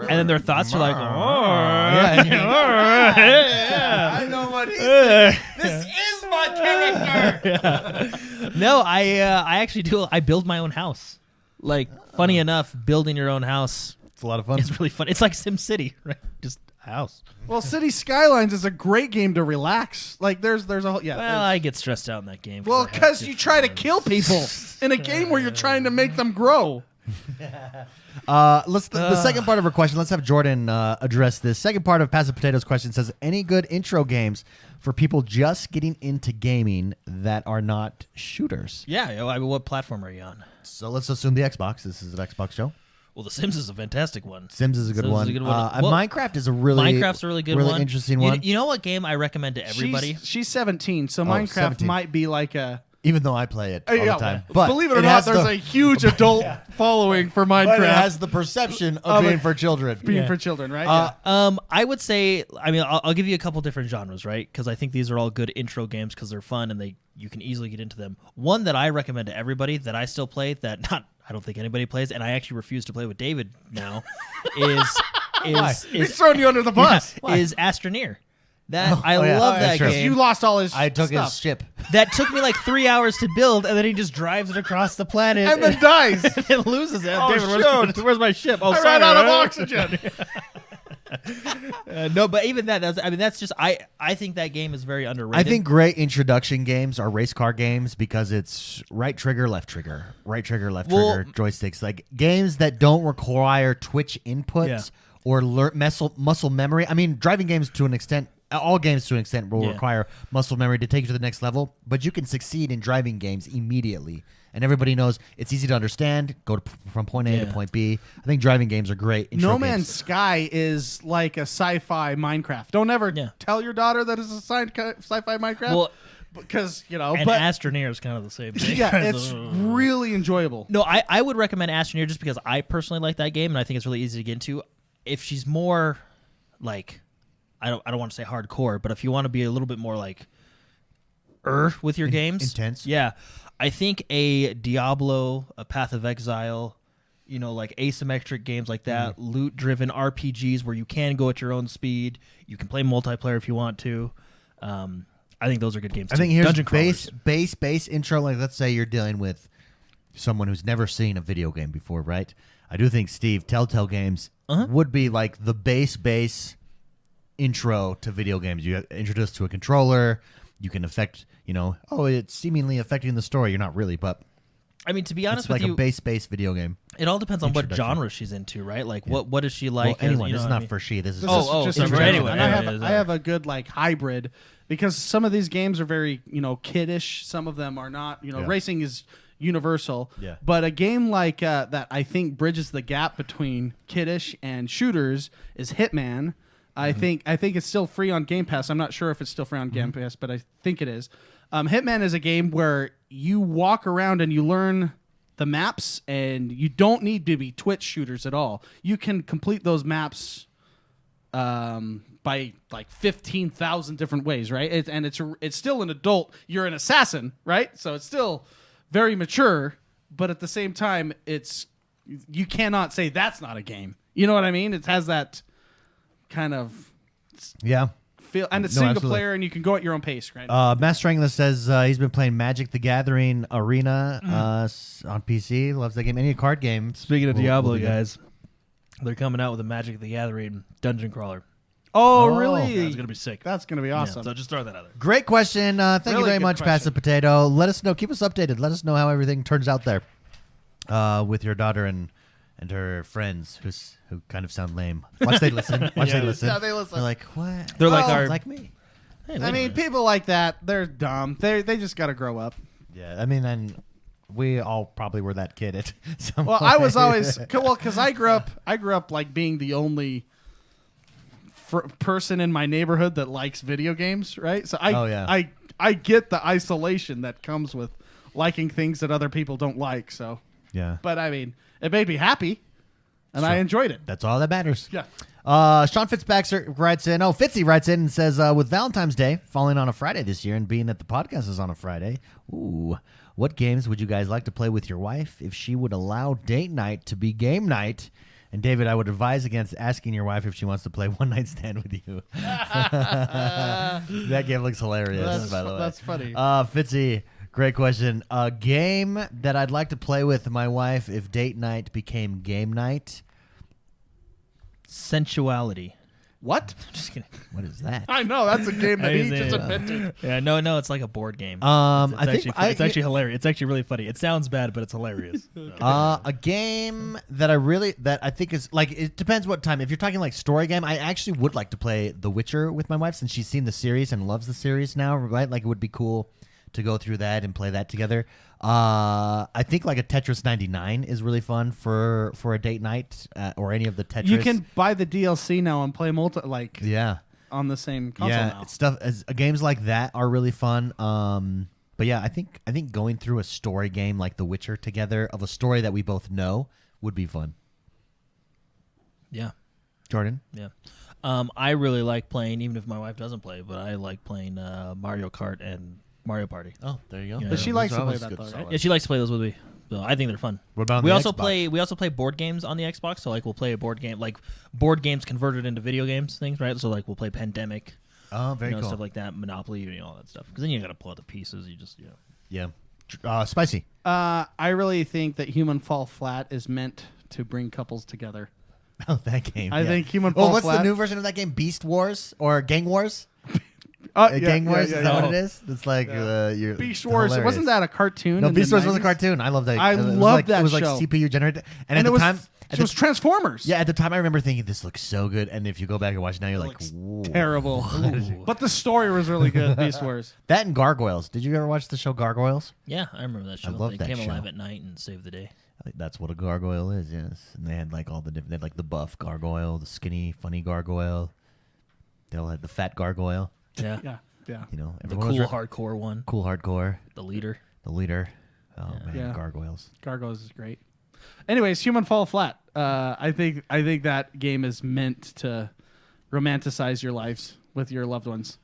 then their thoughts are like, Yeah, and you're like, yeah. I know what he's saying. This is my character. No, I actually do. I build my own house. Like, funny enough, building your own house It's a lot of fun. is really fun. It's like SimCity, right? Just a house. Well, City Skylines is a great game to relax. Like there's a whole Well, I get stressed out in that game. well, I have because you different try to ones. kill people in a game where you're trying to make them grow. The second part of her question, let's have Jordan address this. Second part of Passive Potatoes question says, any good intro games for people just getting into gaming that are not shooters? Yeah, I mean, what platform are you on? So let's assume the Xbox. This is an Xbox show. Well, The Sims is a fantastic one. Sims is a good Sims is one. a good one. And Well, Minecraft is a really Minecraft's a really good one. interesting You- one. You know what game I recommend to everybody? She's 17, so Oh, Minecraft 17. might be like a. Even though I play it all the time. But believe it or not, has there's the- a huge adult following for Minecraft. But it has the perception of being for children. being for children, right? I would say, I mean, I'll give you a couple different genres, right? Because I think these are all good intro games because they're fun and you can easily get into them. One that I recommend to everybody that I still play that I don't think anybody plays, and I actually refuse to play with David now, He's throwing you under the bus. is Astroneer. That I yeah. love Oh, yeah, that sure. game. You lost all his I took stuff. his ship. That took me like 3 hours to build, and then he just drives it across the planet and then dies. and loses it. Oh, David, where's my ship? Oh, I sorry, ran out of right? oxygen. No, but even that's just I think that game is very underrated. I think great introduction games are race car games because it's right trigger, left trigger, Well- joysticks. Like games that don't require twitch inputs Yeah. or muscle memory. I mean, driving games to an extent, all games to an extent will Yeah. require muscle memory to take you to the next level, but you can succeed in driving games immediately. And everybody knows it's easy to understand, from point A to Yeah. point B. I think driving games are great. intro No games. Man's Sky is like a sci-fi Minecraft. Don't ever Yeah. tell your daughter that it's a sci-fi Minecraft. Well, because and but Astroneer is kind of the same thing. yeah, it's really enjoyable. No, I would recommend Astroneer just because I personally like that game and I think it's really easy to get into. If she's more like, I don't want to say hardcore, but if you want to be a little bit more like with your games, intense. yeah, I think a Diablo, a Path of Exile, like asymmetric games like that, loot-driven RPGs where you can go at your own speed, you can play multiplayer if you want to. I think those are good games. I think too. here's Dungeon crawlers. base intro. Like, let's say you're dealing with someone who's never seen a video game before, right? I do think Telltale Games would be like the base intro to video games. You get introduced to a controller. You can affect, it's seemingly affecting the story. You're not really, but I mean, to be honest it's with like you, a base video game. it all depends on what Introduction. genre she's into, right? Like, what is she like? Well, anyone. as- This is what I not mean? for she. This is This just, is just in for general. anyone. And Yeah, I have a good like hybrid because some of these games are very kiddish. Some of them are not. Racing is universal. Yeah. But a game like that I think bridges the gap between kiddish and shooters is Hitman. I think it's still free on Game Pass. I'm not sure if it's still free on Game Pass, but I think it is. Hitman is a game where you walk around and you learn the maps, and you don't need to be Twitch shooters at all. You can complete those maps by like 15,000 different ways, right? It's still an adult. You're an assassin, right? So it's still very mature, but at the same time, you cannot say that's not a game. You know what I mean? It has that kind of feel, and it's single absolutely. player, and you can go at your own pace, right? Matt Strangler says he's been playing Magic the Gathering Arena on PC. Loves that game. Any card game. Speaking of will- Diablo, will be good. guys, they're coming out with a Magic the Gathering dungeon crawler. Oh, Oh. really? Yeah, it's gonna be sick. That's gonna be Yeah, awesome. so just throw that out there. Great question. Thank you Really very good much, question. Passive Potato. Let us know. Keep us updated. Let us know how everything turns out there with your daughter and her friends who kind of sound lame. Watch they listen. Watch they listen. Yeah, they listen. They're like, what? They're like Oh, our- it's like me. Hey, I wait a mean, minute. people like that, they're dumb. They just got to grow up. Yeah, I mean, and we all probably were that kid at some Well, I was point. always because I grew up like being the only person in my neighborhood that likes video games, right? So I get the isolation that comes with liking things that other people don't like. So, Yeah, but I mean, it made me happy, and I enjoyed it. that's all that matters. Yeah. Sean Fitzpatrick writes in. Fitzy writes in and says, with Valentine's Day falling on a Friday this year and being that the podcast is on a Friday, what games would you guys like to play with your wife if she would allow date night to be game night? And David, I would advise against asking your wife if she wants to play One Night Stand with you. That game looks hilarious, by the way. That's funny. Fitzy, great question. A game that I'd like to play with my wife if date night became game night. Sensuality. What? Just kidding. What is that? I know that's a game that he just invented. Yeah, no, it's like a board game. I think It's actually hilarious. It's actually really funny. It sounds bad, but it's hilarious. A game that I think is like, it depends what time. If you're talking like story game, I actually would like to play The Witcher with my wife since she's seen the series and loves the series now, right? Like it would be cool to go through that and play that together. I think like a Tetris 99 is really fun for a date night or any of the Tetris. You can buy the DLC now and play yeah. on the same console now. It's stuff games like that are really fun. But yeah, I think going through a story game like The Witcher together of a story that we both know would be fun. Yeah. Jordan? Yeah. I really like playing, even if my wife doesn't play, but I like playing Mario Kart and Mario Party. Oh, there you go. Yeah. But she Those likes are to play always that good, though, right? solid. Yeah, she likes to play those with me. So I think they're fun. What about on we the also Xbox? play board games on the Xbox. So like we'll play a board game, like board games converted into video games things, right? So like we'll play Pandemic, Oh, very cool. stuff like that, Monopoly, all that stuff. Because then you got to pull out the pieces. You just Yeah. Spicy. I really think that Human Fall Flat is meant to bring couples together. Oh, that game. I yeah. think Human Oh, Fall what's Flat. the new version of that game? Beast Wars or Gang Wars? Yeah, Gang Wars? yeah, Is that yeah. what it is? It's like your Beast Wars. hilarious. Wasn't that a cartoon? No, in Beast the Wars was a 90s? cartoon. I love that. I It was love like, that It was like show. CPU generated. And And at it the was time, it was Transformers. yeah, at the time I remember thinking this looks so good. And if you go back and watch it now, you're like, whoa. Terrible. But the story was really good. Beast Wars. That and Gargoyles. Did you ever watch the show Gargoyles? yeah. I remember that show. love They that came show. alive at night and saved the day. I think that's what a gargoyle is, yes. And they had like all the different, they had like the buff gargoyle, the skinny, funny gargoyle. They all had the fat gargoyle. Yeah. Yeah. Yeah. You know, The everyone was cool hardcore one, cool hardcore, the leader. the leader. Oh man, Yeah. gargoyles. Gargoyles is great. Anyways, Human Fall Flat. I think that game is meant to romanticize your lives with your loved ones.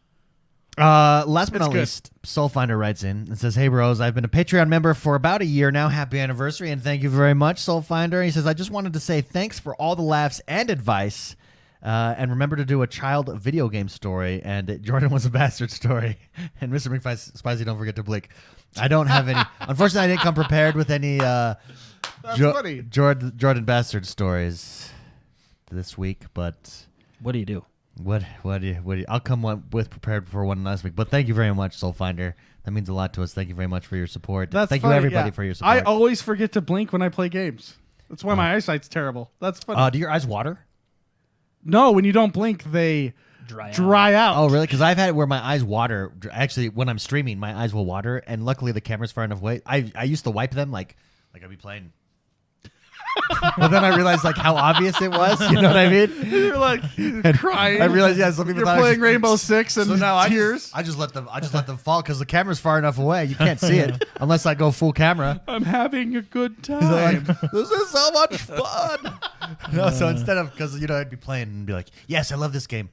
Last but It's not good. least, Soulfinder writes in and says, "Hey bros, I've been a Patreon member for about a year now. Happy anniversary and thank you very much, Soulfinder." He says, "I just wanted to say thanks for all the laughs and advice. And remember to do a child video game story. And Jordan was a bastard story. And Mr. McSpicy, don't forget to blink. I don't have any. Unfortunately, I didn't come prepared with any funny. Jordan bastard stories this week. But What do you do? what do you? I'll come with prepared for one last week. But thank you very much, Soulfinder. That means a lot to us. Thank you very much for your support. That's Thank funny, you everybody yeah. for your support. I always forget to blink when I play games. That's why my eyesight's terrible. That's funny. Do your eyes water? No, when you don't blink, they Dry out. Oh, really? Because I've had it where my eyes water. Actually, when I'm streaming, my eyes will water, and luckily the camera's far enough away. I used to wipe them like I'd be playing. But then I realized like how obvious it was. You know what I mean? You're like crying. I realized some people You're thought I was playing just- Rainbow Six and So now tears. I just let them fall because the camera's far enough away. You can't see it unless I go full camera. I'm having a good So like, time. this is so much fun. No, so instead of because I'd be playing and be like, yes, I love this game.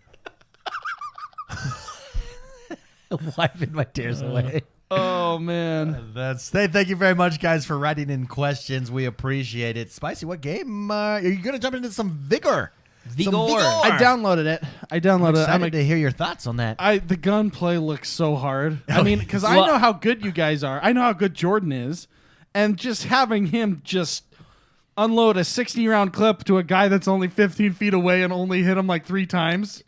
Wiping my tears away. Oh man. Thank you very much, guys, for writing in questions. We appreciate it. Spicy, what game are you going to jump into? Some Vigor. Vigor. I downloaded it. I'm I'm excited to hear your thoughts on that. the gunplay looks so hard. I mean, because I know how good you guys are. I know how good Jordan is, and just having him just unload a 60-round clip to a guy that's only 15 feet away and only hit him like 3 times.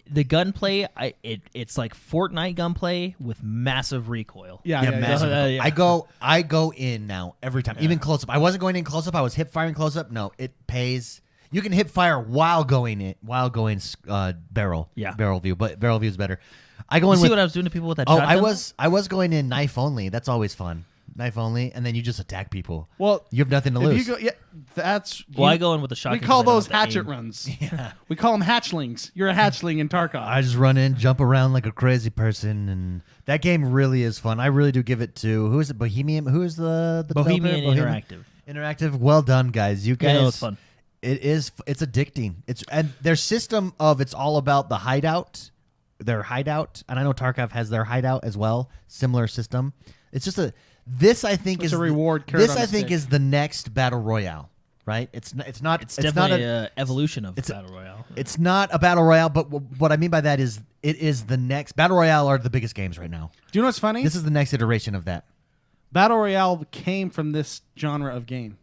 The gunplay, it's like Fortnite gunplay with massive recoil. Yeah. massive. Yeah. I go in now every time, even close up. I wasn't going in close up. I was hip firing close up. No, it pays. You can hip fire while going barrel. Yeah. Barrel view, but barrel view is better. I go You in see with. what I was doing to people with that Oh, shotgun? I was going in knife only. That's always fun. Knife only, and then you just attack people. Well, You have nothing to if lose. you go, that's. Well, I go in with the shotgun. We call 'cause I don't those have to hatchet aim. runs. Yeah. We call them hatchlings. You're a hatchling in Tarkov. I just run in, jump around like a crazy person, and that game really is fun. I really do give it to who is it? Bohemian. Who is the Bohemian developer? Interactive. Interactive. Well done, guys. You guys. Yeah, no, it's fun. It is. It's addicting. And their system of it's all about the hideout. Their hideout, and I know Tarkov has their hideout as well. Similar system. It's just This I think It's is a reward carrot This on I a think stick. is the next battle royale, right? It's not. It's not definitely an evolution of it's a- Battle Royale. It's not a battle royale, but what I mean by that is it is the next battle royale are the biggest games right now. Do you know what's funny? This is the next iteration of that. Battle Royale came from this genre of game.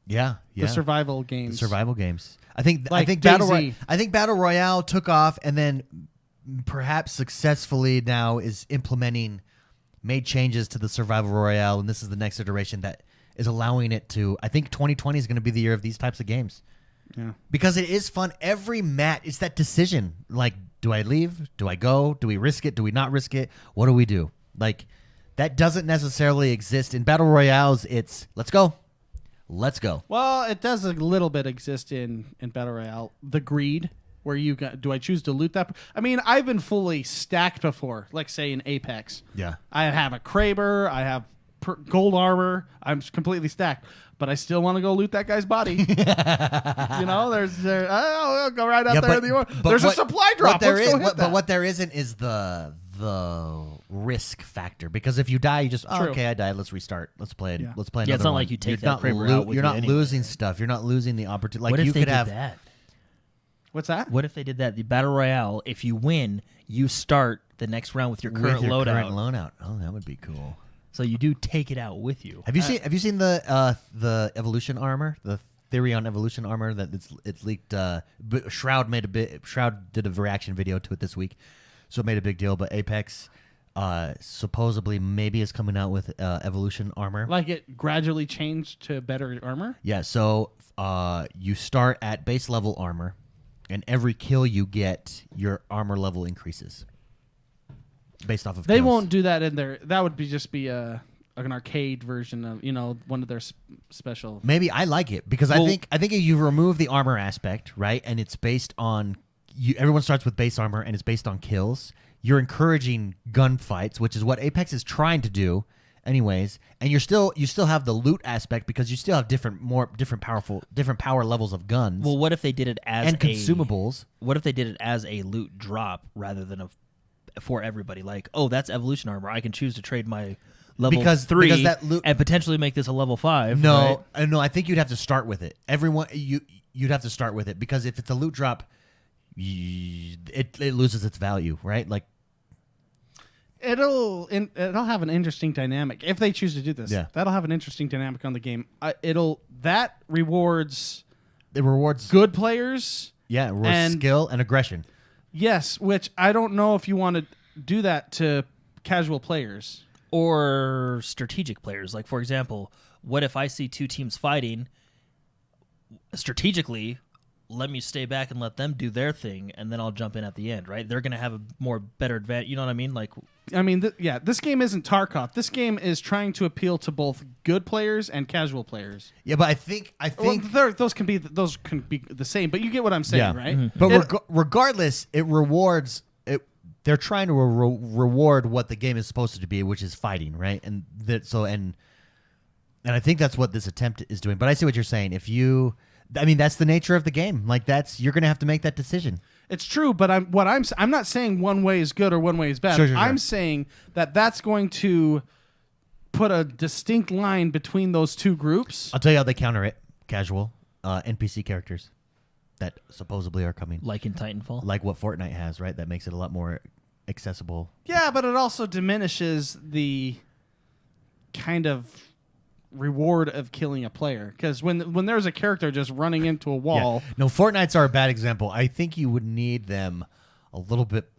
Yeah, yeah. The survival games. The survival games. I think Like battle. DayZ. I think battle royale took off, and then perhaps successfully now is made changes to the survival royale, and this is the next iteration that is allowing it to. I think 2020 is going to be the year of these types of games. Yeah. Because it is fun. Every match, it's that decision. Like, do I leave? Do I go? Do we risk it? Do we not risk it? What do we do? Like, that doesn't necessarily exist in battle royales. It's let's go. Let's go. Well, it does a little bit exist in Battle Royale. The greed, where you got, do I choose to loot that? I mean, I've been fully stacked before, like say in Apex. Yeah. I have a Kraber, I have gold armor, I'm completely stacked, but I still want to go loot that guy's body. You know, I'll go right out there in the order. There's a supply drop. Let's go hit that. But what there isn't is the risk factor, because if you die, you just True. okay, I died. Let's restart. Let's play it. Yeah. Let's play Yeah, it's another not one. like you take You're that Kraber out with You're you not anyway. losing stuff. You're not losing the opportunity. Like What if you they could did have. that? What's that? What if they did that? The Battle Royale, if you win, you start the next round with your current with your loadout. current loadout. Oh, that would be cool. So you do take it out with you. Have you seen the evolution armor? The theory on evolution armor that it's leaked. Shroud did a reaction video to it this week, so it made a big deal. But Apex supposedly maybe is coming out with evolution armor. Like it gradually changed to better armor? Yeah, so you start at base level armor, and every kill you get, your armor level increases based off of They kills. won't do that in there. That would just be an arcade version of, one of their special. Maybe I like it because I think if you remove the armor aspect, right, and it's based on everyone starts with base armor and it's based on kills. You're encouraging gunfights, which is what Apex is trying to do, anyways. And you still have the loot aspect because you still have different power levels of guns. Well, what if they did it as and consumables. What if they did it as a loot drop rather than for everybody? Like, oh, that's evolution armor. I can choose to trade my level 3 because that loot, and potentially make this a level 5. No, right? no. I think you'd have to start with it. You'd have to start with it because if it's a loot drop, it loses its value, right? Like It'll have an interesting dynamic if they choose to do this. Yeah. That'll have an interesting dynamic on the game. That rewards it rewards good players. Yeah, it rewards and- skill and aggression. Yes, which I don't know if you want to do that to casual players. Or strategic players. Like, for example, what if I see two teams fighting strategically? let me stay back and let them do their thing, and then I'll jump in at the end, right? They're going to have a better advantage. You know what I mean? Like, I mean, this game isn't Tarkov. This game is trying to appeal to both good players and casual players. Yeah, but I think Those can be the same, but you get what I'm saying, right? Mm-hmm. But regardless, it rewards it. They're trying to reward what the game is supposed to be, which is fighting, right? And and I think that's what this attempt is doing. But I see what you're saying. That's the nature of the game. Like you're going to have to make that decision. It's true, but I'm not saying one way is good or one way is bad. Sure. I'm saying that's going to put a distinct line between those two groups. I'll tell you how they counter it. Casual NPC characters that supposedly are coming. like in Titanfall. Like what Fortnite has, right? That makes it a lot more accessible. Yeah, but it also diminishes the kind of reward of killing a player, because when there's a character just running into a wall. Yeah. No, Fortnites are a bad example. I think you would need them a little bit.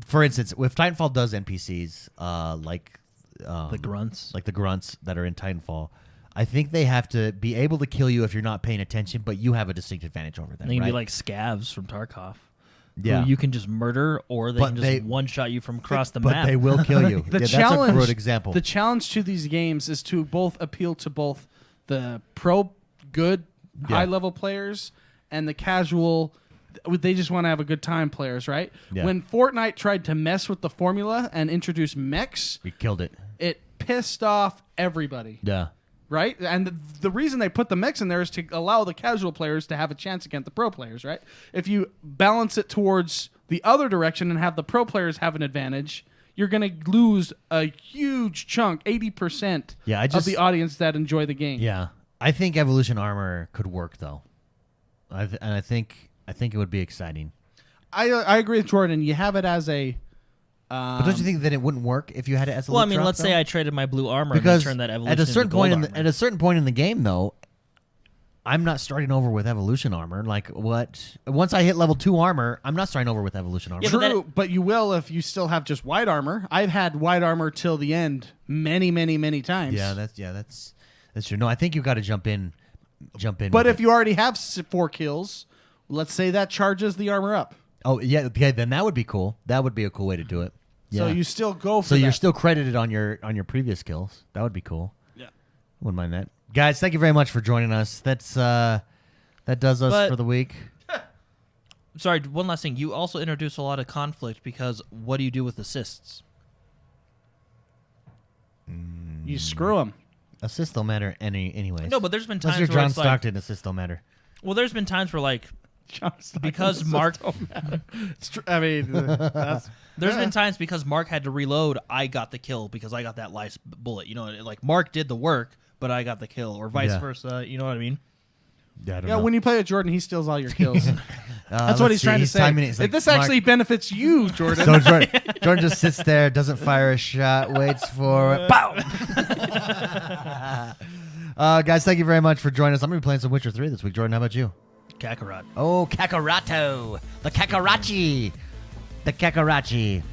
For instance, if Titanfall does NPCs The grunts. like the grunts that are in Titanfall, I think they have to be able to kill you if you're not paying attention, but you have a distinct advantage over them. They can right? be like scavs from Tarkov. Yeah. Who you can just murder, or they But can just they- one-shot you from across the but map. they will kill you. The Yeah, challenge, that's a good example. The challenge to these games is to both appeal to both the pro, good, Yeah. high-level players and the casual. They just want to have a good time players, right? Yeah. When Fortnite tried to mess with the formula and introduce mechs, We killed it. it pissed off everybody. Yeah. Right? And the reason they put the mix in there is to allow the casual players to have a chance against the pro players, right? If you balance it towards the other direction and have the pro players have an advantage, you're going to lose a huge chunk, 80% of the audience that enjoy the game. Yeah. I think Evolution Armor could work, though. I think it would be exciting. I agree with Jordan. You have it as a... But don't you think that it wouldn't work if you had it as a well, I loot mean, drop, let's though? say I traded my blue armor Because and then turned that evolution at a certain into gold point armor. at a certain point in the game, though, I'm not starting over with Evolution Armor. Like what? Once I hit level 2 armor, I'm not starting over with Evolution Armor. Yeah, but True, but you will if you still have just white armor. I've had white armor till the end many, many, many times. That's true. No, I think you got to jump in. But with if it. you already have 4 kills, let's say that charges the armor up. Oh yeah, okay, then that would be cool. That would be a cool way to do it. Yeah. So you still go for So that. you're still credited on your previous kills. That would be cool. Yeah. Wouldn't mind that. Guys, thank you very much for joining us. That does us But- for the week. Sorry, one last thing. You also introduce a lot of conflict because what do you do with assists? You screw them. Assists don't matter anyways. No, but there's been Unless times you're where John it's like, Stockton, assists don't matter. well, there's been times where like because Mark, I mean, that's there's been times because Mark had to reload, I got the kill because I got that last bullet. You know, like Mark did the work, but I got the kill, or vice Yeah. versa. You know what I mean? Yeah, I don't yeah. know. When you play with Jordan, he steals all your kills. That's let's what he's see. trying to say. timing it. He's If like, this "Mark-" actually benefits you, Jordan. So Jordan just sits there, doesn't fire a shot, waits for it. Pow! Guys, thank you very much for joining us. I'm going to be playing some Witcher 3 this week. Jordan, how about you? Kakarot. Oh, Kakarato. The Kakarachi. The Kakarachi.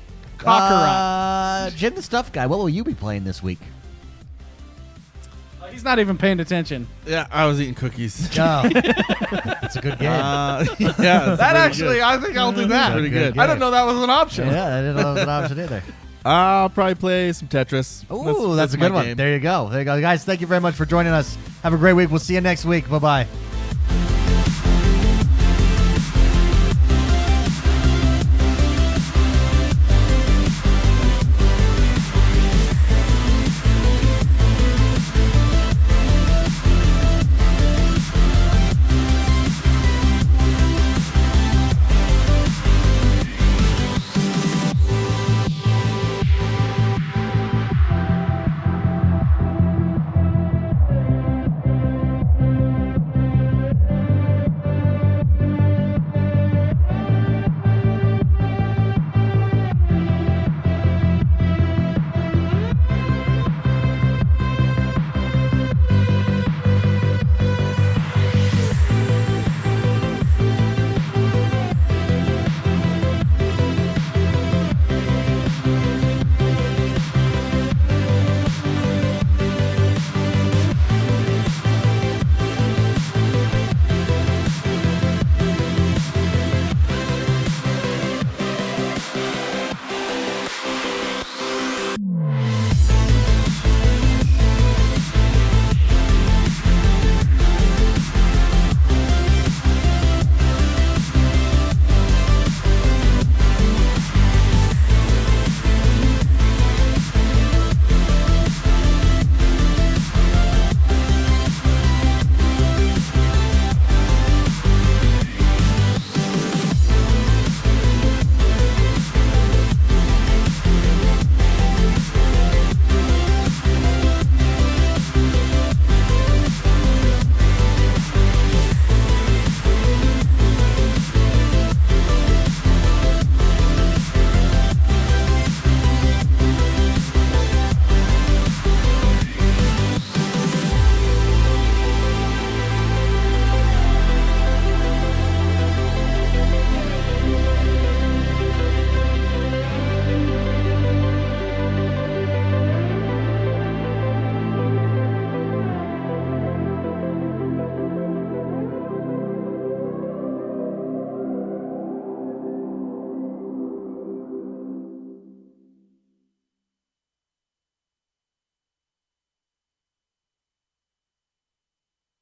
Jim the Stuff Guy, what will you be playing this week? He's not even paying attention. Yeah, I was eating cookies. Oh, that's a good game. Yeah, That actually, I think I'll do that. Pretty good. I didn't know that was an option. Yeah, I didn't know that was an option either. I'll probably play some Tetris. Ooh, that's a my good one. game. There you go. Guys, thank you very much for joining us. Have a great week. We'll see you next week. Bye-bye.